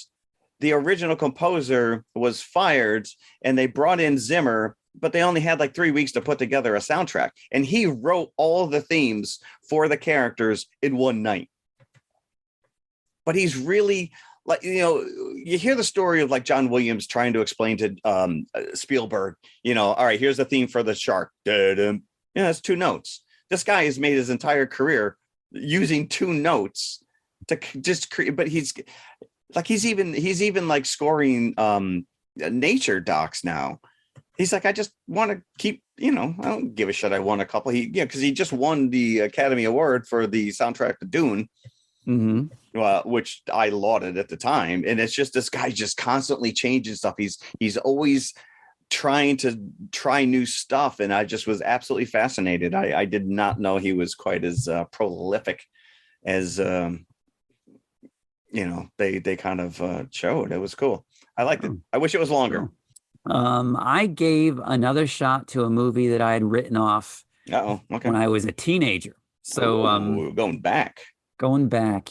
the original composer was fired, and they brought in Zimmer, but they only had like 3 weeks to put together a soundtrack. And he wrote all the themes for the characters in one night. But he's really you hear the story of like John Williams trying to explain to Spielberg, all right, here's the theme for the shark. That's 2 notes. This guy has made his entire career using 2 notes to just create, but he's even like scoring nature docs now. He's like, I just want to keep, I don't give a shit. I won a couple. Because he just won the Academy Award for the soundtrack to Dune, which I lauded at the time. And it's just this guy just constantly changing stuff. He's always trying to try new stuff, and I just was absolutely fascinated. I did not know he was quite as prolific as they kind of showed. It was cool. I liked it. I wish it was longer. I gave another shot to a movie that I had written off when I was a teenager. So going back,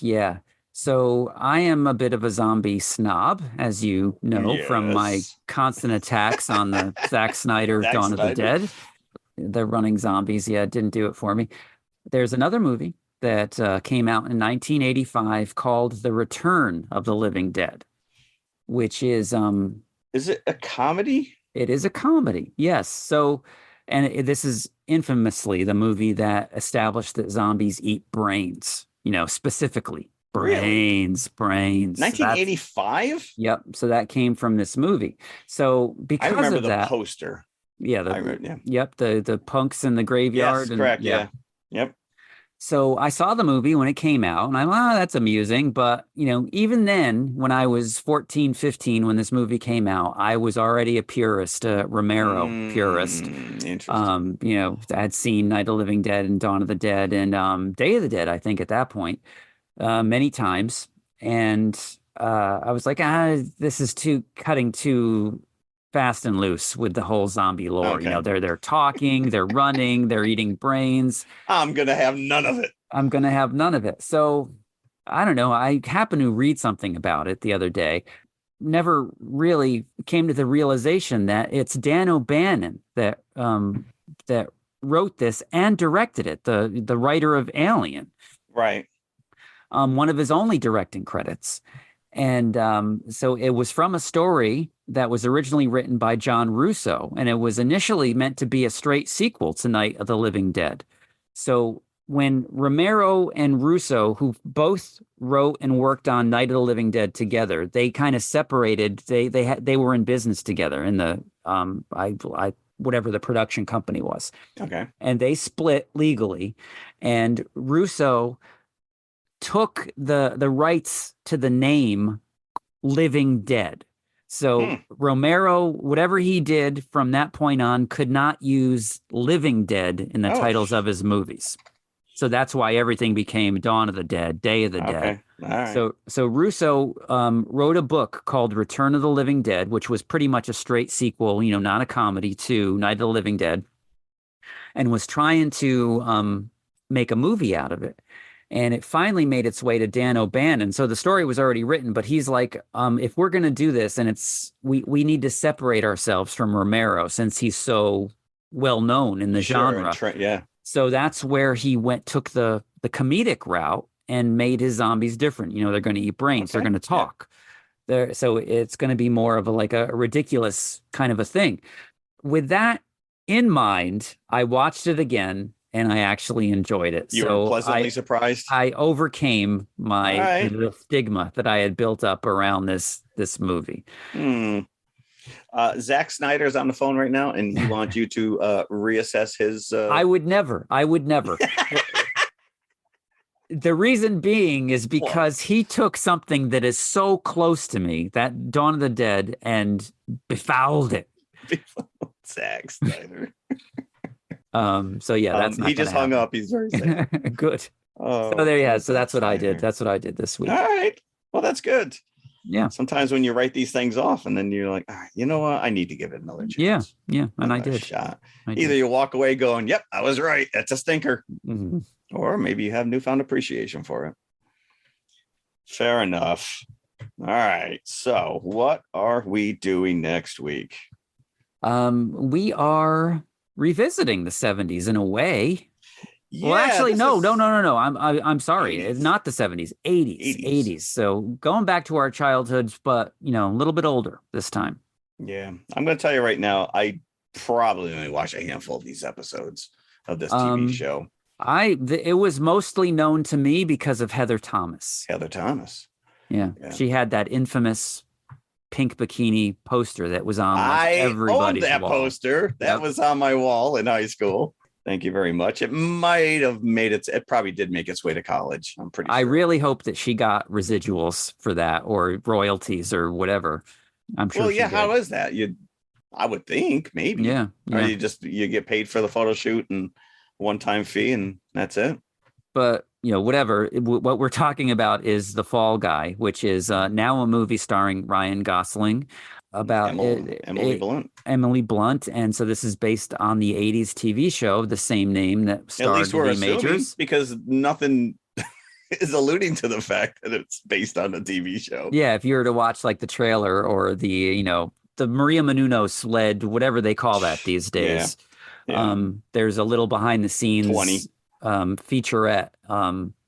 yeah. So I am a bit of a zombie snob, as you know, from my constant attacks on the Zack Snyder Dawn of the Dead. The running zombies, didn't do it for me. There's another movie that came out in 1985 called The Return of the Living Dead, which is it a comedy? It is a comedy, yes. So, and this is infamously the movie that established that zombies eat brains, specifically. Brains. 1985? Yep. So that came from this movie. So because I remember of the that poster. Yeah. Yep. The punks in the graveyard. Yes, correct. Yeah. Yep. So I saw the movie when it came out and I'm that's amusing. But, even then when I was 14, 15, when this movie came out, I was already a purist, Romero purist. Interesting. I had seen Night of the Living Dead and Dawn of the Dead and Day of the Dead, I think at that point. Many times, and I was like, this is cutting too fast and loose with the whole zombie lore. Okay. They're talking, they're running, they're eating brains. I'm gonna have none of it. So I don't know. I happened to read something about it the other day. Never really came to the realization that it's Dan O'Bannon that wrote this and directed it. The writer of Alien. Right. One of his only directing credits. And so it was from a story that was originally written by John Russo, and it was initially meant to be a straight sequel to Night of the Living Dead. So when Romero and Russo, who both wrote and worked on Night of the Living Dead together, they kind of separated. They were in business together in the whatever the production company was. Okay. And they split legally, and Russo took the rights to the name Living Dead. So Romero, whatever he did from that point on, could not use Living Dead in the titles of his movies. So that's why everything became Dawn of the Dead, Day of the Dead. All right. So Russo wrote a book called Return of the Living Dead, which was pretty much a straight sequel, not a comedy, to Night of the Living Dead, and was trying to make a movie out of it. And it finally made its way to Dan O'Bannon. So the story was already written, but he's like, if we're going to do this, and we need to separate ourselves from Romero since he's so well known in the genre. So that's where he took the comedic route and made his zombies different. They're going to eat brains. They're going to talk. So it's going to be more of a ridiculous kind of a thing. With that in mind, I watched it again. And I actually enjoyed it. You were pleasantly surprised? I overcame the stigma that I had built up around this movie. Zack Snyder's on the phone right now, and he wants you to reassess his... I would never. The reason being is because he took something that is so close to me, that Dawn of the Dead, and befouled it. Zack Snyder. So yeah, that's not he just hung up. He's very sad. Good. Oh, so there you have. So that's what I did. That's what I did this week. All right. Well, that's good. Yeah. Sometimes when you write these things off, and then you're like, all right, you know what? I need to give it another chance. Yeah. And I did. Shot. Either you walk away going, "Yep, I was right. That's a stinker," or maybe you have newfound appreciation for it. Fair enough. All right. So, what are we doing next week? We are revisiting the 70s in a way. Yeah, well, actually, no. I'm sorry. 80s. It's not the 70s, 80s. So going back to our childhoods, but a little bit older this time. Yeah. I'm going to tell you right now, I probably only watched a handful of these episodes of this TV show. It was mostly known to me because of Heather Thomas. Yeah. She had that infamous pink bikini poster that was on like, I everybody's owned that wall. poster. That was on my wall in high school. Thank you very much. It might have made it probably did make its way to college. I'm pretty sure. I really hope that she got residuals for that or royalties or whatever. I'm sure. Well, she yeah. did. How is that? I would think maybe. Yeah. Or Yeah. you get paid for the photo shoot and one-time fee and that's it. But, whatever. What we're talking about is The Fall Guy, which is now a movie starring Ryan Gosling about Emily Blunt. Emily Blunt. And so this is based on the 80s TV show of the same name that starred At least we're Lee assuming, Majors. because nothing is alluding to the fact that it's based on a TV show. Yeah, if you were to watch like the trailer or the Maria Menounos sled, whatever they call that these days. Yeah. There's a little behind the scenes 20. Featurette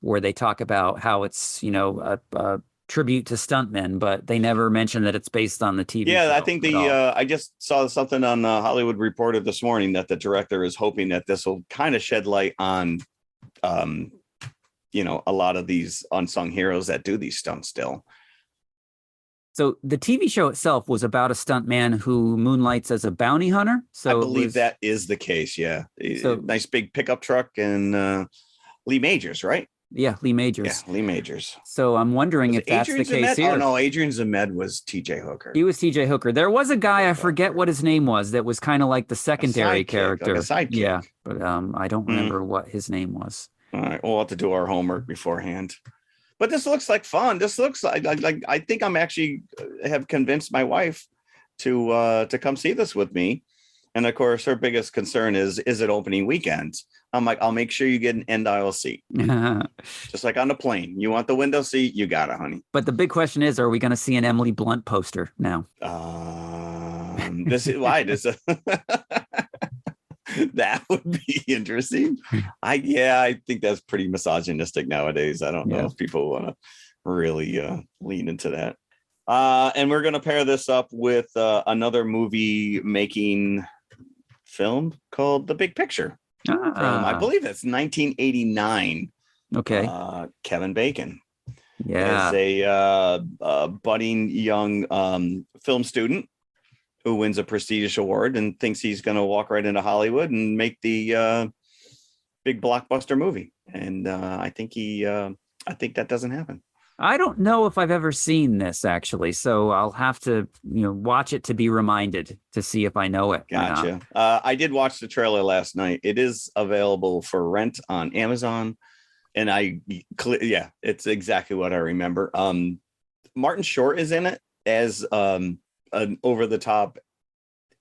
where they talk about how it's a tribute to stuntmen, but they never mention that it's based on the TV show. I think I just saw something on Hollywood Reporter this morning that the director is hoping that this will kind of shed light on a lot of these unsung heroes that do these stunts still. So the TV show itself was about a stuntman who moonlights as a bounty hunter. So I believe that is the case. Yeah. So nice big pickup truck and Lee Majors, right? Yeah, Lee Majors. Yeah, Lee Majors. So I'm wondering if that's the case here. Oh no, Adrian Zemed was TJ Hooker. He was TJ Hooker. There was a guy, I forget what his name was, that was kind of like the secondary character. Like a sidekick. Yeah, but I don't remember what his name was. All right, we'll have to do our homework beforehand. But this looks like fun. This looks like I think I'm actually have convinced my wife to come see this with me. And of course, her biggest concern is it opening weekend? I'm like, I'll make sure you get an end aisle seat. Just like on the plane. You want the window seat? You got it, honey. But the big question is, are we going to see an Emily Blunt poster now? This is why that would be interesting. I think that's pretty misogynistic nowadays. I don't know if people want to really lean into that. And we're going to pair this up with another movie making film called The Big Picture. From, I believe that's 1989. Okay. Kevin Bacon. Yeah. As a budding young film student who wins a prestigious award and thinks he's going to walk right into Hollywood and make the big blockbuster movie. And I think that doesn't happen. I don't know if I've ever seen this actually, so I'll have to, watch it to be reminded to see if I know it. Gotcha. I did watch the trailer last night. It is available for rent on Amazon, and it's exactly what I remember. Martin Short is in it as an over-the-top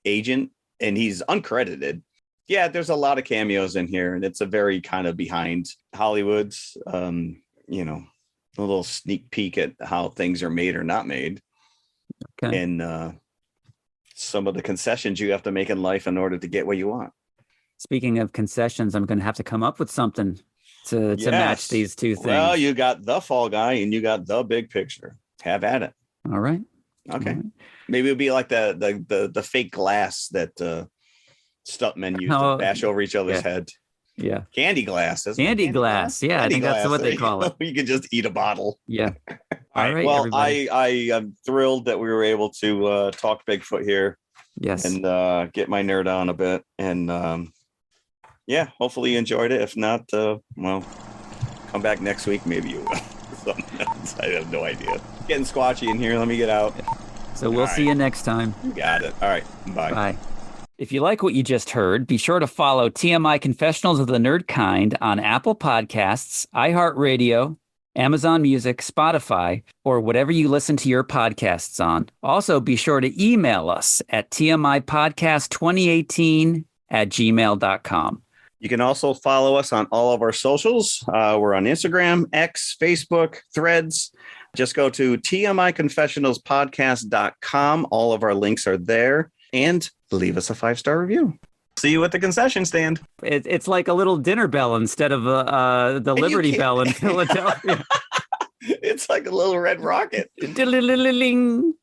agent, and he's uncredited. Yeah, there's a lot of cameos in here, and it's a very kind of behind Hollywood's, a little sneak peek at how things are made or not made. Okay. And some of the concessions you have to make in life in order to get what you want. Speaking of concessions, I'm going to have to come up with something to match these two things. Well, you got The Fall Guy and you got The Big Picture. Have at it. All right. Okay. All right. Maybe it'll be like the fake glass that stuntmen use to bash over each other's head. Yeah. Candy glass. Candy glass. Yeah, I think that's what they call it. You can just eat a bottle. Yeah. All right. Well, I am thrilled that we were able to talk Bigfoot here. Yes. And get my nerd on a bit. And hopefully you enjoyed it. If not, come back next week. Maybe you will. I have no idea. Getting squatchy in here. Let me get out. So we'll see you next time. You got it. All right. Bye. Bye. If you like what you just heard, be sure to follow TMI Confessionals of the Nerd Kind on Apple Podcasts, iHeartRadio, Amazon Music, Spotify, or whatever you listen to your podcasts on. Also, be sure to email us at tmipodcast2018@gmail.com. You can also follow us on all of our socials. We're on Instagram, X, Facebook, Threads. Just go to tmiconfessionalspodcast.com. All of our links are there. And leave us a 5-star review. See you at the concession stand. It's like a little dinner bell instead of the Liberty Bell in Philadelphia. It's like a little red rocket. Ding.